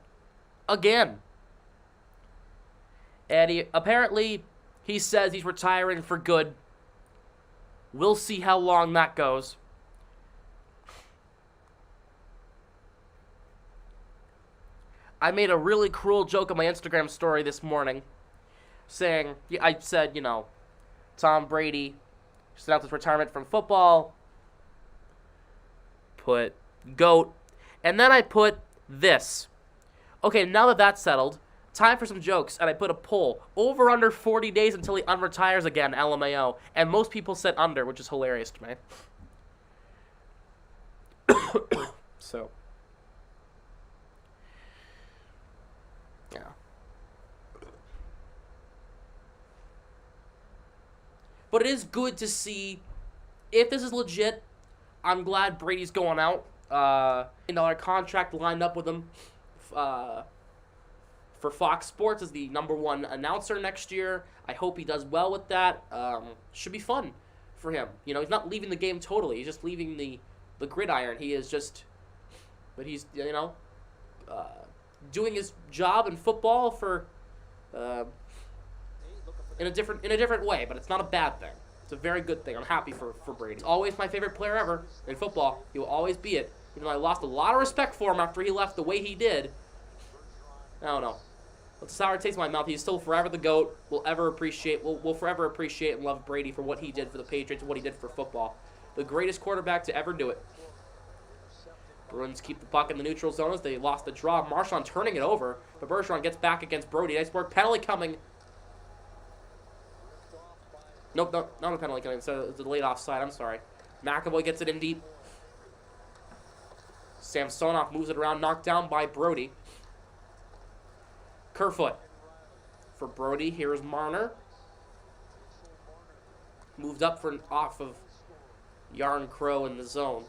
again. And apparently he says he's retiring for good. We'll see how long that goes. I made a really cruel joke on my Instagram story this morning saying, I said, you know, Tom Brady just announced his retirement from football, put GOAT, and then I put this. Okay, now that that's settled, time for some jokes, and I put a poll. Over under 40 days until he unretires again, LMAO, and most people said under, which is hilarious to me. So... yeah. But it is good to see, if this is legit, I'm glad Brady's going out. $1 contract lined up with him for Fox Sports as the #1 announcer next year. I hope he does well with that. Should be fun for him. You know, he's not leaving the game totally. He's just leaving the gridiron. He is just, but he's, you know, doing his job in football for in a different way, but it's not a bad thing. It's a very good thing. I'm happy for Brady. He's always my favorite player ever in football. He will always be it. Even though I lost a lot of respect for him after he left the way he did. I don't know. With a sour taste in my mouth, he's still forever the GOAT. We'll forever appreciate and love Brady for what he did for the Patriots and what he did for football. The greatest quarterback to ever do it. Bruins keep the puck in the neutral zone as they lost the draw. Marchand turning it over, but Bergeron gets back against Brody. Nice work. Penalty coming. Nope, not a penalty coming. It's a delayed offside. I'm sorry. McAvoy gets it in deep. Samsonov moves it around, knocked down by Brody. Kerfoot for Brody. Here's Marner. Moved up for off of Yarn Crow in the zone.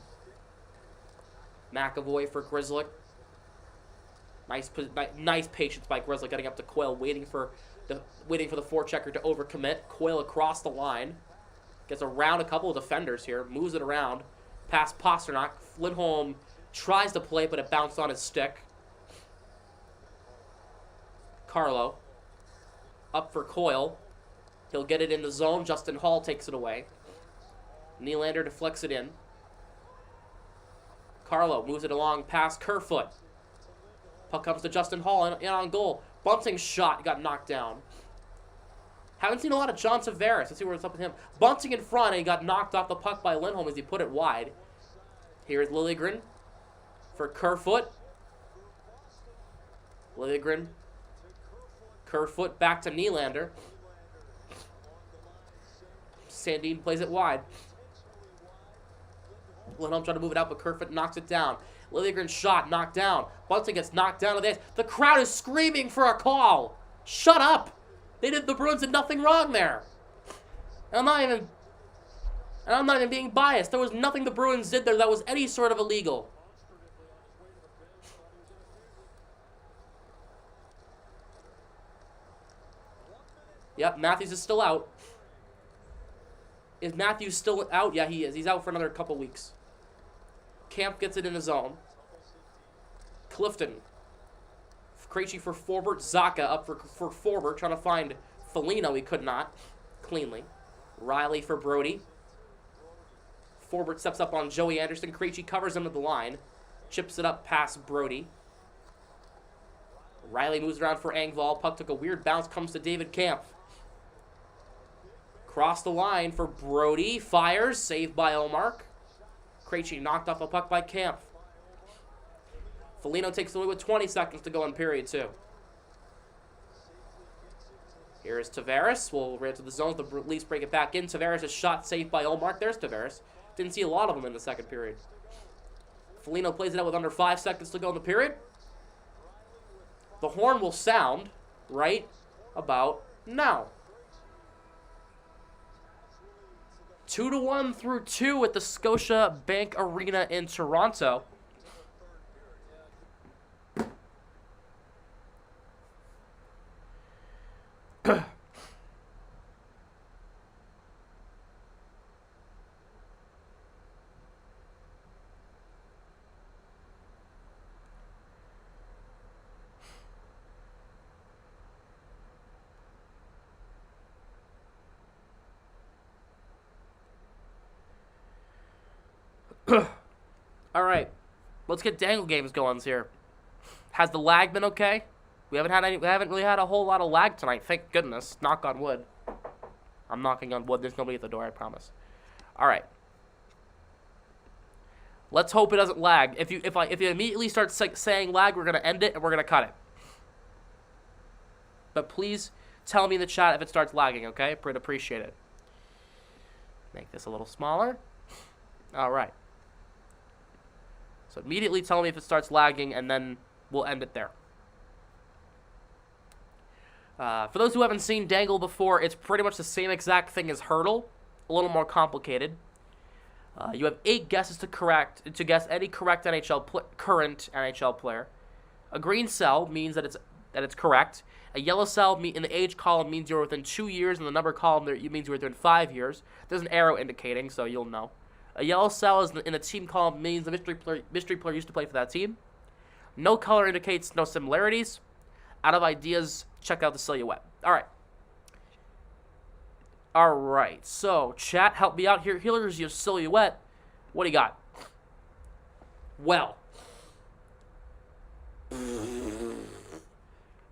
McAvoy for Grizzlick. Nice patience by Grizzlick, getting up to Coyle, waiting for the forechecker to overcommit. Coyle across the line, gets around a couple of defenders here, moves it around, past Pastrnak. Lindholm tries to play, but it bounced on his stick. Carlo. Up for Coyle. He'll get it in the zone. Justin Hall takes it away. Nylander deflects it in. Carlo moves it along past Kerfoot. Puck comes to Justin Hall in on goal. Bunting's shot got knocked down. Haven't seen a lot of John Tavares. Let's see what's up with him. Bunting in front, and he got knocked off the puck by Lindholm as he put it wide. Here's Liljegren for Kerfoot. Liljegren. Kerfoot back to Nylander. Sandin plays it wide. Lindholm trying to move it out, but Kerfoot knocks it down. Liljegren's shot knocked down. Bunting gets knocked down to this. The crowd is screaming for a call. Shut up. The Bruins did nothing wrong there. And I'm not even being biased. There was nothing the Bruins did there that was any sort of illegal. Yep, Matthews is still out. Is Matthews still out? Yeah, he is. He's out for another couple weeks. Camp gets it in his zone. Clifton. Krejci for Forbert. Zaka up for Forbert, trying to find Foligno. He could not. Cleanly. Riley for Brody. Forbert steps up on Joey Anderson. Krejci covers him at the line. Chips it up past Brody. Riley moves around for Engvall. Puck took a weird bounce. Comes to David Kampf. Cross the line for Brody. Fires. Saved by Omark. Krejci knocked off a puck by Kampf. Foligno takes the lead with 20 seconds to go in period 2. Here is Tavares. We'll right to the zone. The Leafs break it back in. Tavares is shot saved by Omark. There's Tavares. Didn't see a lot of them in the second period. Foligno plays it out with under 5 seconds to go in the period. The horn will sound right about now. 2-1 through 2 at the Scotia Bank Arena in Toronto. All right, let's get dangle games going here. Has the lag been okay? We haven't really had a whole lot of lag tonight. Thank goodness. Knock on wood. I'm knocking on wood. There's nobody at the door, I promise. All right. Let's hope it doesn't lag. If you immediately start saying lag, we're gonna end it and we're gonna cut it. But please tell me in the chat if it starts lagging. Okay, I'd appreciate it. Make this a little smaller. All right. So immediately tell me if it starts lagging, and then we'll end it there. For those who haven't seen Dangle before, it's pretty much the same exact thing as Hurdle, a little more complicated. You have 8 guesses to guess any correct current NHL player. A green cell means that it's correct. A yellow cell in the age column means you're within 2 years, and the number column there means you're within 5 years. There's an arrow indicating, so you'll know. A yellow cell is in the team column means the mystery player used to play for that team. No color indicates no similarities. Out of ideas, check out the silhouette. All right. So, chat, help me out here. Here's your silhouette. What do you got? Well.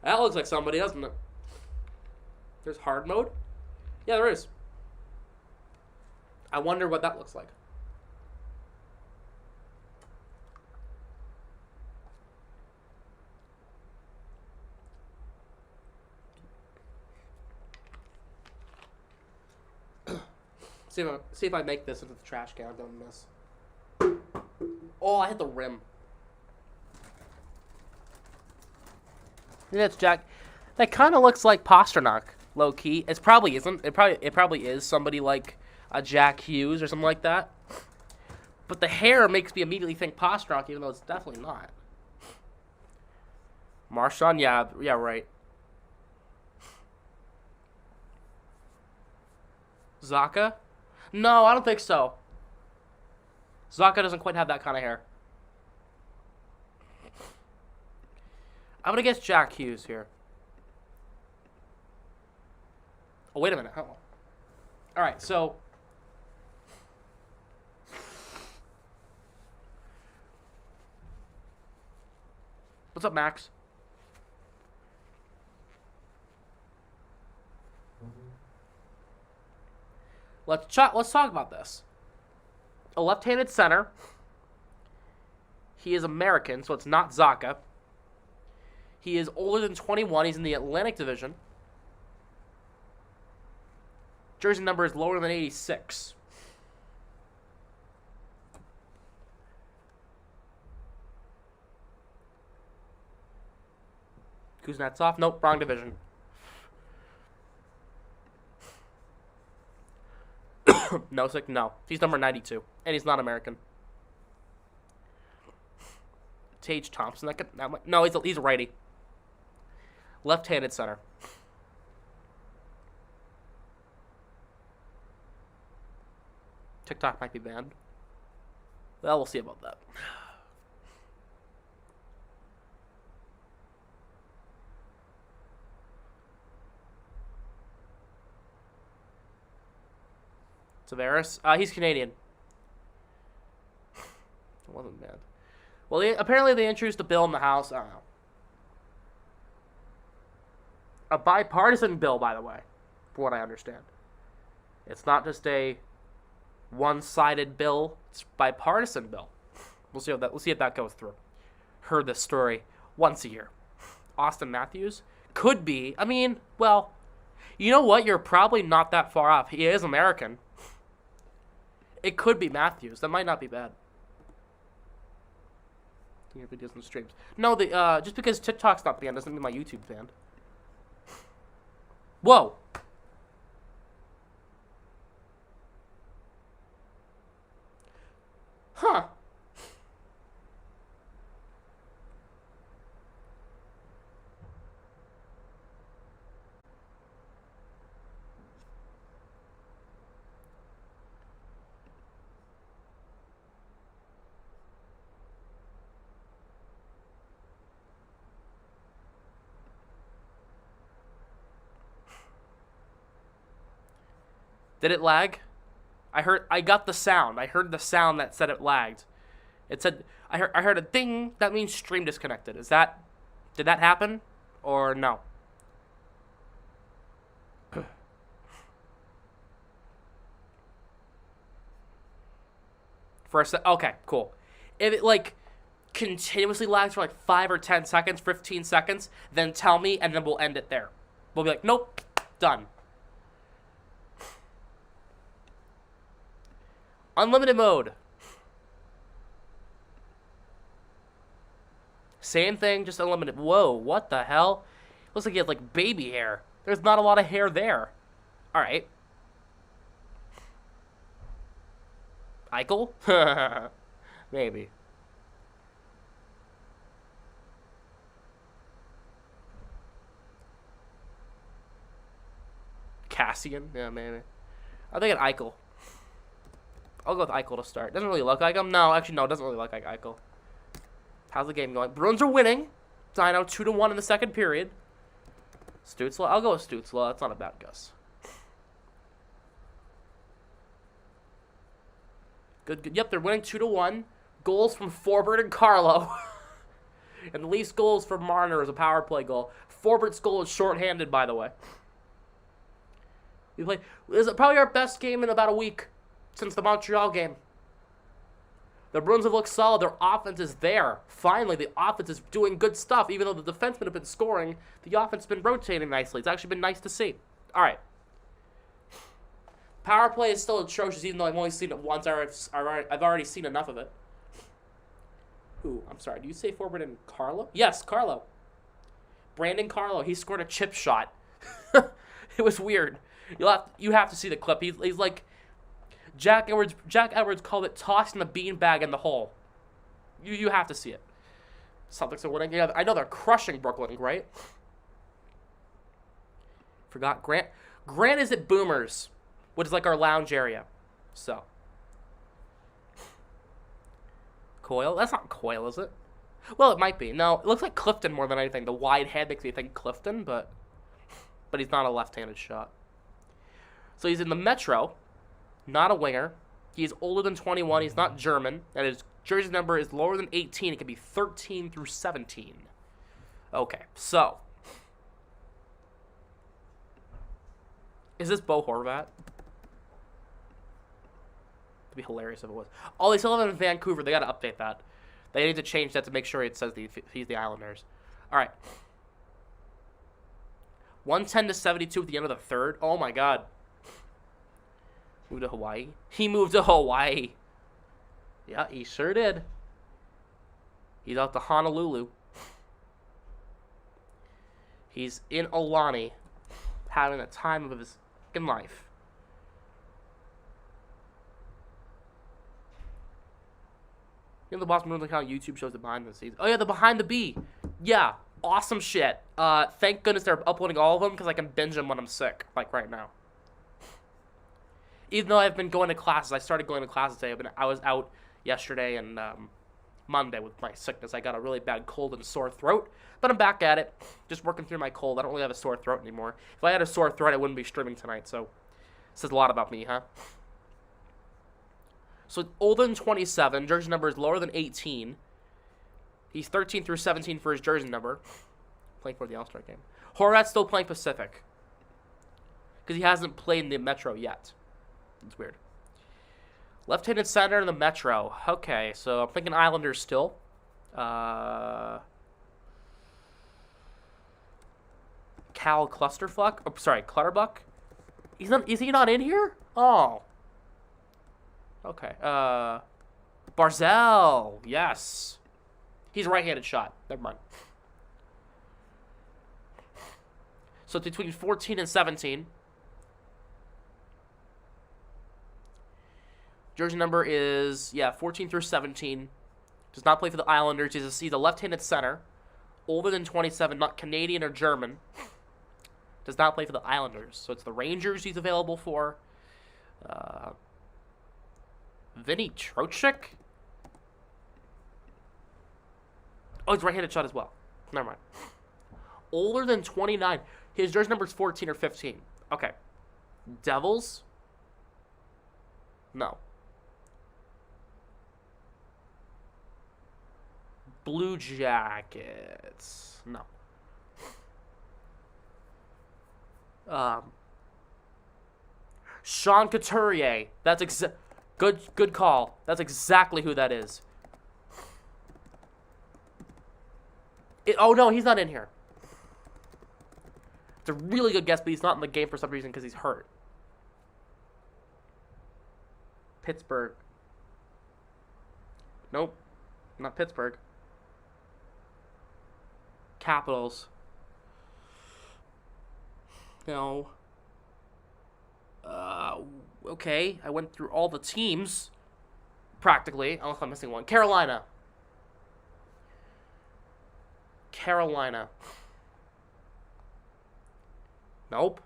That looks like somebody, doesn't it? There's hard mode? Yeah, there is. I wonder what that looks like. See if I make this into the trash can. Don't miss. Oh, I hit the rim. That's Jack. That kind of looks like Pasternak, low key. It probably isn't. It probably is somebody like a Jack Hughes or something like that. But the hair makes me immediately think Pasternak, even though it's definitely not. Marchand, yeah, right. Zaka? No, I don't think so. Zaka doesn't quite have that kind of hair. I'm going to guess Jack Hughes here. Oh, wait a minute. Oh. All right, so what's up, Max? Let's talk about this. A left-handed center. He is American, so it's not Zaka. He is older than 21. He's in the Atlantic Division. Jersey number is lower than 86. Kuznetsov? Nope, wrong division. Nosek? No. He's number 92. And he's not American. Tage Thompson? No, he's a righty. Left-handed center. TikTok might be banned. Well, we'll see about that. Tavares? He's Canadian. It wasn't bad. Well, apparently they introduced a bill in the House. I don't know. A bipartisan bill, by the way, for what I understand. It's not just a one-sided bill. It's a bipartisan bill. We'll see if that goes through. Heard this story once a year. Austin Matthews could be. I mean, well, you know what? You're probably not that far off. He is American. It could be Matthews. That might not be bad. Your videos and streams. No, just because TikTok's not banned doesn't mean my YouTube's banned. Whoa. Huh. Did it lag? I got the sound. I heard the sound that said it lagged. It said, I heard a ding. That means stream disconnected. Did that happen? Or no? Okay, cool. If it, like, continuously lags for, like, 5 or 10 seconds, 15 seconds, then tell me, and then we'll end it there. We'll be like, nope, done. Unlimited mode. Same thing, just unlimited. Whoa, what the hell? Looks like he has, like, baby hair. There's not a lot of hair there. Alright. Eichel? Maybe. Cassian? Yeah, maybe. I think an Eichel. I'll go with Eichel to start. Doesn't really look like him. No, actually, no, it doesn't really look like Eichel. How's the game going? Bruins are winning. I know 2-1 in the second period. Stützle? I'll go with Stützle. That's not a bad guess. Good. Yep, they're winning 2-1. Goals from Forbert and Carlo. And the least goals for Marner is a power play goal. Forbert's goal is shorthanded, by the way. This is probably our best game in about a week since the Montreal game. The Bruins have looked solid. Their offense is there. Finally, the offense is doing good stuff. Even though the defensemen have been scoring, the offense has been rotating nicely. It's actually been nice to see. All right. Power play is still atrocious, even though I've only seen it once. I've already seen enough of it. Who? I'm sorry. Do you say Forbert and Carlo? Yes, Carlo. Brandon Carlo. He scored a chip shot. It was weird. You have to see the clip. He's like Jack Edwards. Jack Edwards called it tossing the beanbag in the hole. You have to see it. Celtics are winning. Yeah, I know they're crushing Brooklyn, right? Forgot Grant. Grant is at Boomers, which is like our lounge area. So. Coyle? That's not Coyle, is it? Well, it might be. No, it looks like Clifton more than anything. The wide head makes me think Clifton, but he's not a left-handed shot. So he's in the Metro, not a winger. He's older than 21. He's not German. And his jersey number is lower than 18. It can be 13 through 17. Okay, so. Is this Bo Horvat? It'd be hilarious if it was. Oh, they still have him in Vancouver. They got to update that. They need to change that to make sure it says he's the Islanders. All right. 110 to 72 at the end of the third. Oh, my God. Moved to Hawaii? He moved to Hawaii. Yeah, he sure did. He's out to Honolulu. He's in Aulani, having the time of his fucking life. You know the Boston Bruins account YouTube shows the behind the scenes. Oh yeah, the behind the B. Yeah, awesome shit. Thank goodness they're uploading all of them because I can binge them when I'm sick, like right now. Even though I've been going to classes, I started going to classes today. I was out yesterday and Monday with my sickness. I got a really bad cold and sore throat, but I'm back at it, just working through my cold. I don't really have a sore throat anymore. If I had a sore throat, I wouldn't be streaming tonight. So, says a lot about me, huh? So older than 27, jersey number is lower than 18. He's 13 through 17 for his jersey number, playing for the All-Star game. Horvat's still playing Pacific because he hasn't played in the Metro yet. It's weird. Left-handed center in the Metro. Okay, so I'm thinking Islanders still. Cal Clusterfuck? Oh, sorry, Clutterbuck. Is he not in here? Oh. Okay. Barzell. Yes. He's a right-handed shot. Never mind. So it's between 14 and 17. Jersey number is, 14 through 17. Does not play for the Islanders. He's a left-handed center. Older than 27, not Canadian or German. Does not play for the Islanders. So it's the Rangers he's available for. Vinny Trocheck? Oh, he's right-handed shot as well. Never mind. Older than 29. His jersey number is 14 or 15. Okay. Devils? No. Blue Jackets. No. Sean Couturier. That's good call. That's exactly who that is. Oh no, he's not in here. It's a really good guess, but he's not in the game for some reason because he's hurt. Pittsburgh. Nope. Not Pittsburgh. Capitals. No. Okay. I went through all the teams. Practically. Unless I'm missing one. Carolina. Nope.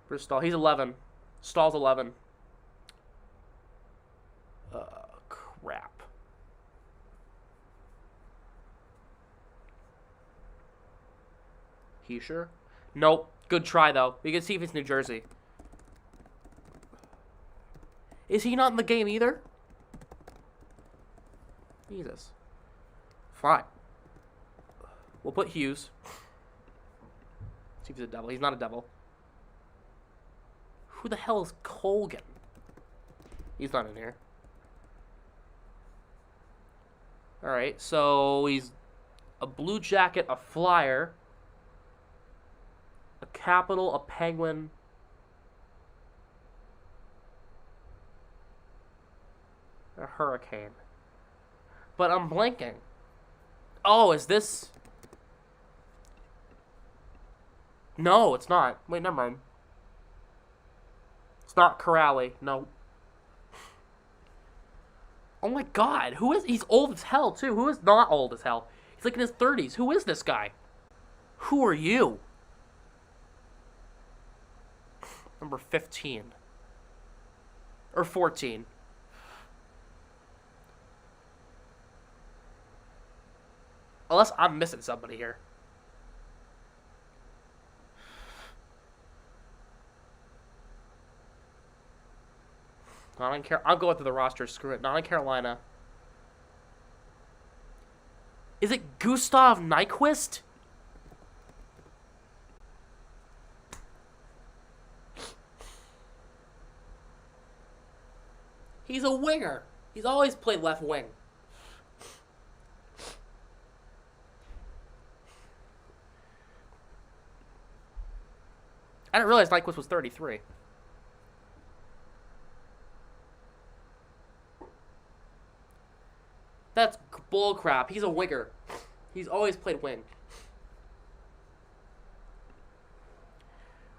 Bruce Stahl. He's 11. Stahl's 11. Crap. Heischer? Nope. Good try, though. We can see if it's New Jersey. Is he not in the game either? Jesus. Fine. We'll put Hughes. See if he's a devil. He's not a devil. Who the hell is Colgan? He's not in here. Alright, so he's a Blue Jacket, a Flyer, a Capital, a Penguin, a Hurricane. But I'm blanking. Oh, is this... No, it's not. Wait, never mind. It's not Corrali. No. Oh my god. Who is... He's old as hell, too. Who is not old as hell? He's like in his 30s. Who is this guy? Who are you? Number 15. Or 14. Unless I'm missing somebody here. I'll go through the roster. Screw it. Not in Carolina. Is it Gustav Nyquist? He's a winger. He's always played left wing. I didn't realize Nyquist was 33. That's bullcrap. He's a winger. He's always played wing.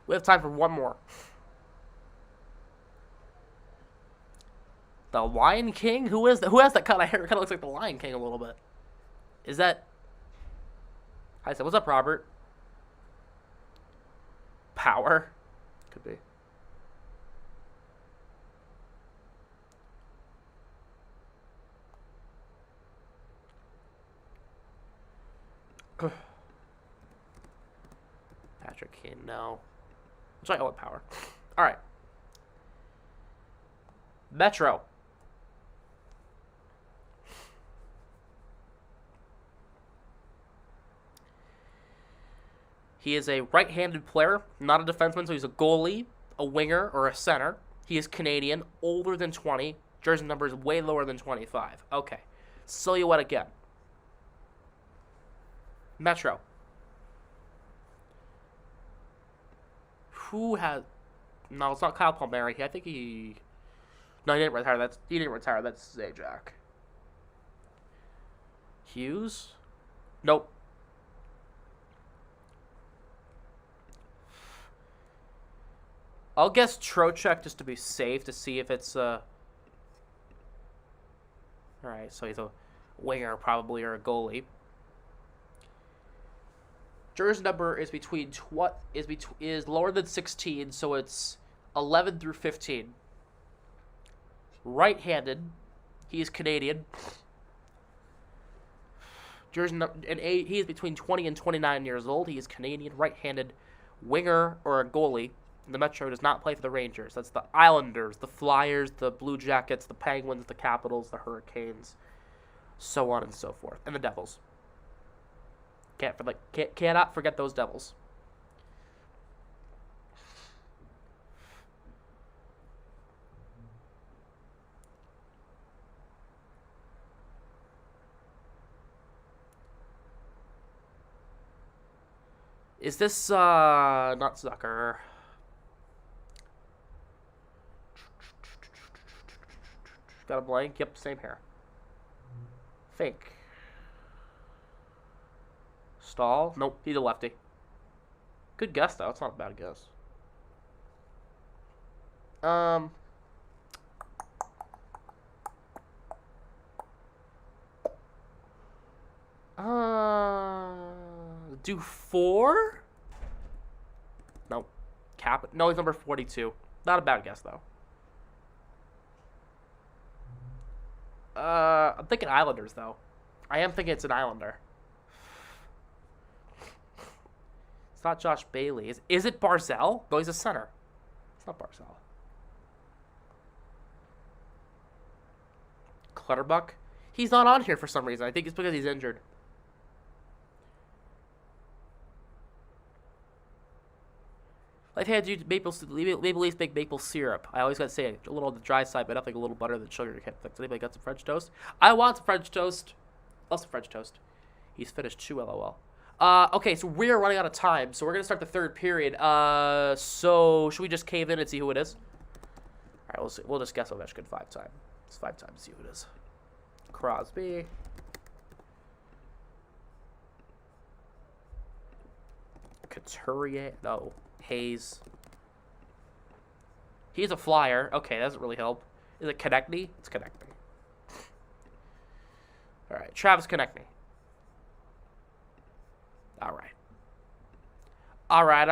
We have time for one more. The Lion King? Who is that? Who has that kind of hair? It kind of looks like the Lion King a little bit. Is that... Hi, what's up, Robert? Power? Could be. Patrick Kane, no. Sorry, I want power. All right. Metro. He is a right-handed player, not a defenseman, so he's a goalie, a winger, or a center. He is Canadian, older than 20. Jersey number is way lower than 25. Okay. Silhouette again. Metro. Who has... No, it's not Kyle Palmieri. I think he... No, he didn't retire. He didn't retire. That's Zajac. Hughes? Nope. I'll guess Trocheck just to be safe to see if it's Alright, so he's a winger probably or a goalie. Jersey number is is lower than 16, so it's 11 through 15. Right-handed. He is Canadian. Jersey and he is between 20 and 29 years old. He is Canadian, right-handed, winger or a goalie. The Metro does not play for the Rangers. That's the Islanders, the Flyers, the Blue Jackets, the Penguins, the Capitals, the Hurricanes, so on and so forth, and the Devils. Cannot forget those Devils. Is this not Zucker? Got a blank? Yep, same hair. Fake. Stahl? Nope, he's a lefty. Good guess, though. It's not a bad guess. Dufour? Nope. No, he's number 42. Not a bad guess, though. I'm thinking Islanders, though. I am thinking it's an Islander. It's not Josh Bailey. Is it Barzell? No, he's a center. It's not Barzell. Clutterbuck? He's not on here for some reason. I think it's because he's injured. Left-handed dude, maple leaf make maple syrup. I always gotta say a little on the dry side, but nothing a little butter than sugar. Does anybody got some French toast? I want some French toast. Love some French toast. He's finished 2 LOL. Okay, so we're running out of time, so we're gonna start the third period. So should we just cave in and see who it is? All right, we'll just guess Ovechkin 5 times. It's 5 times. See who it is. Crosby. Couturier. No. Hayes. He's a Flyer. Okay, that doesn't really help. Is it Konechny? It's Konechny. All right, Travis Konechny. All right. All right.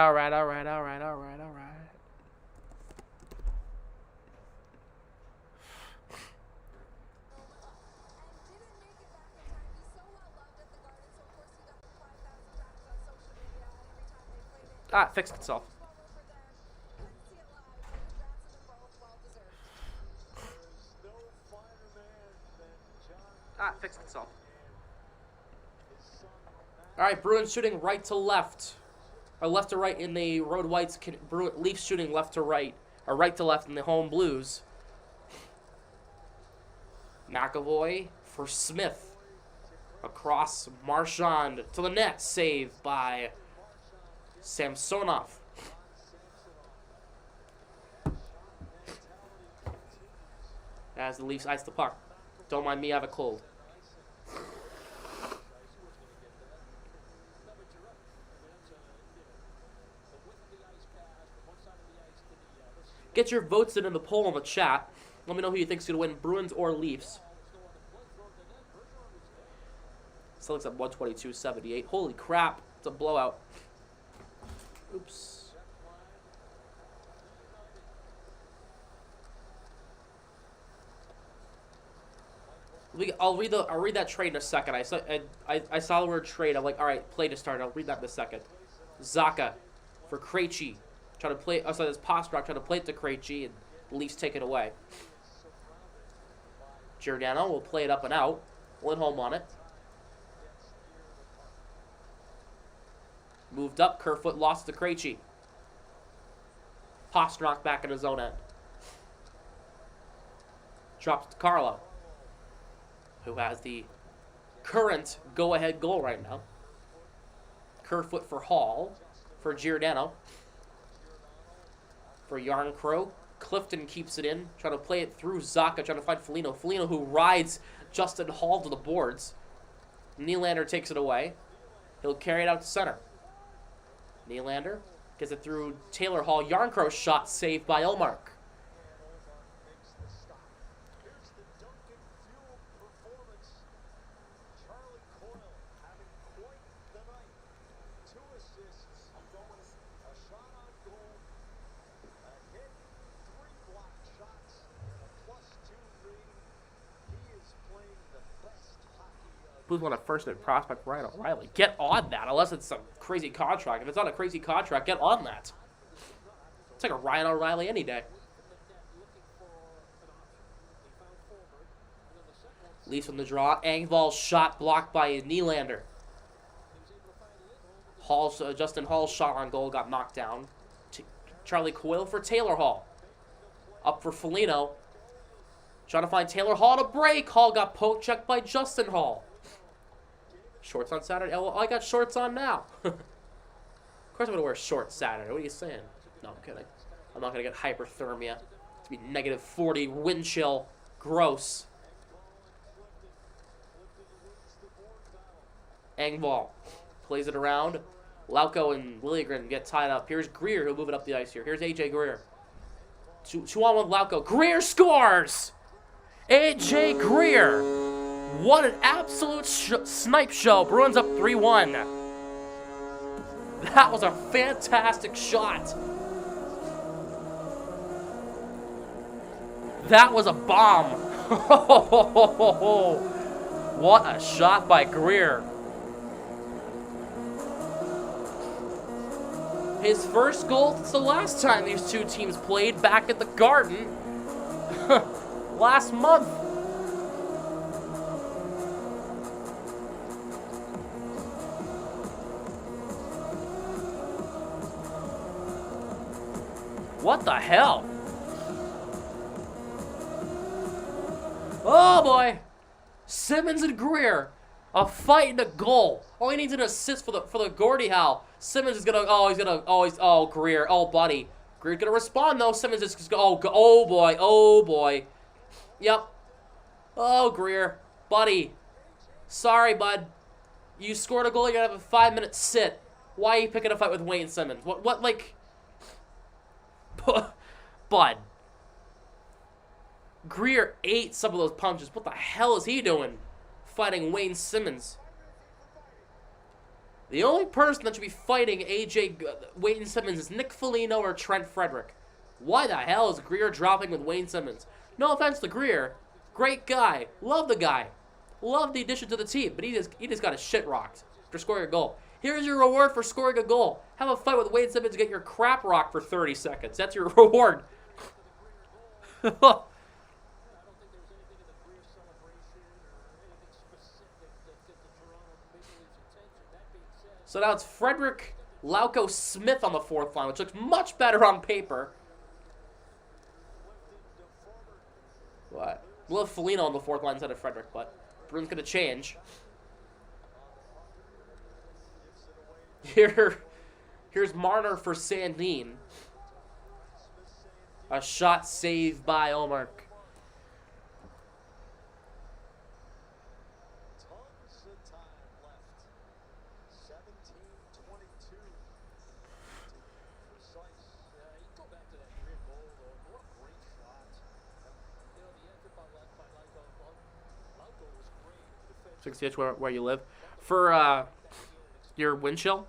Ah, it fixed itself. Ah, it fixed itself. All right, Bruins shooting right to left. Or left to right in the Road Whites. Leafs shooting left to right. Or right to left in the home Blues. McAvoy for Smith. Across Marchand to the net. Save by Samsonov. As the Leafs ice the puck. Don't mind me, I have a cold. Get your votes in the poll in the chat. Let me know who you think's going to win, Bruins or Leafs. Still looks at 122.78. Holy crap, it's a blowout. Oops. I'll read that trade in a second. I saw the word trade. I'm like, all right, play to start. I'll read that in a second. Zacha for Krejci. Trying to play. Oh, sorry, this Pastrnak trying to play it to Krejci, and the Leafs take it away. Giordano will play it up and out. Lindholm on it. Moved up. Kerfoot lost to Krejci. Pastrnak back in his own end. Drops to Carlo, who has the current go-ahead goal right now. Kerfoot for Hall. For Giordano. For Yarncrow. Clifton keeps it in. Trying to play it through Zacha. Trying to find Foligno. Foligno who rides Justin Hall to the boards. Nylander takes it away. He'll carry it out to center. Nylander gets it through Taylor Hall. Yarncrow shot saved by Elmark. Blues want a first-round prospect, Ryan O'Reilly. Get on that, unless it's some crazy contract. If it's not a crazy contract, get on that. It's like a Ryan O'Reilly any day. Leafs on the draw. Engvall's shot blocked by Nylander. Justin Hall's shot on goal got knocked down. Charlie Coyle for Taylor Hall. Up for Foligno. Trying to find Taylor Hall to break. Hall got poke checked by Justin Hall. Shorts on Saturday? Oh, I got shorts on now. Of course I'm going to wear shorts Saturday. What are you saying? No, I'm kidding. I'm not going to get hyperthermia. It's going to be negative 40, wind chill. Gross. Engvall plays it around. Lauko and Liljegren get tied up. Here's Greer who'll move it up the ice here. Here's AJ Greer. Two on one Lauko. Greer scores! AJ Greer! What an absolute snipe show. Bruins up 3-1. That was a fantastic shot. That was a bomb. What a shot by Greer. His first goal since the last time these two teams played back at the Garden last month. What the hell? Oh boy! Simmons and Greer, a fight and a goal. Oh, he needs an assist for the Gordie Howe. Simmons is gonna Greer, oh buddy. Greer's gonna respond though. Simmons is oh boy. Yep. Oh Greer, buddy. Sorry, bud. You scored a goal. You're gonna have a 5-minute sit. Why are you picking a fight with Wayne Simmons? What like? Bud. Greer ate some of those punches. What the hell is he doing? Fighting Wayne Simmons. The only person that should be fighting Wayne Simmons is Nick Foligno or Trent Frederick. Why the hell is Greer dropping with Wayne Simmons? No offense to Greer. Great guy. Love the guy. Love the addition to the team. But he just got his shit rocked after scoring a goal. Here's your reward for scoring a goal. Have a fight with Wade Simmons to get your crap rocked for 30 seconds. That's your reward. So now it's Frederick Lauko Smith on the fourth line, which looks much better on paper. What? We'll have Foligno on the fourth line instead of Frederick, but Bruins going to change. Here's Marner for Sandin. A shot saved by Olmark. Tons of time left. 17:22. Precise. Yeah, you go back to that career goal, though. What a great shot. You know, the effort by Lauko was great. Six ditch where you live. For your wind chill.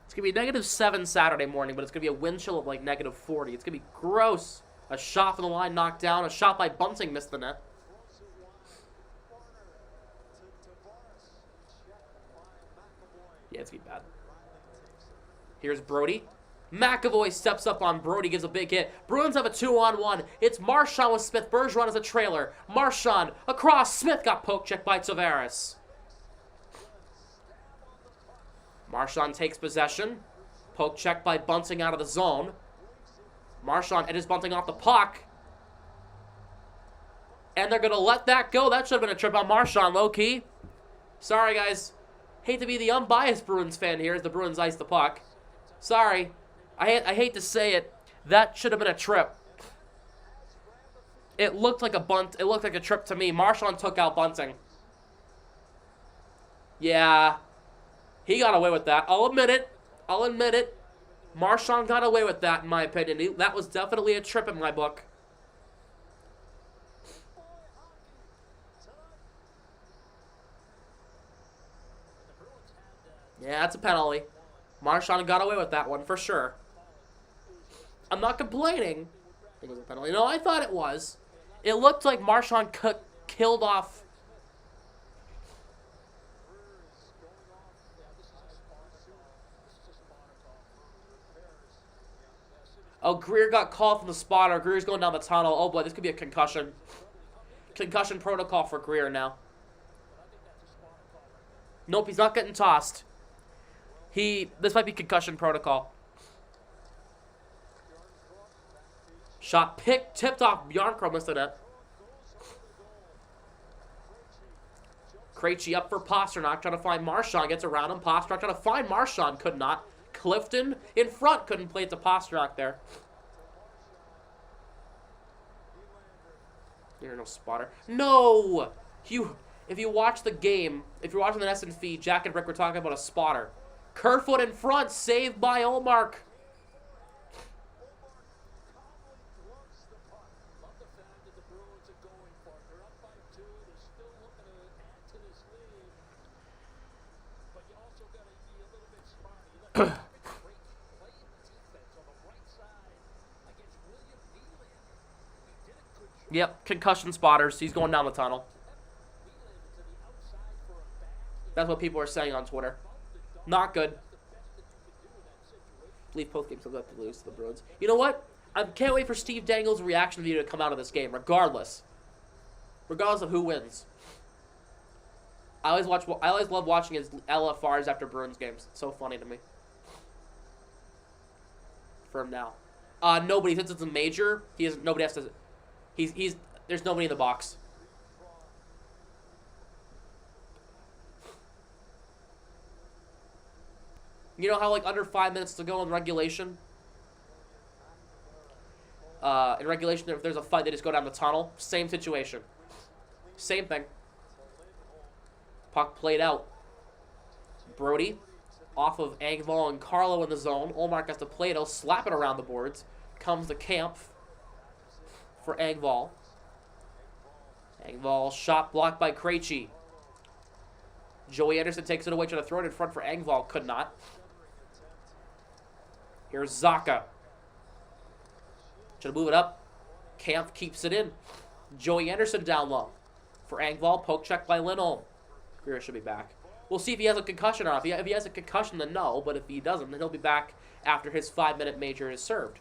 It's going to be -7 Saturday morning, but it's going to be a wind chill of like -40. It's going to be gross. A shot from the line knocked down. A shot by Bunting missed the net. Yeah, it's going to be bad. Here's Brody. McAvoy steps up on Brody, gives a big hit. Bruins have a 2-on-1. It's Marchand with Smith. Bergeron as a trailer. Marchand across. Smith got poke checked by Tavares. Marchand takes possession. Poke check by Bunting out of the zone. Marchand edges Bunting off the puck. And they're going to let that go. That should have been a trip on Marchand, low-key. Sorry, guys. Hate to be the unbiased Bruins fan here as the Bruins ice the puck. Sorry. I hate to say it. That should have been a trip. It looked like a bunt. It looked like a trip to me. Marchand took out Bunting. Yeah. He got away with that. I'll admit it. I'll admit it. Marchand got away with that, in my opinion. That was definitely a trip in my book. Yeah, that's a penalty. Marchand got away with that one, for sure. I'm not complaining. I think it was a penalty. No, I thought it was. It looked like Marchand killed off... Oh, Greer got called from the spotter. Greer's going down the tunnel. Oh boy, this could be a concussion. Concussion protocol for Greer now. Nope, he's not getting tossed. This might be concussion protocol. Shot tipped off. Bjarncrow missed the net. Krejci up for Pasternak, trying to find Marchand. Gets around him. Pasternak trying to find Marchand. Could not. Clifton in front. Couldn't play it to Pasternak there. There's no spotter. No! If you watch the game, if you're watching the Nesson feed, Jack and Rick were talking about a spotter. Kerfoot in front, saved by Olmark. Love the fact that the Bruins are going for it. They're up by 2. They're still looking to add to this lead. But you also got to be a little bit smart. You let great play defense on the right side against William Nylander. He did a good job. Yep, concussion spotters. He's going down the tunnel. Nylander to the outside for a back. That's what people are saying on Twitter. Not good. Believe both games will have to lose to the Bruins. You know what? I can't wait for Steve Dangle's reaction video to come out of this game, regardless. Regardless of who wins. I always love watching his LFRs after Bruins games. It's so funny to me. For him now. Nobody, since it's a major, nobody has to. There's nobody in the box. You know how, like, under 5 minutes to go in regulation? In regulation, if there's a fight, they just go down the tunnel. Same situation. Same thing. Puck played out. Brody off of Engvall and Carlo in the zone. Olmark has to play it. He'll slap it around the boards. Comes the Camp for Engvall. Engvall shot blocked by Krejci. Joey Anderson takes it away, trying to throw it in front for Engvall. Could not. Here's Zaka. Trying to move it up. Camp keeps it in. Joey Anderson down low. for Engvall. Poke check by Lindholm. Greer should be back. We'll see if he has a concussion or not. If he has a concussion, then no. But if he doesn't, then he'll be back after his 5-minute major is served.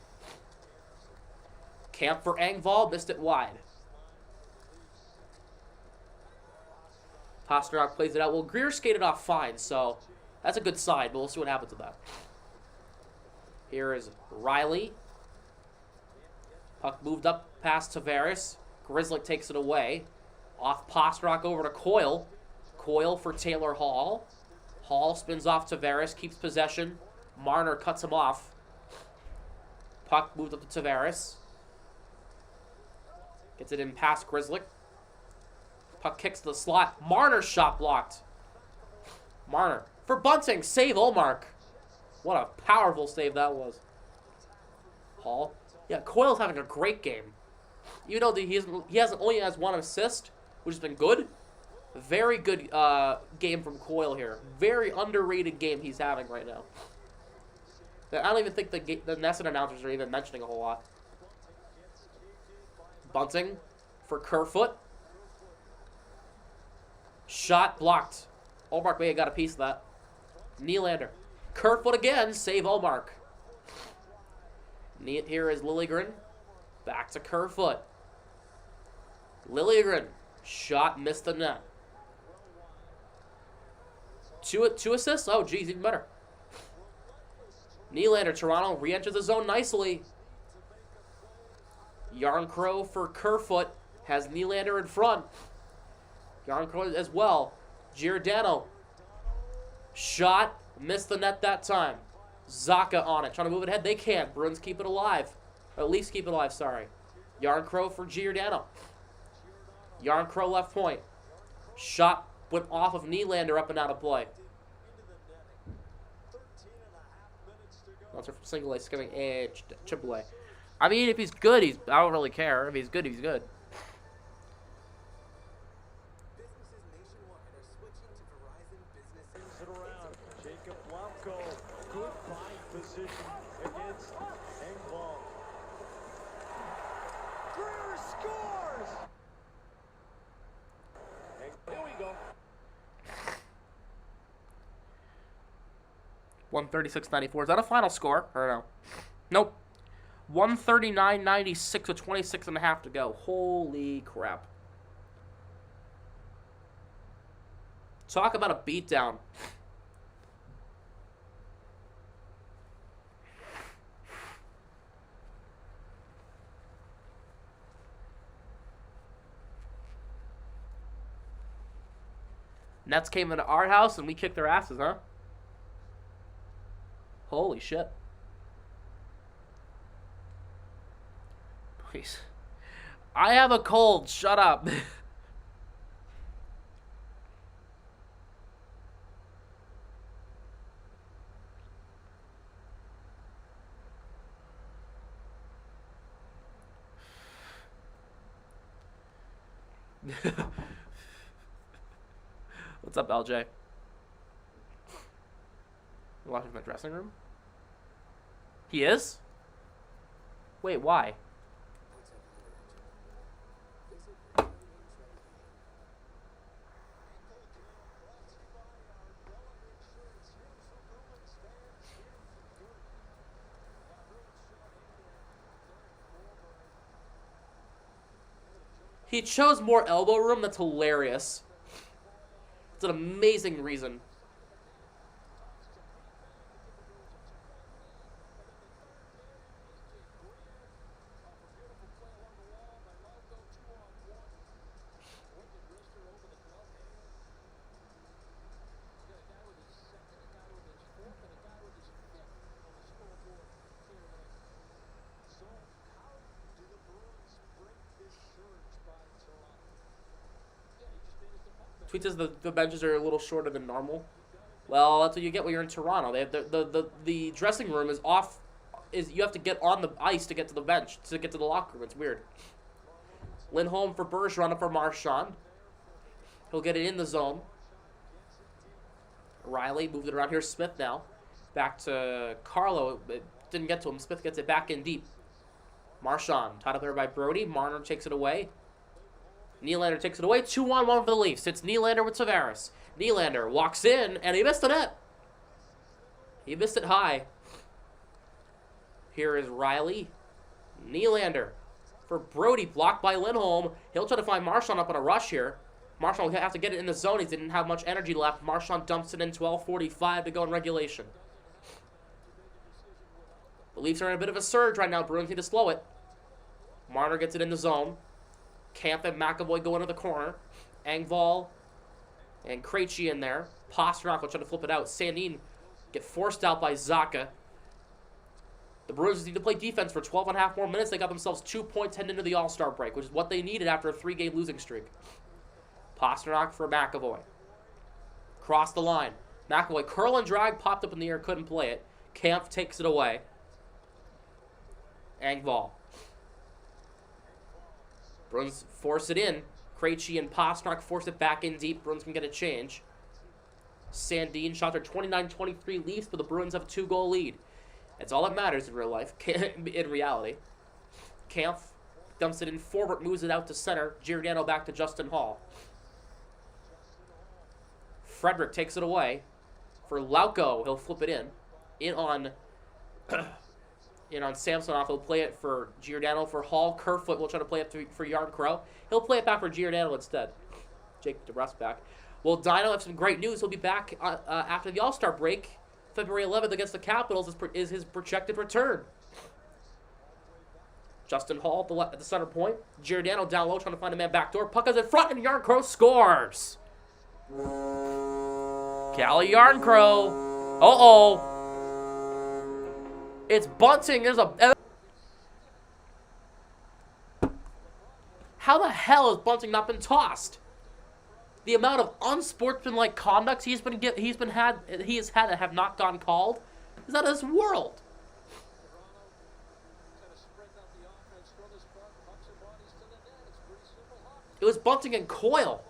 Camp for Engvall. Missed it wide. Pasternak plays it out. Well, Greer skated off fine, so that's a good sign. But we'll see what happens with that. Here is Riley. Puck moved up past Tavares. Grzelcyk takes it away. Off Pasternak over to Coyle. Coyle for Taylor Hall. Hall spins off Tavares, keeps possession. Marner cuts him off. Puck moved up to Tavares. Gets it in past Grzelcyk. Puck kicks to the slot. Marner shot blocked. Marner for Bunting. Save Ullmark. What a powerful save that was. Hall. Yeah, Coyle's having a great game. Even though he only has 1 assist, which has been good. Very good game from Coyle here. Very underrated game he's having right now. I don't even think the NESN announcers are even mentioning a whole lot. Bunting for Kerfoot. Shot blocked. Ullmark may have got a piece of that. Nylander. Kerfoot again. Save Ullmark. Here is Liljegren. Back to Kerfoot. Liljegren. Shot missed the net. Two assists? Oh, geez, even better. Nylander, Toronto re-enters the zone nicely. Yarncrow for Kerfoot has Nylander in front. Yarncrow as well. Giordano. Shot. Missed the net that time. Zaka on it. Trying to move it ahead. They can't. Bruins keep it alive. Or at least keep it alive, sorry. Yarncrow for Giordano. Yarncrow left point. Shot went off of Nylander up and out of play. That's from single A, skipping A, triple A. I mean, if he's good, I don't really care. If he's good, he's good. Jacob Blanco, good find position against Engvall. Greer scores! Here we go. 136-94. Is that a final score? Or no? Nope. 139-96 with 26 and a half to go. Holy crap. Talk about a beatdown. Nets came into our house and we kicked their asses, huh? Holy shit. Please. I have a cold. Shut up. What's up, LJ? You watching from the dressing room? He is? Wait, why? He chose more elbow room? That's hilarious. It's an amazing reason. Tweet says the benches are a little shorter than normal. Well, that's what you get when you're in Toronto. They have the dressing room is off. You have to get on the ice to get to the bench, to get to the locker room. It's weird. Lindholm for Bergeron for Marchand. He'll get it in the zone. Riley moved it around. Here's Smith now. Back to Carlo. It didn't get to him. Smith gets it back in deep. Marchand tied up there by Brody. Marner takes it away. Nylander takes it away. 2-on-1 for the Leafs. It's Nylander with Tavares. Nylander walks in, and he missed the net. He missed it high. Here is Riley. Nylander for Brody, blocked by Lindholm. He'll try to find Marchand up on a rush here. Marchand will have to get it in the zone. He didn't have much energy left. Marchand dumps it in. 12:45 to go in regulation. The Leafs are in a bit of a surge right now. Bruins need to slow it. Marner gets it in the zone. Camp and McAvoy go into the corner. Engvall and Krejci in there. Pastrnak will try to flip it out. Sandin get forced out by Zacha. The Bruins need to play defense for 12 and a half more minutes. They got themselves 2 points heading into the All-Star break, which is what they needed after a 3-game losing streak. Pastrnak for McAvoy. Cross the line. McAvoy curl and drag, popped up in the air, couldn't play it. Kampf takes it away. Engvall. Bruins force it in. Krejci and Pastrnak force it back in deep. Bruins can get a change. Sandin shot their 29-23 Leafs, but the Bruins have a 2-goal lead. That's all that matters in real life, in reality. Kampf dumps it in forward, moves it out to center. Giordano back to Justin Hall. Frederick takes it away. For Lauko, he'll flip it in. In on Samsonov, he'll play it for Giordano. For Hall, Kerfoot will try to play it for Yarncrow. He'll play it back for Giordano instead. Jake DeBrus back. Well, Dino have some great news. He'll be back after the All-Star break. February 11th against the Capitals is his projected return. Justin Hall at the center point. Giordano down low trying to find a man backdoor. Puck is in front and Yarncrow scores. Calle Yarncrow. Uh-oh. It's bunting. There's a... How the hell has Bunting not been tossed? The amount of unsportsmanlike conducts he has had that have not gone called is out of this world. It was Bunting and Coyle.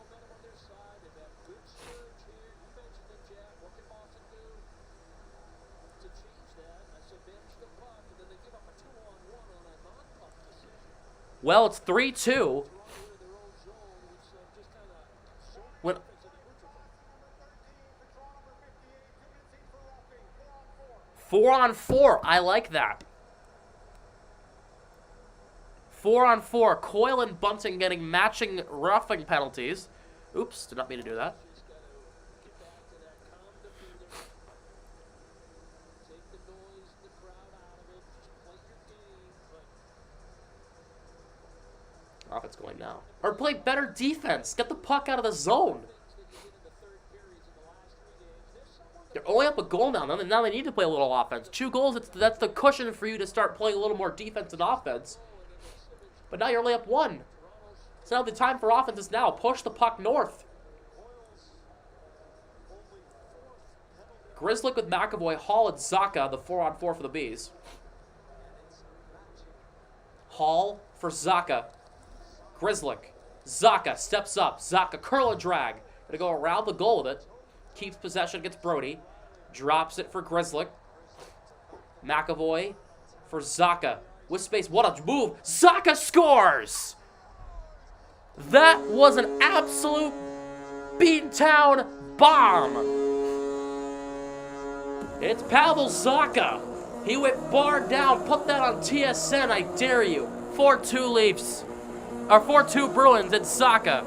Well, it's 3-2. When 4-on-4, I like that. 4-on-4, Coyle and Bunting getting matching roughing penalties. Oops, did not mean to do that. Offense going now. Or play better defense. Get the puck out of the zone. They're only up a goal now. Now they need to play a little offense. 2 goals, that's the cushion for you to start playing a little more defense and offense. But now you're only up 1. So now the time for offense is now. Push the puck north. Grzelcyk with McAvoy, Hall and Zacha, the 4-on-4 for the Bees. Hall for Zacha. Grzelcyk. Zacha steps up. Zacha curl and drag. Gonna go around the goal with it. Keeps possession against Brody. Drops it for Grzelcyk. McAvoy for Zacha. With space. What a move. Zacha scores! That was an absolute beantown bomb. It's Pavel Zacha. He went bar down. Put that on TSN, I dare you. 4-2 Leafs. Or 4-2 Bruins. It's Zacha.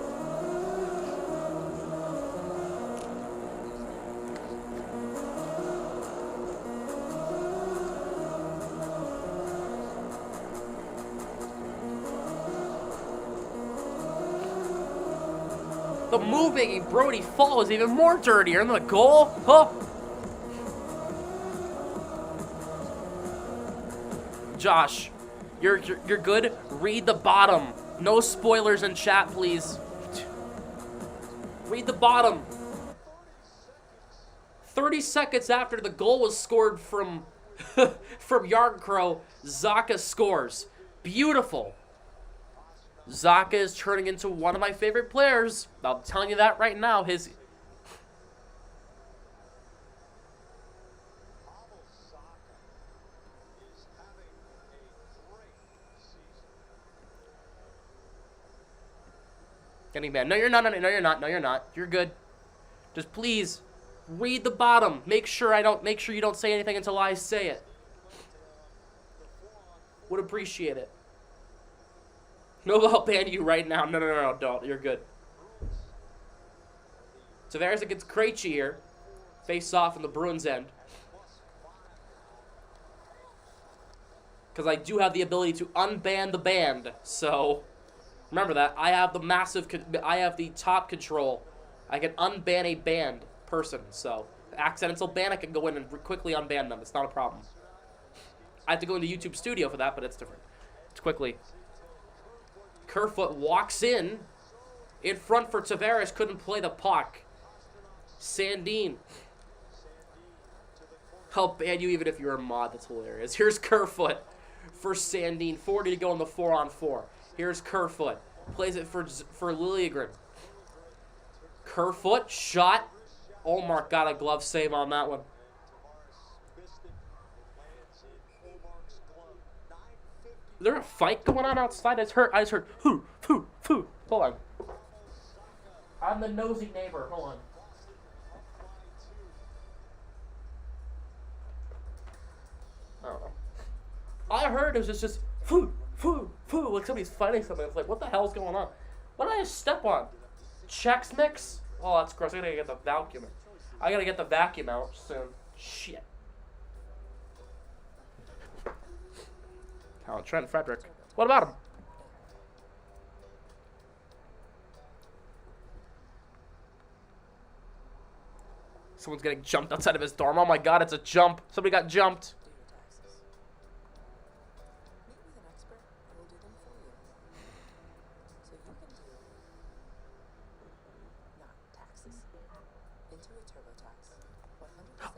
The move making Brody fall was even more dirtier. And the goal, huh? Josh, you're good. Read the bottom. No spoilers in chat, please. Read the bottom. 30 seconds after the goal was scored from Yarncrow, Zacha scores. Beautiful. Zacha is turning into one of my favorite players. I'm telling you that right now. Getting banned. No, you're not. No, you're not. No, you're not. You're good. Just please read the bottom. Make sure you don't say anything until I say it. Would appreciate it. No, I'll ban you right now. No, don't. You're good. Tavares against Krejci here. Face off on the Bruins end. Because I do have the ability to unban the band. So, remember that. I have the top control. I can unban a banned person. So, accidental ban, I can go in and quickly unban them. It's not a problem. I have to go into YouTube Studio for that, but it's different. It's quickly. Kerfoot walks in front for Tavares, couldn't play the puck. Sandin. I'll ban you even if you're a mod, that's hilarious. Here's Kerfoot for Sandin, 40 to go in the 4-on-4. Here's Kerfoot, plays it for Liljegren. Kerfoot, shot. Olmark got a glove save on that one. Is there a fight going on outside? I just heard, hoo. Hold on. I'm the nosy neighbor. Hold on. I don't know. All I heard was just foo, like somebody's fighting something. It's like, what the hell's going on? What did I just step on? Chex Mix? Oh, that's gross. I gotta get the vacuum. I gotta get the vacuum out soon. Shit. Oh, Trent Frederick. What about him? Someone's getting jumped outside of his dorm. Oh my god, it's a jump. Somebody got jumped.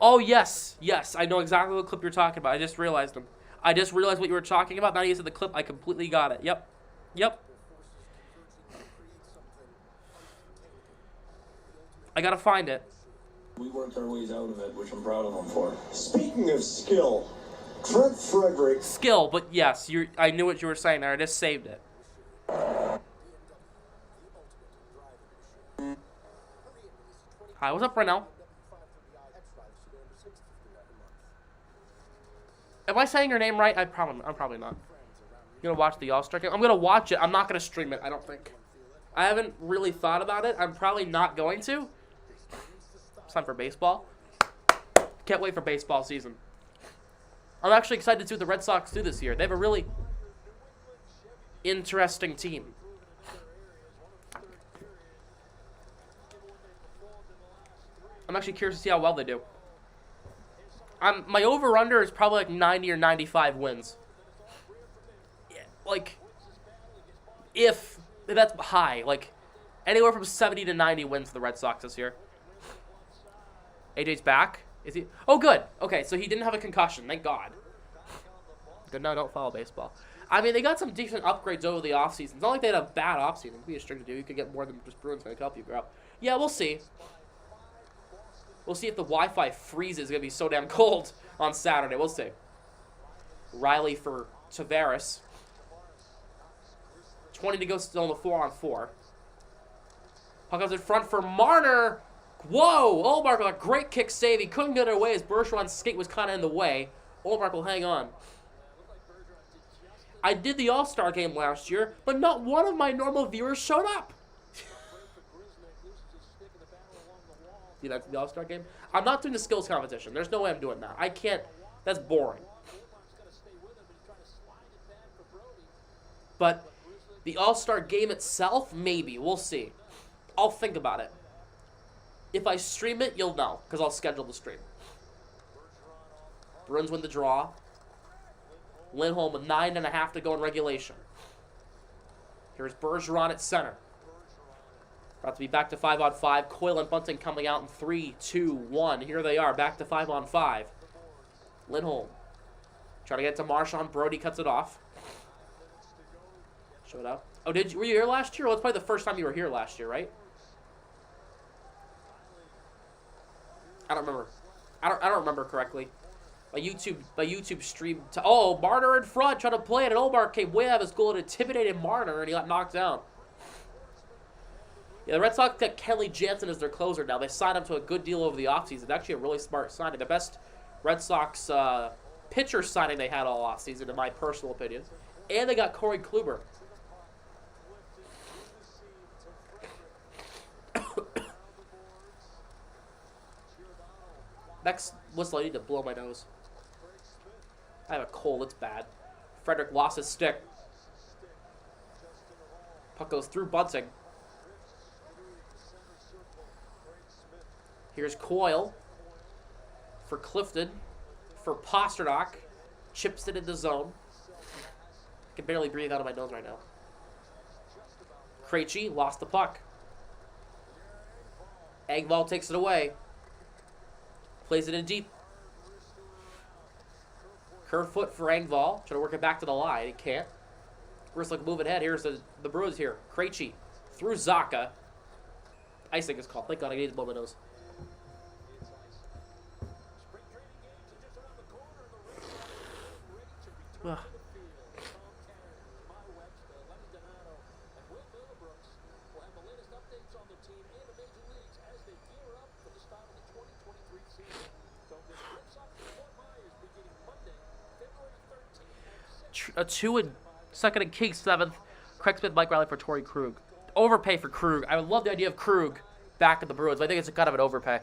Oh, yes. Yes, I know exactly what clip you're talking about. I just realized them. I just realized what you were talking about. Now you said the clip. I completely got it. Yep. I gotta find it. We worked our ways out of it, which I'm proud of them for. Speaking of skill, Trent Frederick. Skill, but yes, I knew what you were saying there. I just saved it. Hi, what's up, Renell? Am I saying your name right? I'm probably not. You gonna watch the All-Star game? I'm gonna watch it. I'm not gonna stream it, I don't think. I haven't really thought about it. I'm probably not going to. It's time for baseball. Can't wait for baseball season. I'm actually excited to see what the Red Sox do this year. They have a really interesting team. I'm actually curious to see how well they do. My over-under is probably like 90 or 95 wins. Yeah, like, if that's high, like, anywhere from 70 to 90 wins for the Red Sox this year. AJ's back. Is he? Oh, good. Okay, so he didn't have a concussion. Thank God. Good. No, don't follow baseball. I mean, they got some decent upgrades over the offseason. It's not like they had a bad offseason. It could be a string to do. You could get more than just Bruins going to help you, bro. Yeah, we'll see. We'll see if the Wi-Fi freezes. It's going to be so damn cold on Saturday. We'll see. Riley for Tavares. 20 to go still in the 4-on-4. Puck comes in front for Marner. Whoa! Olmark with a great kick save. He couldn't get it away as Bergeron's skate was kind of in the way. Olmark will hang on. I did the All-Star game last year, but not one of my normal viewers showed up. See, that's the All-Star game. I'm not doing the skills competition. There's no way I'm doing that. I can't. That's boring. But the All-Star game itself, maybe. We'll see. I'll think about it. If I stream it, you'll know, because I'll schedule the stream. Bruins win the draw. Lindholm with 9.5 to go in regulation. Here's Bergeron at center. About to be back to 5-on-5. Coyle and Bunting coming out in 3, 2, 1. Here they are, back to 5-on-5. Lindholm. Trying to get to Marchand. Brody cuts it off. Showed up. Oh, were you here last year? Well, it's probably the first time you were here last year, right? I don't remember. I don't remember correctly. My YouTube stream. Oh, Marner in front, trying to play it, and Olmark came way out of his goal and intimidated Marner, and he got knocked down. Yeah, the Red Sox got Kenley Jansen as their closer now. They signed him to a good deal over the offseason. It's actually a really smart signing. The best Red Sox pitcher signing they had all offseason, in my personal opinion. And they got Corey Kluber. Next whistle, I need to blow my nose. I have a cold, it's bad. Frederick lost his stick. Puck goes through Bunting. Here's Coyle for Clifton, for Pasternak. Chips it in the zone. I can barely breathe out of my nose right now. Krejci lost the puck. Engvall takes it away. Plays it in deep. Kerfoot for Engvall. Trying to work it back to the line. He can't. Bristlock moving ahead. Here's the Bruins here. Krejci through Zacha. Icing is called. Thank God I needed to blow my nose. Ugh. A 2 and second and King 7th. Craig Smith, Mike Riley for Torrey Krug. Overpay for Krug. I would love the idea of Krug back at the Bruins. I think it's a kind of an overpay.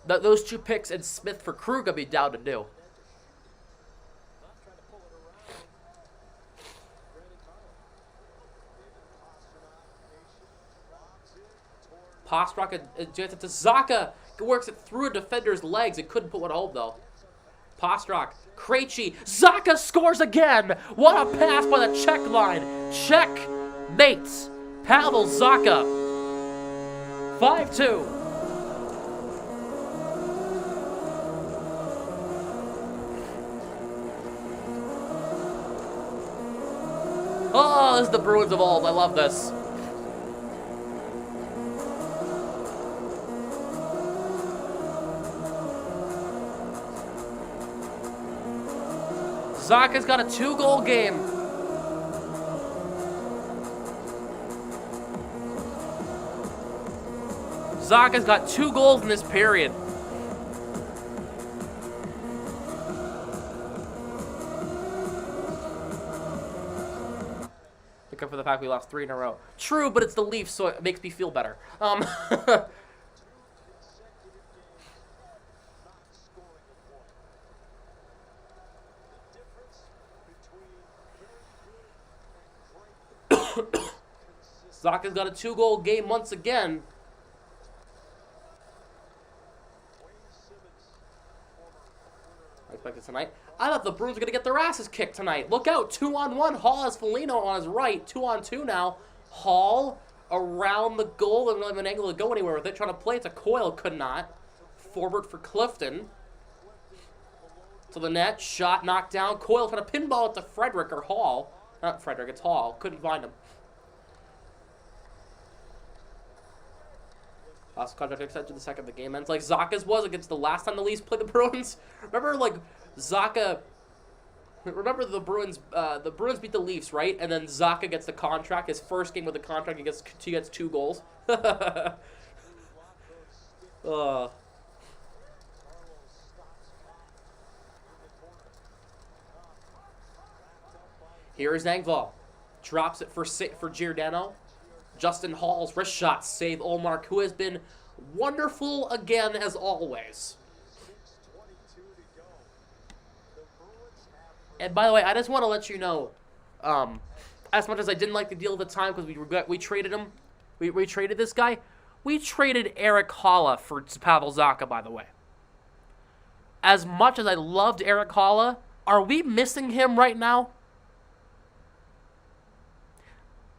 Those 2 picks and Smith for Krug I'd be down to do. Pasternak and Jansen to Zacha. Works it through a defender's legs. It couldn't put one home though. Pasternak, Krejci, Zacha scores again! What a pass by the check line! Check, mates, Pavel Zacha. 5-2. Oh, this is the Bruins of old. I love this. Zacha's got a 2-goal game. Zacha's got 2 goals in this period. Except for the fact we lost 3 in a row. True, but it's the Leafs, so it makes me feel better. Zacha's got a 2-goal game once again. I expect it tonight. I thought the Bruins were going to get their asses kicked tonight. Look out, 2-on-1. Hall has Foligno on his right. 2-on-2 now. Hall around the goal and really have an angle to go anywhere with it. Trying to play it to Coyle. Could not. Forward for Clifton. To the net. Shot knocked down. Coyle trying to pinball it to Frederick or Hall. Not Frederick, it's Hall. Couldn't find him. Last contract extension, the second the game ends. Like Zacha's was against the last time the Leafs played the Bruins. Remember, like, Zacha... Remember the Bruins beat the Leafs, right? And then Zacha gets the contract. His first game with the contract, he gets 2 goals. Here is Engvall. Drops it for Giordano. Justin Hall's wrist shot save Olmark, who has been wonderful again as always. And by the way, I just want to let you know, as much as I didn't like the deal at the time because we traded him, we traded this guy, we traded Eric Holla for Pavel Zacha, by the way. As much as I loved Eric Holla, are we missing him right now?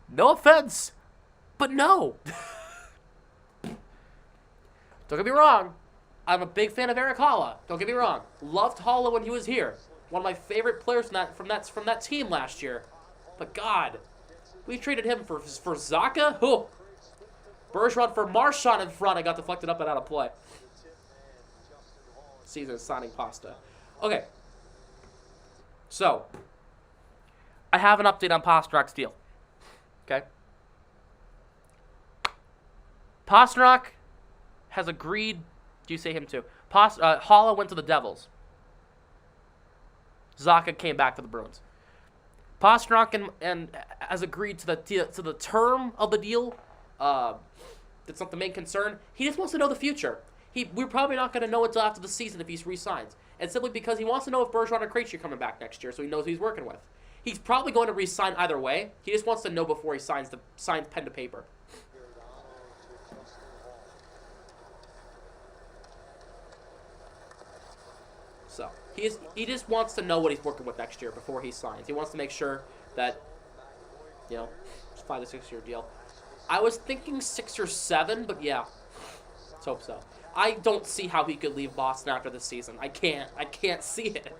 No offense, but no. Don't get me wrong. I'm a big fan of Eric Holla. Don't get me wrong. Loved Holla when he was here. One of my favorite players from that team last year. But God, we traded him for Zacha? Who? Bergeron for Marchand in front. I got deflected up and out of play. Season signing pasta. Okay. So, I have an update on Pastrak's deal. Okay. Pastrnak has agreed. Do you say him too? Hala went to the Devils. Zacha came back to the Bruins. Pastrnak and has agreed to the term of the deal. That's not the main concern. He just wants to know the future. We're probably not going to know until after the season if he's re-signed. And simply because he wants to know if Bergeron or Krejci are coming back next year, so he knows who he's working with. He's probably going to re-sign either way. He just wants to know before he signs pen to paper. So he just wants to know what he's working with next year before he signs. He wants to make sure that, it's a 5 to 6 year deal. I was thinking 6 or 7, but yeah, let's hope so. I don't see how he could leave Boston after this season. I can't see it.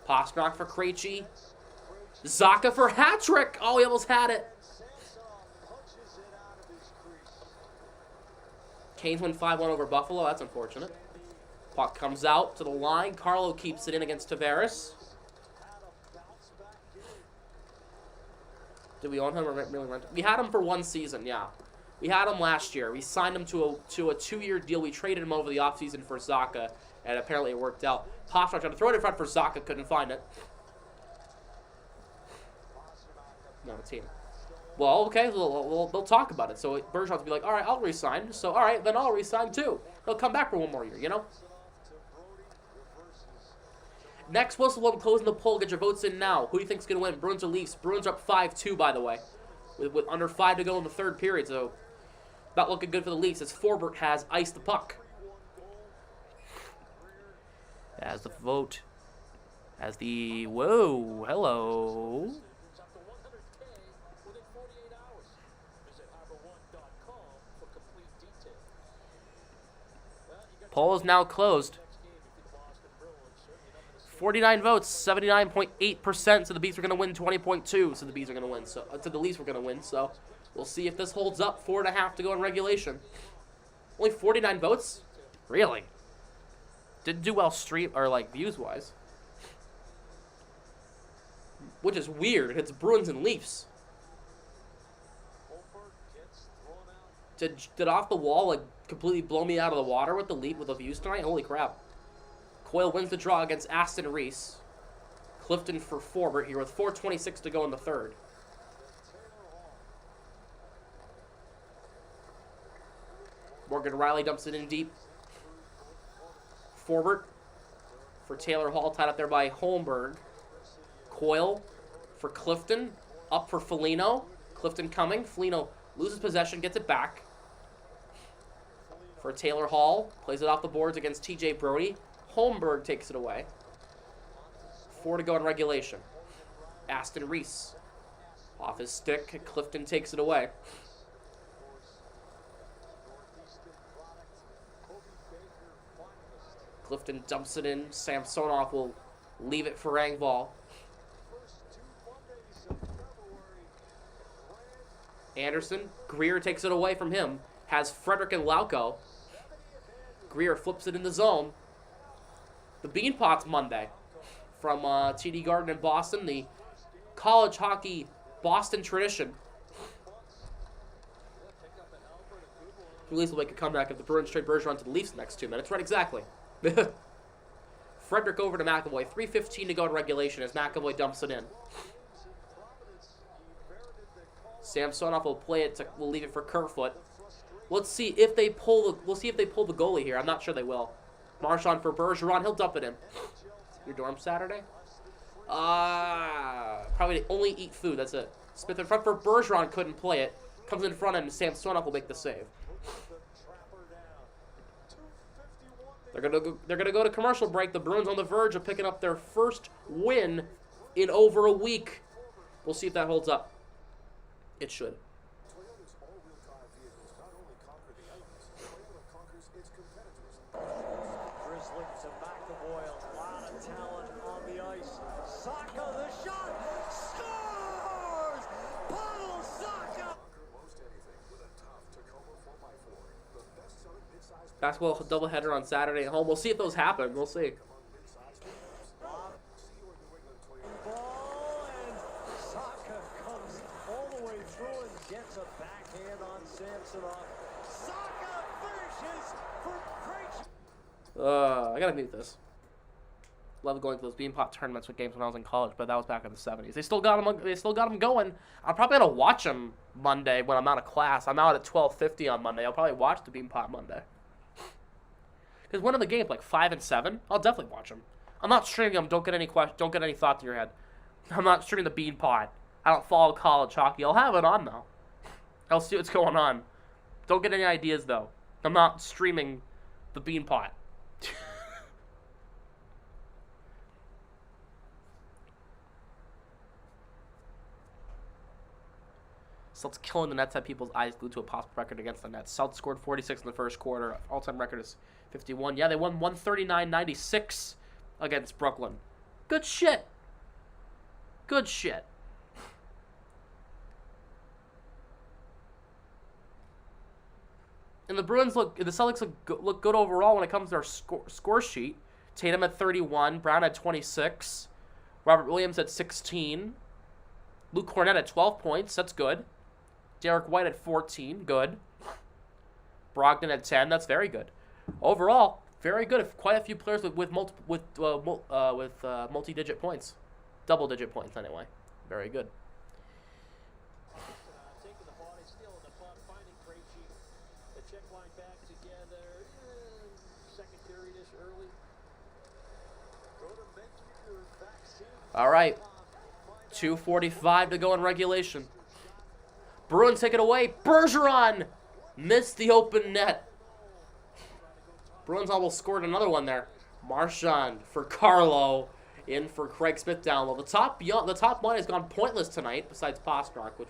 Pastrnak for Krejci. Zacha for hat trick. Oh, he almost had it. Canes win 5-1 over Buffalo. That's unfortunate. Puck comes out to the line. Carlo keeps it in against Tavares. Did we own him or really rent him? We had him for 1 season, yeah. We had him last year. We signed him to a 2-year deal. We traded him over the offseason for Zacha, and apparently it worked out. Pastrnak tried to throw it in front for Zacha, couldn't find it. No, team. Well, okay, they'll talk about it. So Bergeron will be like, all right, I'll resign. So, all right, then I'll resign too. He'll come back for 1 more year, you know? Next whistle, we'll be closing the poll. Get your votes in now. Who do you think's going to win, Bruins or Leafs? Bruins are up 5-2, by the way, with under 5 to go in the 3rd period. So, not looking good for the Leafs as Forbert has iced the puck. As the vote, whoa, hello. Poll is now closed. 49 votes, 79.8%. So the Bees are going to win, 20.2. So the Bees are going to win. So the Leafs were going to win. So we'll see if this holds up. 4.5 to go in regulation. Only 49 votes? Really? Didn't do well views wise. Which is weird. It's Bruins and Leafs. Did Off the Wall completely blow me out of the water with the views tonight? Holy crap. Coyle wins the draw against Aston Reese. Clifton for Forbert here with 4:26 to go in the 3rd. Morgan Riley dumps it in deep. Forbert for Taylor Hall, tied up there by Holmberg. Coyle for Clifton, up for Foligno. Clifton coming. Foligno loses possession, gets it back. For Taylor Hall, plays it off the boards against TJ Brody. Holmberg takes it away. 4 to go in regulation. Aston Reese. Off his stick, Clifton takes it away. Clifton dumps it in. Samsonov will leave it for Engvall. Anderson. Greer takes it away from him. Has Frederick and Lauko. Greer flips it in the zone. The Beanpots Monday from TD Garden in Boston, the college hockey Boston tradition. The Leafs will make a comeback if the Bruins trade Bergeron to the Leafs in the next 2 minutes. Right, exactly. Frederick over to McAvoy. 3:15 to go in regulation as McAvoy dumps it in. Samsonov will play it. We'll leave it for Kerfoot. Let's see if they pull the goalie here. I'm not sure they will. Marchand for Bergeron. He'll dump it in. Your dorm Saturday? Probably only eat food. That's it. Smith in front for Bergeron. Couldn't play it. Comes in front and Samsonov will make the save. They're gonna go to commercial break. The Bruins on the verge of picking up their first win in over a week. We'll see if that holds up. It should. Grizzly to McAvoy, a lot of talent on the ice. Saka, the shot, scores! Paul Saka! Basketball doubleheader on Saturday at home. We'll see if those happen. We'll see. Ball and Saka comes on Samsonov. Saka finishes for Krejci. I gotta mute this. Love going to those Beanpot tournaments with games when I was in college, but that was back in the 70s. They still got them. They still got them going. I'm probably gonna watch them Monday when I'm out of class. I'm out at 12:50 on Monday. I'll probably watch the Beanpot Monday. Because one of the games like 5 and 7, I'll definitely watch them. I'm not streaming them. Don't get any thoughts in your head. I'm not streaming the Beanpot. I don't follow college hockey. I'll have it on though. I'll see what's going on. Don't get any ideas though. I'm not streaming the Beanpot. Celts killing the Nets, had people's eyes glued to a possible record against the Nets. Celts scored 46 in the first quarter. All-time record is 51. Yeah, they won 139-96 against Brooklyn. Good shit. Good shit. And the Celtics look good overall when it comes to their score sheet. Tatum at 31, Brown at 26, Robert Williams at 16, Luke Cornett at 12 points. That's good. Derek White at 14, good. Brogdon at 10, that's very good. Overall, very good. Quite a few players with multi-digit points, double-digit points anyway. Very good. Taking the body, stealing the puck, finding Krejci. The check line back together. Second period-ish early. Go to make your vaccine. All right, 2:45 to go in regulation. Bruins take it away. Bergeron missed the open net. Bruins almost scored another one there. Marchand for Carlo, in for Craig Smith down low. The top line has gone pointless tonight, besides Pastrnak, who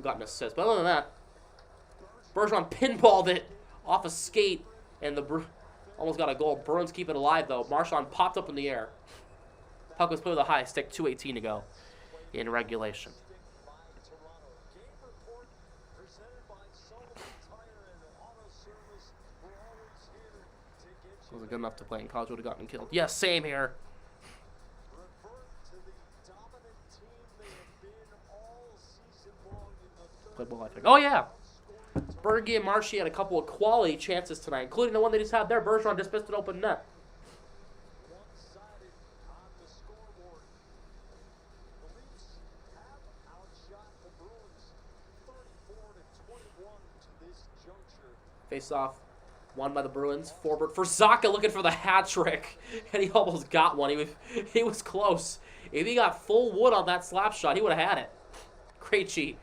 got an assist. But other than that, Bergeron pinballed it off a skate, and almost got a goal. Bruins keep it alive though. Marchand popped up in the air. Puck was played with a high stick. 2:18 to go in regulation. Wasn't good enough to play in college, would have gotten killed. Yeah, same here. Played well, I think. Oh, yeah. Berge and Marshy had a couple of quality chances tonight, including the one they just had there. Bergeron just missed an open net. One-sided on the scoreboard. The Leafs have outshot the Bruins 34-21 to this juncture. Face off. Won by the Bruins. Forward for Zaka, looking for the hat trick, and he almost got one. He was close. If he got full wood on that slap shot, he would have had it. Krejci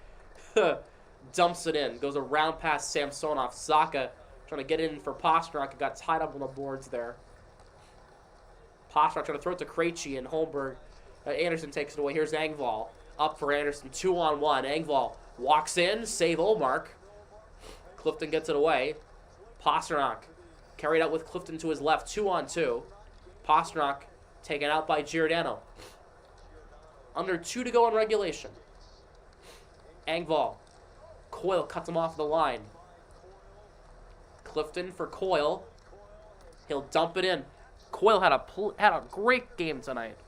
dumps it in. Goes around past Samsonov. Zaka trying to get in for Pastrnak. Got tied up on the boards there. Pastrnak trying to throw it to Krejci, and Holmberg. Anderson takes it away. Here's Engvall. Up for Anderson. 2-on-1. Engvall walks in. Save Olmark. Clifton gets it away. Pastrnak carried out with Clifton to his left, 2-on-2. Pastrnak taken out by Giordano. Under 2 to go in regulation. Engvall. Coyle cuts him off the line. Clifton for Coyle. He'll dump it in. Coyle had a great game tonight.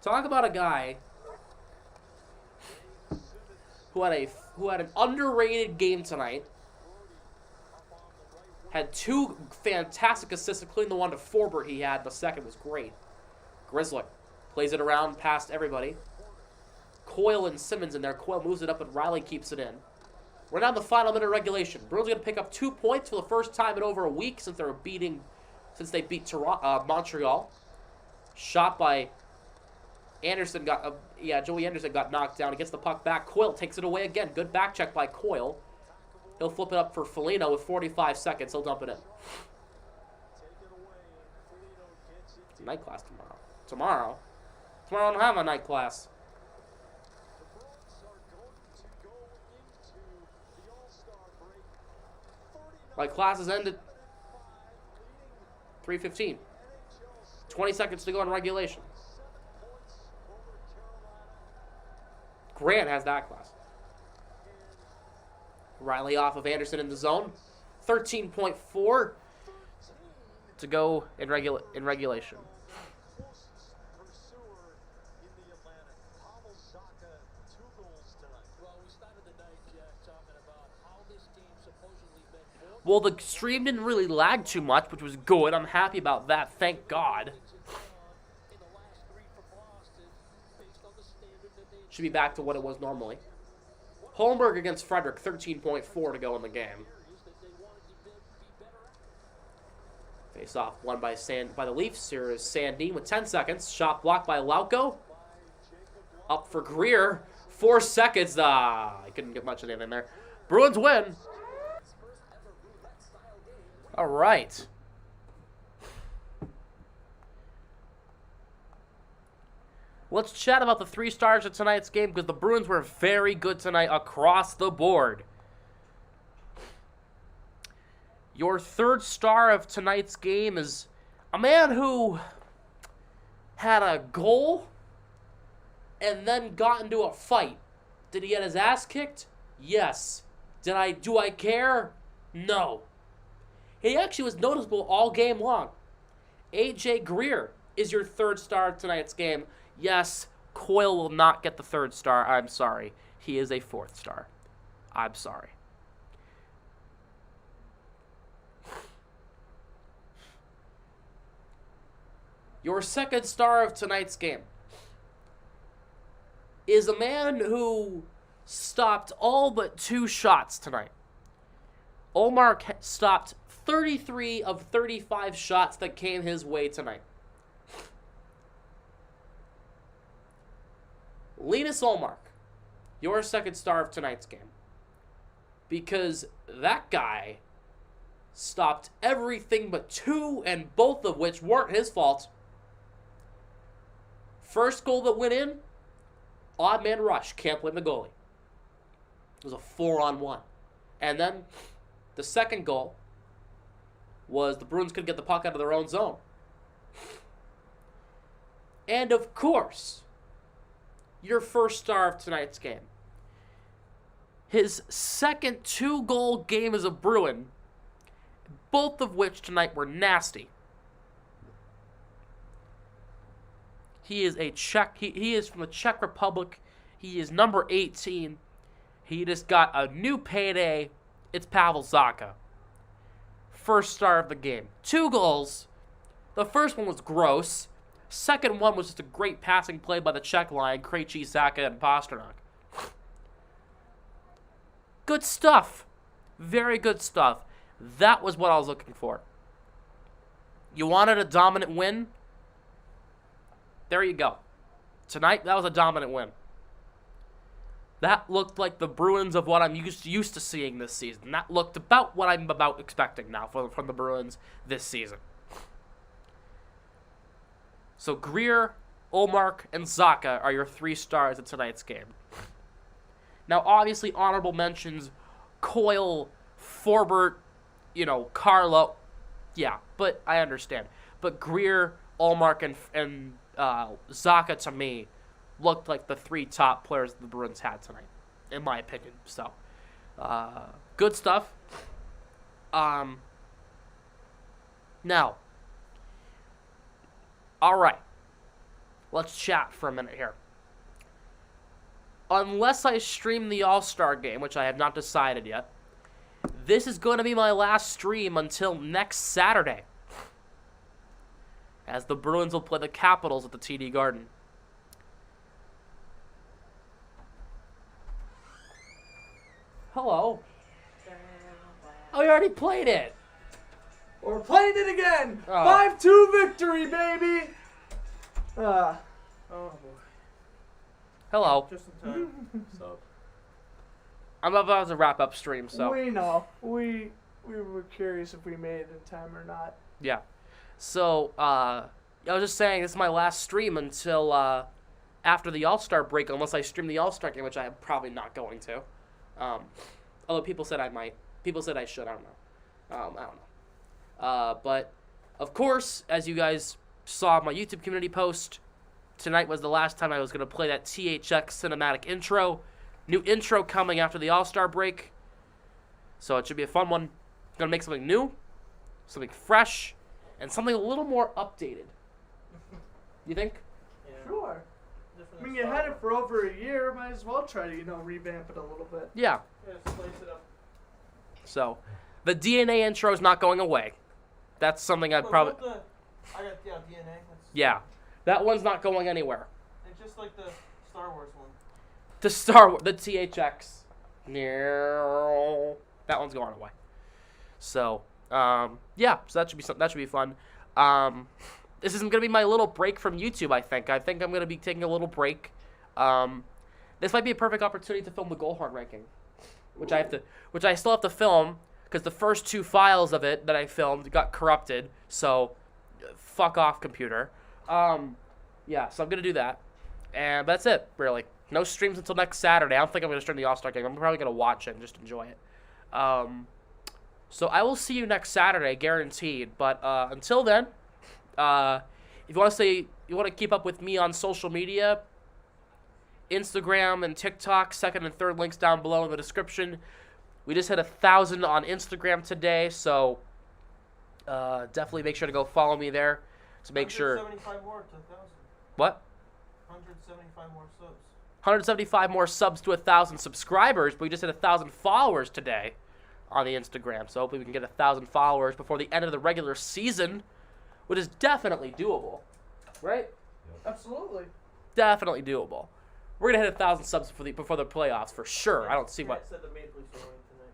Talk about a guy who had an underrated game tonight. Had 2 fantastic assists, including the one to Forbert he had. The second was great. Grzelcyk plays it around past everybody. Coyle and Simmons in there. Coyle moves it up, and Riley keeps it in. We're now in the final minute of regulation. Bruins are going to pick up 2 points for the first time in over a week since they beat Montreal. Shot by Anderson Joey Anderson got knocked down. He gets the puck back. Coyle takes it away again. Good back check by Coyle. He'll flip it up for Foligno with 45 seconds. He'll dump it in. Night class tomorrow. Tomorrow I don't have a night class. My class is ended 3:15. 20 seconds to go in regulation. Grant has that class. Riley off of Anderson in the zone. 13.4 to go in regulation. Well, the stream didn't really lag too much, which was good. I'm happy about that. Thank God. Should be back to what it was normally. Holmberg against Frederick, 13.4 to go in the game. Face off won by the Leafs. Here is Sandin with 10 seconds. Shot blocked by Lauko. Up for Greer. 4 seconds. I couldn't get much of anything there. Bruins win. All right. Let's chat about the 3 stars of tonight's game because the Bruins were very good tonight across the board. Your 3rd star of tonight's game is a man who had a goal and then got into a fight. Did he get his ass kicked? Yes. Do I care? No. He actually was noticeable all game long. AJ Greer is your 3rd star of tonight's game. Yes, Coyle will not get the 3rd star. I'm sorry. He is a 4th star. I'm sorry. Your 2nd star of tonight's game is a man who stopped all but 2 shots tonight. Omar stopped 33 of 35 shots that came his way tonight. Linus Ullmark, your 2nd star of tonight's game. Because that guy stopped everything but 2, and both of which weren't his fault. First goal that went in, odd man rush, can't blame the goalie. It was a 4-on-1. And then the second goal was the Bruins could get the puck out of their own zone. And of course, your 1st star of tonight's game. His second 2-goal game as a Bruin, both of which tonight were nasty. He is a Czech. He is from the Czech Republic. He is number 18. He just got a new payday. It's Pavel Zacha. 1st star of the game. 2 goals. The first one was gross. Second one was just a great passing play by the Czech line, Krejci, Zacha, and Pasternak. Good stuff. Very good stuff. That was what I was looking for. You wanted a dominant win? There you go. Tonight, that was a dominant win. That looked like the Bruins of what I'm used to seeing this season. That looked about what I'm about expecting now from the Bruins this season. So Greer, Ullmark, and Zacha are your 3 stars of tonight's game. Now, obviously, honorable mentions, Coyle, Forbert, Carlo. Yeah, but I understand. But Greer, Ullmark, and Zacha, to me, looked like the 3 top players the Bruins had tonight, in my opinion. So, good stuff. Now, all right, let's chat for a minute here. Unless I stream the All-Star game, which I have not decided yet, this is going to be my last stream until next Saturday, as the Bruins will play the Capitals at the TD Garden. Hello. Oh, you already played it. We're playing it again. Oh. 5-2 victory, baby. Oh boy. Hello. Just in time. So. I'm about to wrap up stream, so. We know. We were curious if we made it in time or not. Yeah. So, I was just saying this is my last stream until after the All-Star break, unless I stream the All-Star game, which I am probably not going to. Although people said I might. People said I should. I don't know. I don't know. But, of course, as you guys saw my YouTube community post, tonight was the last time I was going to play that THX cinematic intro. New intro coming after the All-Star break. So it should be a fun one. Going to make something new, something fresh, and something a little more updated. You think? Yeah. Sure. I mean, you had it for over a year. Might as well try to, revamp it a little bit. Yeah. Yeah, spice it up. So, The DNA intro is not going away. That's something I'd probably... I got DNA. Yeah. That one's not going anywhere. It's just like the Star Wars one. The THX. That one's going away. So, yeah. So that should be fun. This isn't gonna be my little break from YouTube. I think I'm gonna be taking a little break. This might be a perfect opportunity to film the goal horn ranking, which I still have to film because the first 2 files of it that I filmed got corrupted. So, fuck off, computer. Yeah. So I'm gonna do that, and that's it. Really, no streams until next Saturday. I don't think I'm gonna stream the All-Star game. I'm probably gonna watch it and just enjoy it. So I will see you next Saturday, guaranteed. But until then, if you want to keep up with me on social media, Instagram and TikTok, second and third links down below in the description. We just hit 1,000 on Instagram today, so definitely make sure to go follow me there to make sure. 175 more to 1,000. What? 175 more subs. 175 more subs to 1,000 subscribers, but we just hit 1,000 followers today on the Instagram. So hopefully we can get 1,000 followers before the end of the regular season, which is definitely doable, right? Absolutely. Definitely doable. We're gonna hit 1,000 subs before the playoffs for sure. I don't see what. Said the Maple Leafs were winning tonight.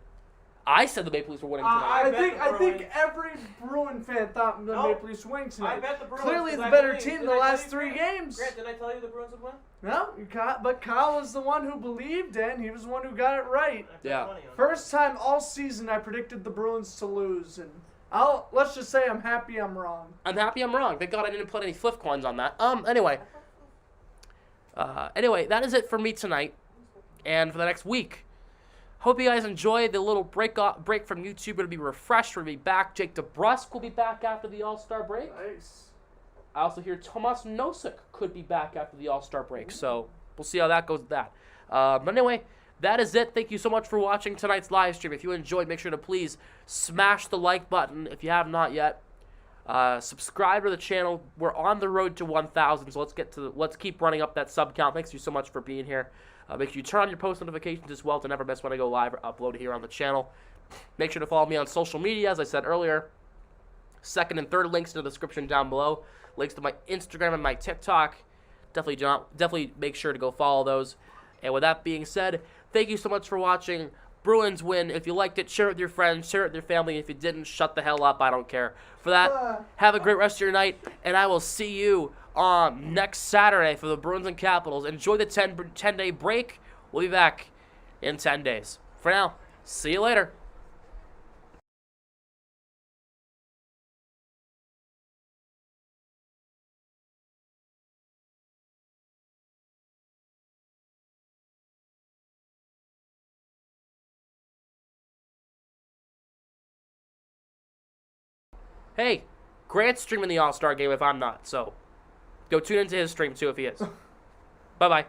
I said the Maple Leafs were winning tonight. I think every Bruin fan thought the Maple Leafs were winning tonight. I bet the Bruins. Clearly, because the I better believe- team did the I last tell you, 3 Grant? games. Grant, did I tell you the Bruins would win? No, but Kyle was the one who believed, and he was the one who got it right. I bet Yeah. money on it. First time all season, I predicted the Bruins to lose, and let's just say I'm happy I'm wrong. I'm happy I'm wrong. Thank God I didn't put any flip coins on that. Anyway, that is it for me tonight and for the next week. Hope you guys enjoyed the little break from YouTube. We're going to be refreshed. We're going to be back. Jake DeBrusk will be back after the All-Star break. Nice. I also hear Tomas Nosek could be back after the All-Star break. So we'll see how that goes with that. But anyway, that is it. Thank you so much for watching tonight's live stream. If you enjoyed, make sure to please smash the like button if you have not yet. Subscribe to the channel. We're on the road to 1,000, so let's keep running up that sub count. Thanks you so much for being here. Make sure you turn on your post notifications as well to never miss when I go live or upload here on the channel. Make sure to follow me on social media, as I said earlier. Second and third links in the description down below. Links to my Instagram and my TikTok. Definitely make sure to go follow those. And with that being said, thank you so much for watching. Bruins win. If you liked it, share it with your friends, share it with your family. If you didn't, shut the hell up. I don't care. For that, have a great rest of your night, and I will see you next Saturday for the Bruins and Capitals. Enjoy the 10-day break. We'll be back in 10 days. For now, see you later. Hey, Grant's streaming the All-Star game if I'm not, so go tune into his stream too if he is. Bye-bye.